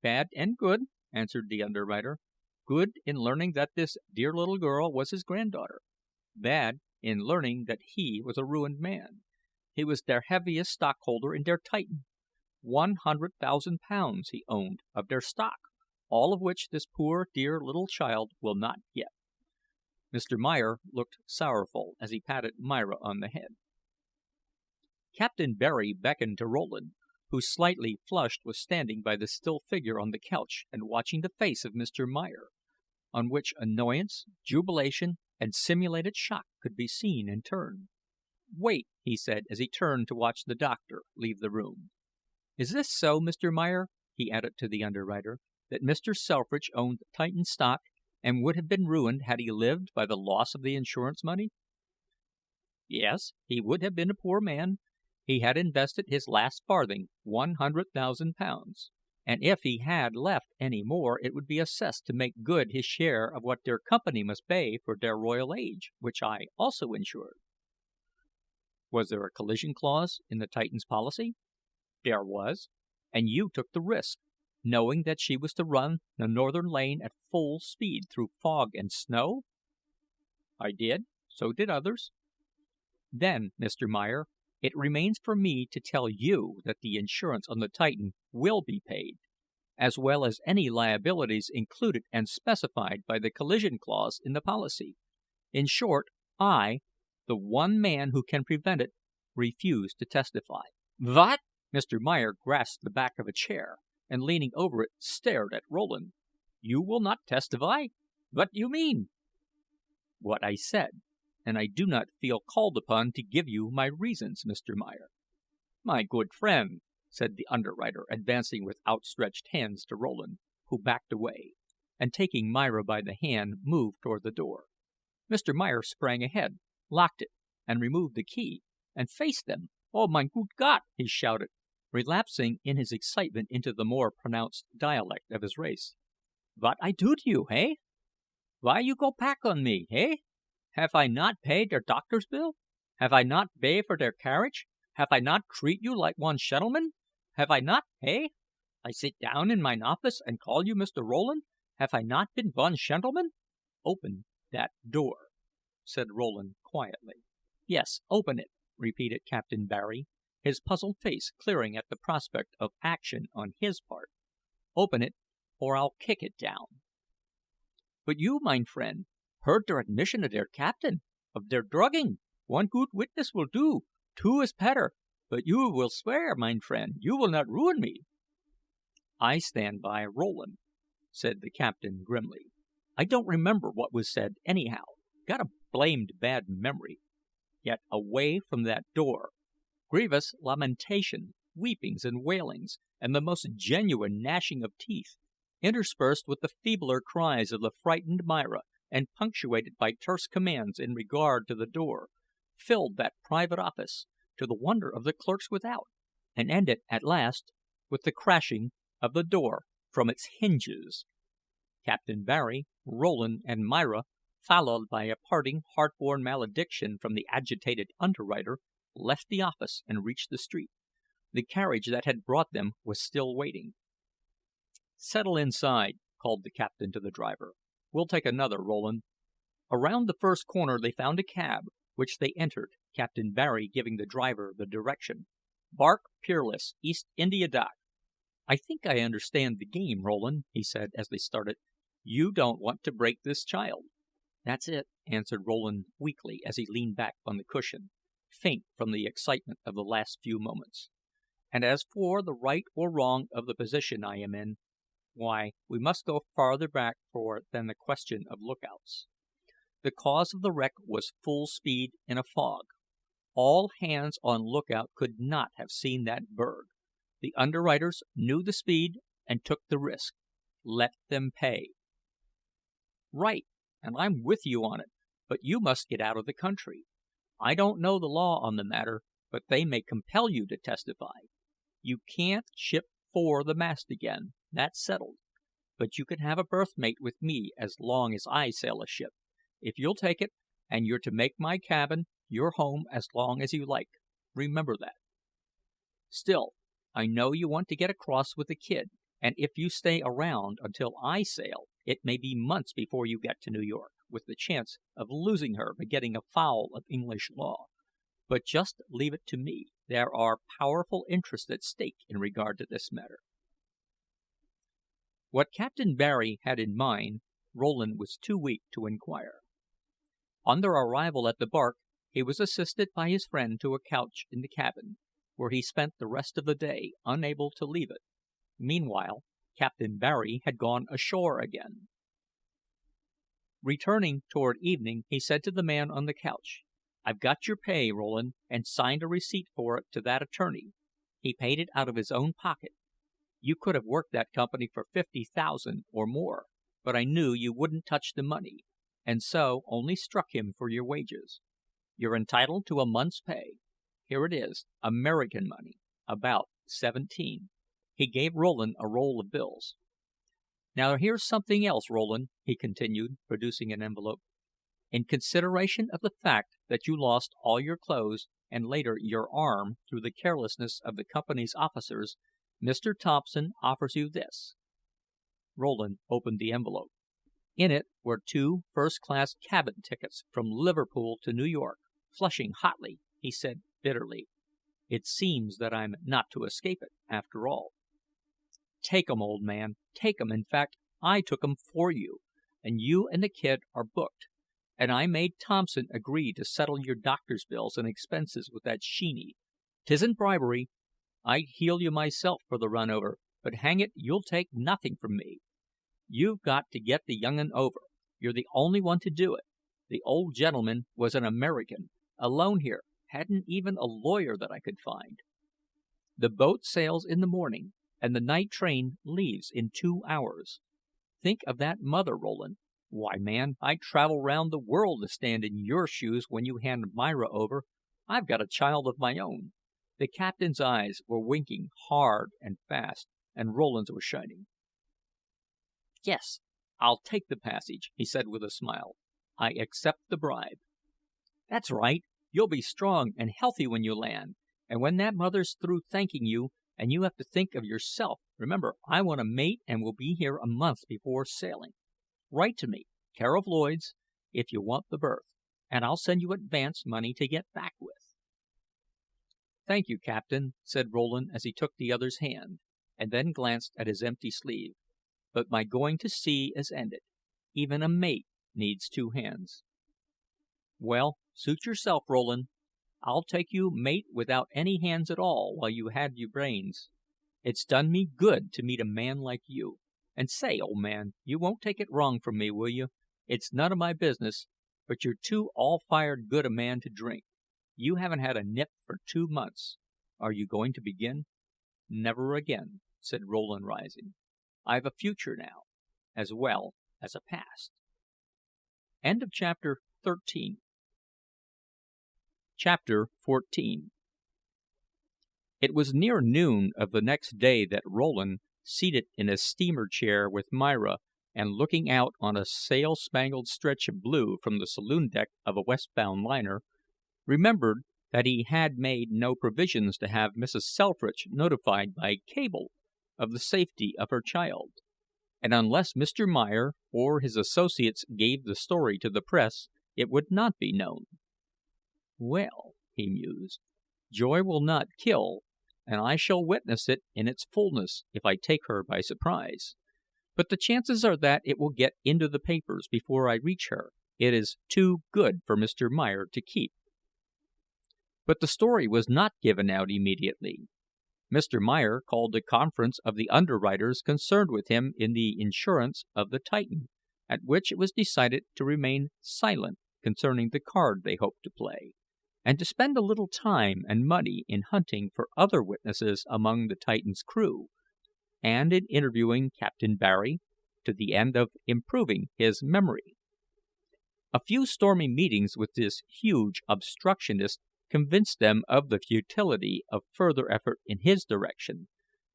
"Bad and good," answered the underwriter. "Good in learning that this dear little girl was his granddaughter. Bad in learning that he was a ruined man. He was der heaviest stockholder in der Titan. £100,000 he owned of der stock, all of which this poor dear little child will not get." Mr. Meyer looked sorrowful as he patted Myra on the head. Captain Barry beckoned to Rowland, who, slightly flushed, was standing by the still figure on the couch and watching the face of Mr. Meyer, on which annoyance, jubilation, and simulated shock could be seen in turn. "Wait," he said as he turned to watch the doctor leave the room. "Is this so, Mr. Meyer?" he added to the underwriter, "that Mr. Selfridge owned Titan stock and would have been ruined had he lived by the loss of the insurance money?" "Yes, he would have been a poor man. He had invested his last farthing, £100,000, and if he had left any more it would be assessed to make good his share of what der company must pay for der Royal Age, which I also insured." "Was there a collision clause in the Titan's policy?" "There was, and you took the risk, knowing that she was to run the northern lane at full speed through fog and snow?" "I did. So did others." "Then, Mr. Meyer, it remains for me to tell you that the insurance on the Titan will be paid, as well as any liabilities included and specified by the collision clause in the policy. In short, I, the one man who can prevent it, refuse to testify." "Vot?" Mr. Meyer grasped the back of a chair, and leaning over it, stared at Rowland. "You will not testify? What you mean?" "What I said, and I do not feel called upon to give you my reasons, Mr. Meyer." "My good friend," said the underwriter, advancing with outstretched hands to Rowland, who backed away, and taking Myra by the hand moved toward the door. Mr. Meyer sprang ahead, locked it, and removed the key, and faced them. "Oh, mein gut Gott!" he shouted, relapsing in his excitement into the more pronounced dialect of his race. "Vot I do to you, hey? Vy you go pack on me, hey? Have I not pay der doctor's bill? Have I not pay for der carriage? Have I not treat you like one shentleman? Have I not, hey? I sit down in mine office and call you Mr. Rowland. Have I not been von gentleman? Open that door," said Rowland, quietly. "Yes, open it," repeated Captain Barry, his puzzled face clearing at the prospect of action on his part. "Open it, or I'll kick it down." "But you, mine friend, heard der admission of der captain of der drugging. One goot witness will do, two is petter, but you will swear, mine friend, you will not ruin me." "I stand by Rowland," said the captain, grimly. "I don't remember what was said, anyhow. Got a blamed bad memory. Yet away from that door, grievous lamentation, weepings and wailings, and the most genuine gnashing of teeth, interspersed with the feebler cries of the frightened Myra, and punctuated by terse commands in regard to the door, filled that private office, to the wonder of the clerks without, and ended, at last, with the crashing of the door from its hinges. Captain Barry, Rowland, and Myra, followed by a parting, heart-born malediction from the agitated underwriter, left the office and reached the street. The carriage that had brought them was still waiting. "Settle inside," called the captain to the driver. "We'll take another, Rowland." Around the first corner they found a cab, which they entered, Captain Barry giving the driver the direction: "Bark Peerless, East India Dock." "I think I understand the game, Rowland," he said as they started. "You don't want to break this child." "That's it," answered Rowland, weakly, as he leaned back on the cushion, faint from the excitement of the last few moments. "And as for the right or wrong of the position I am in, why, we must go farther back for it than the question of lookouts. The cause of the wreck was full speed in a fog. All hands on lookout could not have seen that berg. The underwriters knew the speed and took the risk. Let them pay." "Right, and I'm with you on it, but you must get out of the country. I don't know the law on the matter, but they may compel you to testify. You can't ship for the mast again, that's settled, but you can have a berth mate with me as long as I sail a ship, if you'll take it, and you're to make my cabin your home as long as you like. Remember that. Still, I know you want to get across with the kid, and if you stay around until I sail, it may be months before you get to New York, with the chance of losing her by getting afoul of English law. But just leave it to me. There are powerful interests at stake in regard to this matter." What Captain Barry had in mind, Rowland was too weak to inquire. On their arrival at the bark, he was assisted by his friend to a couch in the cabin, where he spent the rest of the day, unable to leave it. Meanwhile, Captain Barry had gone ashore again. Returning toward evening, he said to the man on the couch: "I've got your pay, Rowland, and signed a receipt for it to that attorney. He paid it out of his own pocket. You could have worked that company for 50,000 or more, but I knew you wouldn't touch the money, and so only struck him for your wages. You're entitled to a month's pay. Here it is, American money, about 17." He gave Rowland a roll of bills. "Now here's something else, Rowland," he continued, producing an envelope. "In consideration of the fact that you lost all your clothes and later your arm through the carelessness of the company's officers, Mr. Thompson offers you this." Rowland opened the envelope. In it were 2 first-class cabin tickets from Liverpool to New York. Flushing hotly, he said bitterly: "It seems that I'm not to escape it, after all." "Take 'em, old man, take 'em. In fact, I took 'em for you, and you and the kid are booked. And I made Thompson agree to settle your doctor's bills and expenses with that Sheeny. 'Tisn't bribery. I'd heel you myself for the run over, but hang it, you'll take nothing from me. You've got to get the young 'un over. You're the only one to do it. The old gentleman was an American, alone here, hadn't even a lawyer that I could find. The boat sails in the morning, and the night train leaves in 2 hours. Think of that mother, Rowland. Why, man, I'd travel round the world to stand in your shoes when you hand Myra over. I've got a child of my own." The captain's eyes were winking hard and fast, and Rowland's were shining. "Yes, I'll take the passage," he said with a smile. "I accept the bribe." "That's right. You'll be strong and healthy when you land, and when that mother's through thanking you, and you have to think of yourself. Remember, I want a mate and will be here a month before sailing. Write to me, care of Lloyd's, if you want the berth, and I'll send you advance money to get back with." "Thank you, Captain," said Rowland as he took the other's hand, and then glanced at his empty sleeve, "but my going to sea is ended. Even a mate needs two hands." "Well, suit yourself, Rowland. I'll take you mate without any hands at all while you have your brains. It's done me good to meet a man like you. And say, old man, you won't take it wrong from me, will you? It's none of my business, but you're too all-fired good a man to drink. You haven't had a nip for 2 months. Are you going to begin?" "Never again," said Rowland, rising. "I've a future now, as well as a past." Chapter 14. It was near noon of the next day that Rowland, seated in a steamer chair with Myra, and looking out on a sail-spangled stretch of blue from the saloon deck of a westbound liner, remembered that he had made no provisions to have Mrs. Selfridge notified by cable of the safety of her child, and unless Mr. Meyer or his associates gave the story to the press it would not be known. "Well," he mused, "joy will not kill, and I shall witness it in its fullness if I take her by surprise. But the chances are that it will get into the papers before I reach her. It is too good for Mr. Meyer to keep." But the story was not given out immediately. Mr. Meyer called a conference of the underwriters concerned with him in the insurance of the Titan, at which it was decided to remain silent concerning the card they hoped to play, and to spend a little time and money in hunting for other witnesses among the Titan's crew, and in interviewing Captain Barry, to the end of improving his memory. A few stormy meetings with this huge obstructionist convinced them of the futility of further effort in his direction,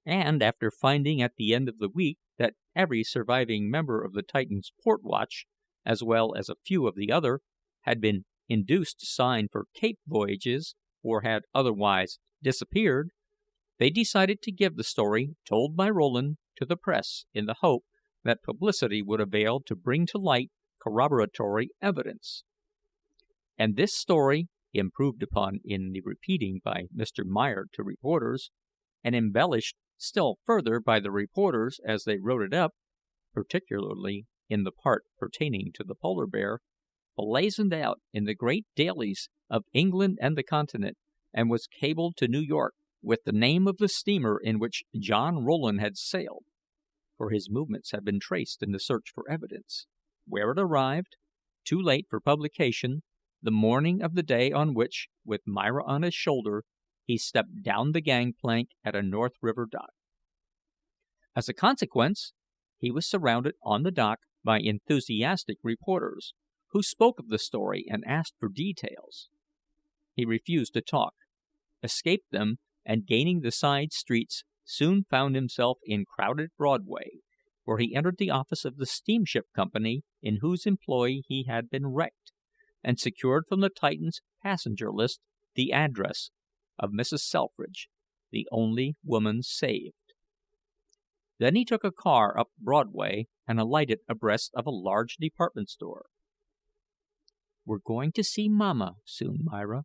and after finding at the end of the week that every surviving member of the Titan's port watch, as well as a few of the other, had been induced to sign for Cape voyages or had otherwise disappeared, they decided to give the story told by Rowland to the press in the hope that publicity would avail to bring to light corroboratory evidence. And this story, improved upon in the repeating by Mr. Meyer to reporters, and embellished still further by the reporters as they wrote it up, particularly in the part pertaining to the polar bear, blazoned out in the great dailies of England and the Continent, and was cabled to New York with the name of the steamer in which John Rowland had sailed, for his movements have been traced in the search for evidence, where it arrived, too late for publication, the morning of the day on which, with Myra on his shoulder, he stepped down the gangplank at a North River dock. As a consequence, he was surrounded on the dock by enthusiastic reporters, who spoke of the story and asked for details. He refused to talk, escaped them, and gaining the side streets, soon found himself in crowded Broadway, where he entered the office of the steamship company in whose employ he had been wrecked, and secured from the Titan's passenger list the address of Mrs. Selfridge, the only woman saved. Then he took a car up Broadway and alighted abreast of a large department store. "We're going to see Mamma soon, Myra,"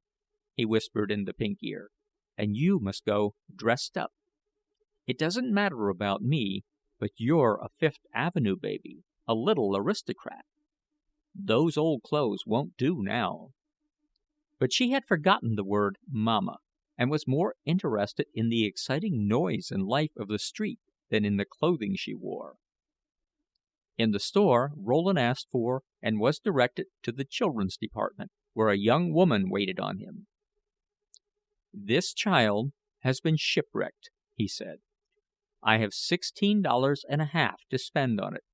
he whispered in the pink ear, "and you must go dressed up. It doesn't matter about me, but you're a Fifth Avenue baby, a little aristocrat. Those old clothes won't do now." But she had forgotten the word "mamma," and was more interested in the exciting noise and life of the street than in the clothing she wore. In the store Rowland asked for and was directed to the children's department, where a young woman waited on him. "This child has been shipwrecked," he said. "I have $16.50 to spend on it.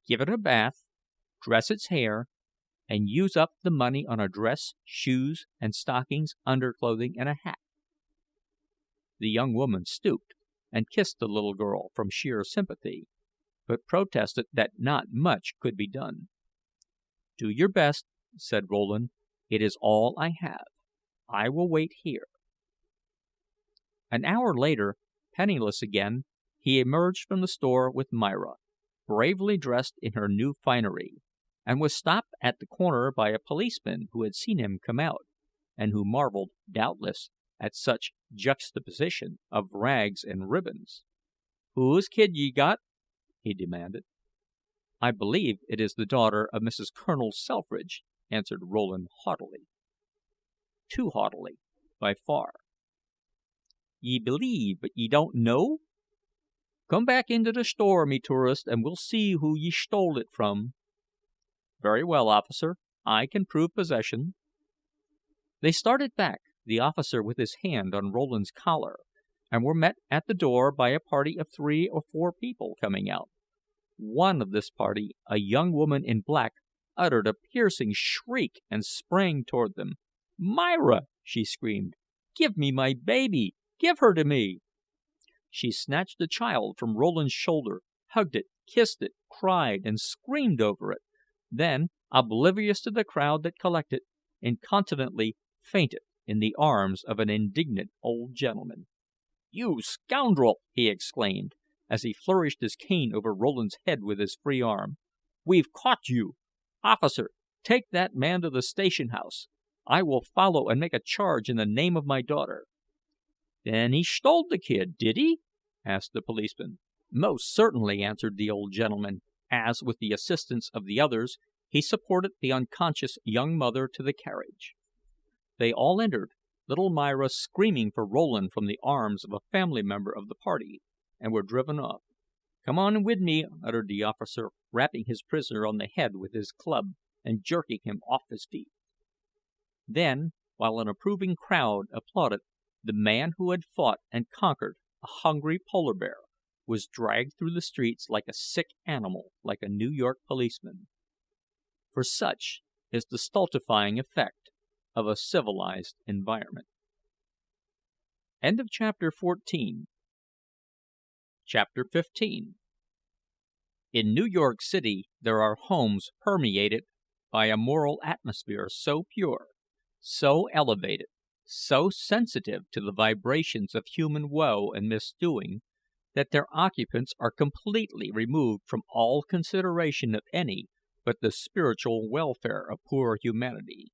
Give it a bath, dress its hair, and use up the money on a dress, shoes and stockings, underclothing, and a hat." The young woman stooped and kissed the little girl from sheer sympathy, but protested that not much could be done. "Do your best," said Rowland. "It is all I have. I will wait here." An hour later penniless again, he emerged from the store with Myra, bravely dressed in her new finery, and was stopped at the corner by a policeman who had seen him come out, and who marveled, doubtless, at such juxtaposition of rags and ribbons. "Whose kid ye got?" he demanded. "I believe it is the daughter of Mrs. Colonel Selfridge," answered Rowland haughtily. Too haughtily, by far. "Ye believe, but ye don't know? Come back into the store, me tourist, and we'll see who ye stole it from." "Very well, officer. I can prove possession." They started back, the officer with his hand on Rowland's collar, and were met at the door by a party of 3 or 4 people coming out. One of this party, a young woman in black, uttered a piercing shriek and sprang toward them. "Myra!" she screamed. "Give me my baby! Give her to me!" She snatched the child from Rowland's shoulder, hugged it, kissed it, cried and screamed over it, then, oblivious to the crowd that collected, incontinently fainted in the arms of an indignant old gentleman. "You scoundrel!" he exclaimed, as he flourished his cane over Rowland's head with his free arm. "We've caught you! Officer, take that man to the station house. I will follow and make a charge in the name of my daughter." "Then he stole the kid, did he?" asked the policeman. "Most certainly," answered the old gentleman, as, with the assistance of the others, he supported the unconscious young mother to the carriage. They all entered, little Myra screaming for Rowland from the arms of a family member of the party, and were driven off. "Come on with me," uttered the officer, rapping his prisoner on the head with his club and jerking him off his feet. Then, while an approving crowd applauded, the man who had fought and conquered a hungry polar bear was dragged through the streets like a sick animal like a New York policeman. For such is the stultifying effect of a civilized environment. Chapter 14. Chapter 15. In New York City there are homes permeated by a moral atmosphere so pure, so elevated, so sensitive to the vibrations of human woe and misdoing, that their occupants are completely removed from all consideration of any but the spiritual welfare of poor humanity.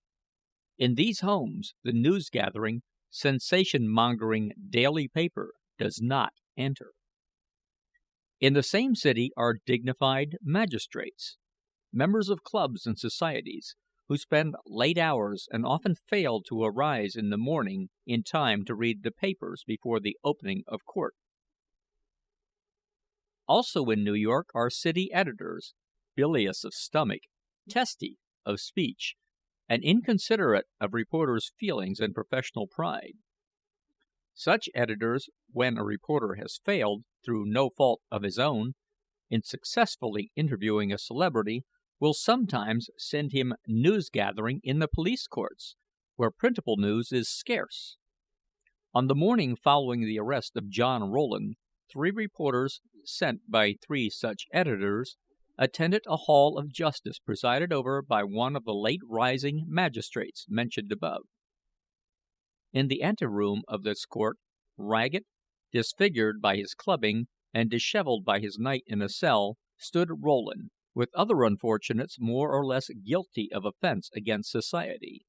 In these homes the news gathering, sensation mongering daily paper does not enter. In the same city are dignified magistrates, members of clubs and societies, who spend late hours and often fail to arise in the morning in time to read the papers before the opening of court. Also in New York are city editors, bilious of stomach, testy of speech, and inconsiderate of reporters' feelings and professional pride. Such editors, when a reporter has failed, through no fault of his own, in successfully interviewing a celebrity, will sometimes send him news gathering in the police courts, where printable news is scarce. On the morning following the arrest of John Rowland, 3 reporters, sent by 3 such editors, attended a hall of justice presided over by one of the late rising magistrates mentioned above. In the anteroom of this court, ragged, disfigured by his clubbing, and disheveled by his night in a cell, stood Rowland, with other unfortunates more or less guilty of offense against society.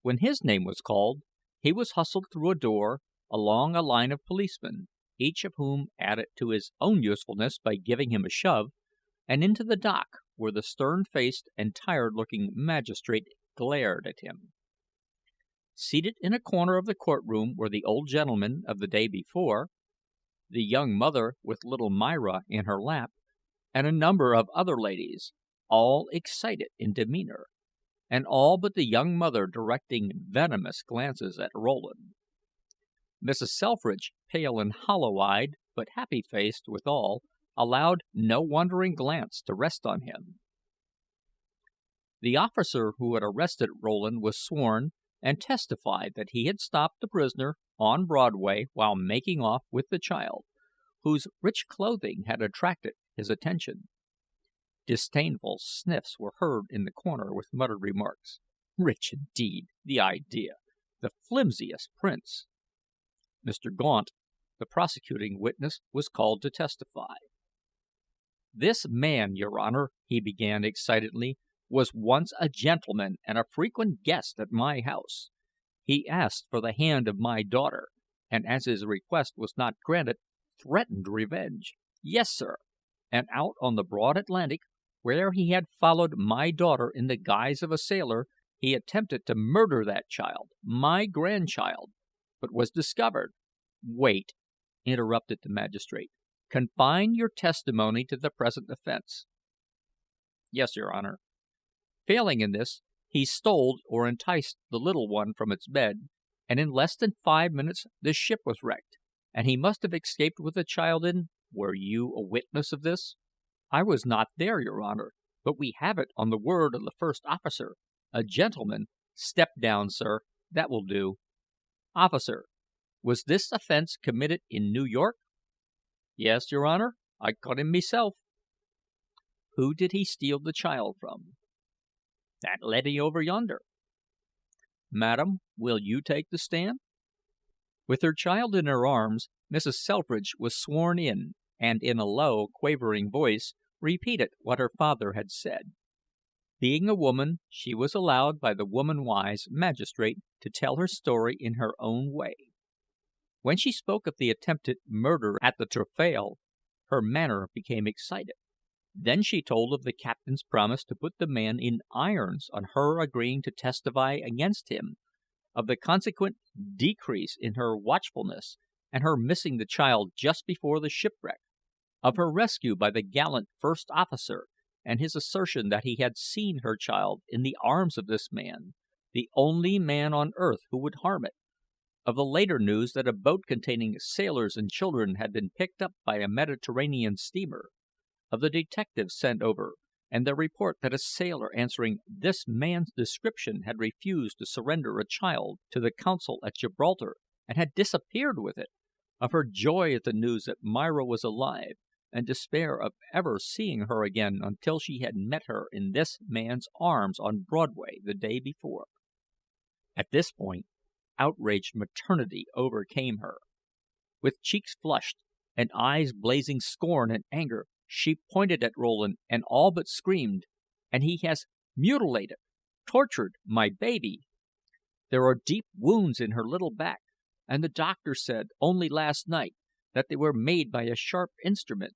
When his name was called, he was hustled through a door, along a line of policemen, each of whom added to his own usefulness by giving him a shove, and into the dock, where the stern-faced and tired-looking magistrate glared at him. Seated in a corner of the courtroom were the old gentleman of the day before, the young mother with little Myra in her lap, and a number of other ladies, all excited in demeanor, and all but the young mother directing venomous glances at Rowland. Mrs. Selfridge, pale and hollow-eyed, but happy-faced withal, allowed no wandering glance to rest on him. The officer who had arrested Rowland was sworn, and testified that he had stopped the prisoner on Broadway while making off with the child, whose rich clothing had attracted his attention. Disdainful sniffs were heard in the corner, with muttered remarks. "Rich indeed! The idea! The flimsiest prince!" Mr. Gaunt, The prosecuting witness was called to testify. "This man, your Honor," he began excitedly, "was once a gentleman and a frequent guest at my house. He asked for the hand of my daughter, and as his request was not granted, threatened revenge. Yes, sir, and out on the broad Atlantic, where he had followed my daughter in the guise of a sailor, he attempted to murder that child, my grandchild, but was discovered." "Wait," interrupted the magistrate. "Confine your testimony to the present offense." "Yes, your Honor. Failing in this, he stole or enticed the little one from its bed, and in less than 5 minutes the ship was wrecked, and he must have escaped with the child in—" "Were you a witness of this?" "I was not there, your Honor, but we have it on the word of the first officer, a gentleman—" "Step down, sir. That will do. Officer, was this offense committed in New York?" "Yes, your Honor. I caught him meself." "Who did he steal the child from?" "That leddy over yonder." "Madam, will you take the stand?" With her child in her arms, Mrs. Selfridge was sworn in, and in a low, quavering voice repeated what her father had said. Being a woman, she was allowed by the woman-wise magistrate to tell her story in her own way. When she spoke of the attempted murder at the taffrail, her manner became excited. Then she told of the captain's promise to put the man in irons on her agreeing to testify against him, of the consequent decrease in her watchfulness, and her missing the child just before the shipwreck, of her rescue by the gallant first officer, and his assertion that he had seen her child in the arms of this man, the only man on earth who would harm it, of the later news that a boat containing sailors and children had been picked up by a Mediterranean steamer, of the detectives sent over, and their report that a sailor answering this man's description had refused to surrender a child to the consul at Gibraltar and had disappeared with it, of her joy at the news that Myra was alive, and despair of ever seeing her again until she had met her in this man's arms on Broadway the day before. At this point, outraged maternity overcame her. With cheeks flushed and eyes blazing scorn and anger, she pointed at Rowland and all but screamed, "And he has mutilated, tortured my baby! There are deep wounds in her little back, and the doctor said, only last night, that they were made by a sharp instrument.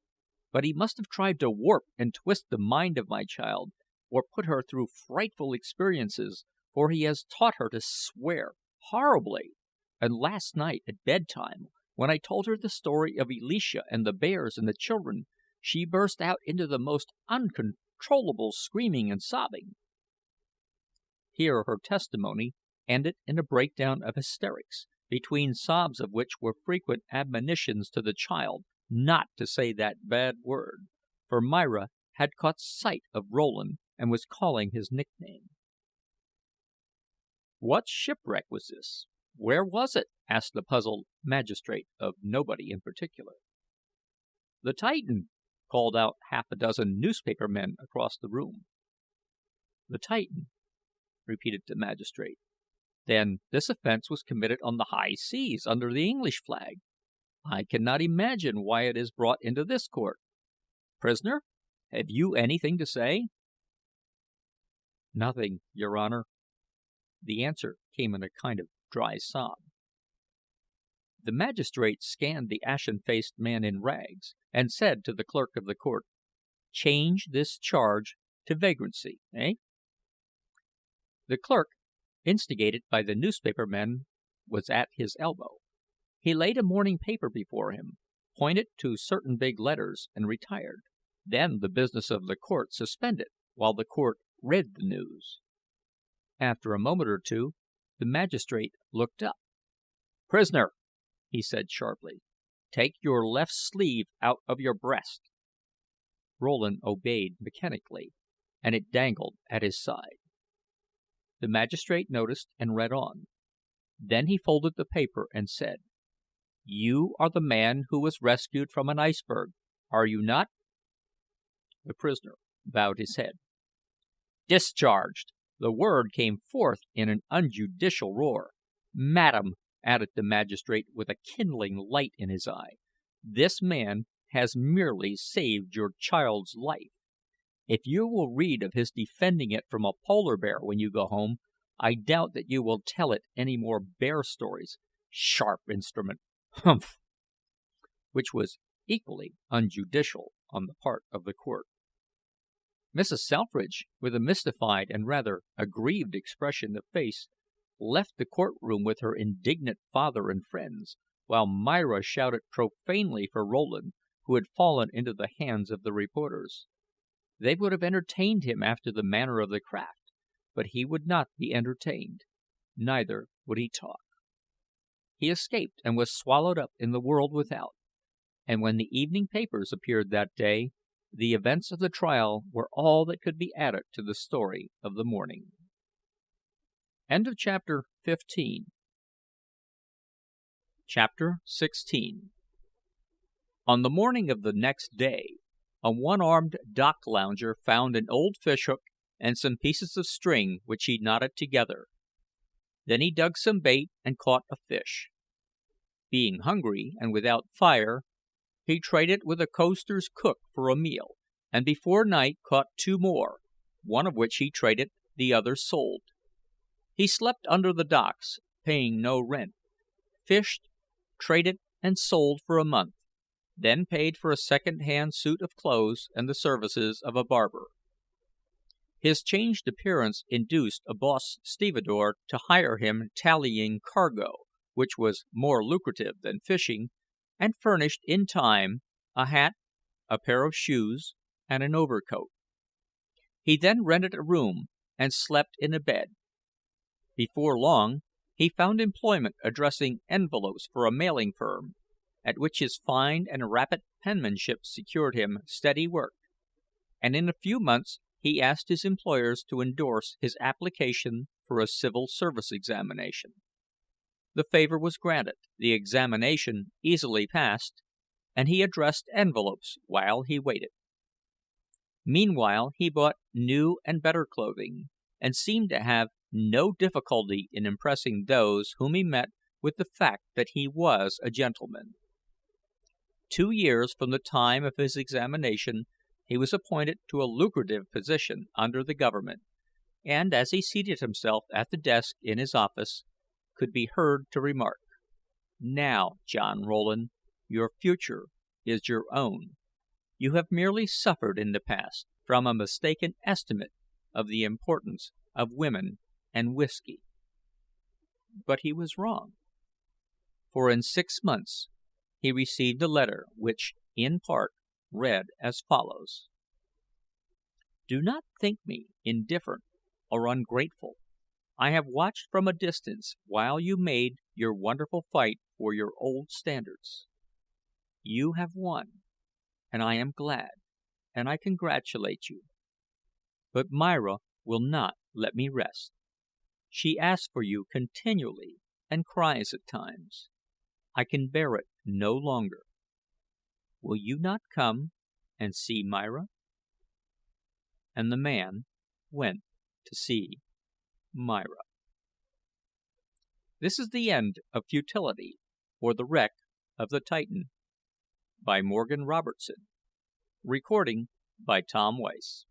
But he must have tried to warp and twist the mind of my child, or put her through frightful experiences, for he has taught her to swear horribly. And last night, at bedtime, when I told her the story of Elisha and the bears and the children, she burst out into the most uncontrollable screaming and sobbing." Here her testimony ended in a breakdown of hysterics, between sobs of which were frequent admonitions to the child not to say that bad word, for Myra had caught sight of Rowland and was calling his nickname. "What shipwreck was this? Where was it?" asked the puzzled magistrate of nobody in particular. "The Titan," called out half a dozen newspaper men across the room. "The Titan," repeated the magistrate. "Then this offense was committed on the high seas under the English flag. I cannot imagine why it is brought into this court. Prisoner, have you anything to say?" "Nothing, your Honor." The answer came in a kind of dry sob. The magistrate scanned the ashen-faced man in rags, and said to the clerk of the court, "Change this charge to vagrancy, eh?" The clerk, instigated by the newspaper men, was at his elbow. He laid a morning paper before him, pointed to certain big letters, and retired. Then the business of the court suspended while the court read the news. After a moment or two, the magistrate looked up. "Prisoner," he said sharply, "take your left sleeve out of your breast." Rowland obeyed mechanically, and it dangled at his side. The magistrate noticed and read on. Then he folded the paper and said, "You are the man who was rescued from an iceberg, are you not?" The prisoner bowed his head. "Discharged!" The word came forth in an unjudicial roar. "Madam, added the magistrate with a kindling light in his eye. "This man has merely saved your child's life. If you will read of his defending it from a polar bear when you go home, I doubt that you will tell it any more bear stories. Sharp instrument! Humph!" Which was equally unjudicial on the part of the court. Mrs. Selfridge, with a mystified and rather aggrieved expression of face, left the court room with her indignant father and friends, while Myra shouted profanely for Rowland, who had fallen into the hands of the reporters. They would have entertained him after the manner of the craft, but he would not be entertained, neither would he talk. He escaped and was swallowed up in the world without, and when the evening papers appeared that day, the events of the trial were all that could be added to the story of the morning. Chapter 16. On the morning of the next day, a one-armed dock lounger found an old fishhook and some pieces of string which he knotted together. Then he dug some bait and caught a fish. Being hungry and without fire, he traded with a coaster's cook for a meal, and before night caught two more, one of which he traded, the other sold. He slept under the docks, paying no rent, fished, traded, and sold for a month, then paid for a second-hand suit of clothes and the services of a barber. His changed appearance induced a boss stevedore to hire him tallying cargo, which was more lucrative than fishing, and furnished in time a hat, a pair of shoes, and an overcoat. He then rented a room and slept in a bed. Before long he found employment addressing envelopes for a mailing firm, at which his fine and rapid penmanship secured him steady work, and in a few months he asked his employers to endorse his application for a civil service examination. The favor was granted, the examination easily passed, and he addressed envelopes while he waited. Meanwhile he bought new and better clothing, and seemed to have no difficulty in impressing those whom he met with the fact that he was a gentleman. 2 years from the time of his examination he was appointed to a lucrative position under the government, and as he seated himself at the desk in his office, could be heard to remark: "Now, John Rowland, your future is your own. You have merely suffered in the past from a mistaken estimate of the importance of women and whiskey." But he was wrong, for in 6 months he received a letter which, in part, read as follows: "Do not think me indifferent or ungrateful. I have watched from a distance while you made your wonderful fight for your old standards. You have won, and I am glad, and I congratulate you. But Myra will not let me rest. She asks for you continually, and cries at times. I can bear it no longer. Will you not come and see Myra?" And the man went to see Myra. This is the end of Futility, or the Wreck of the Titan, by Morgan Robertson. Recording by Tom Weiss.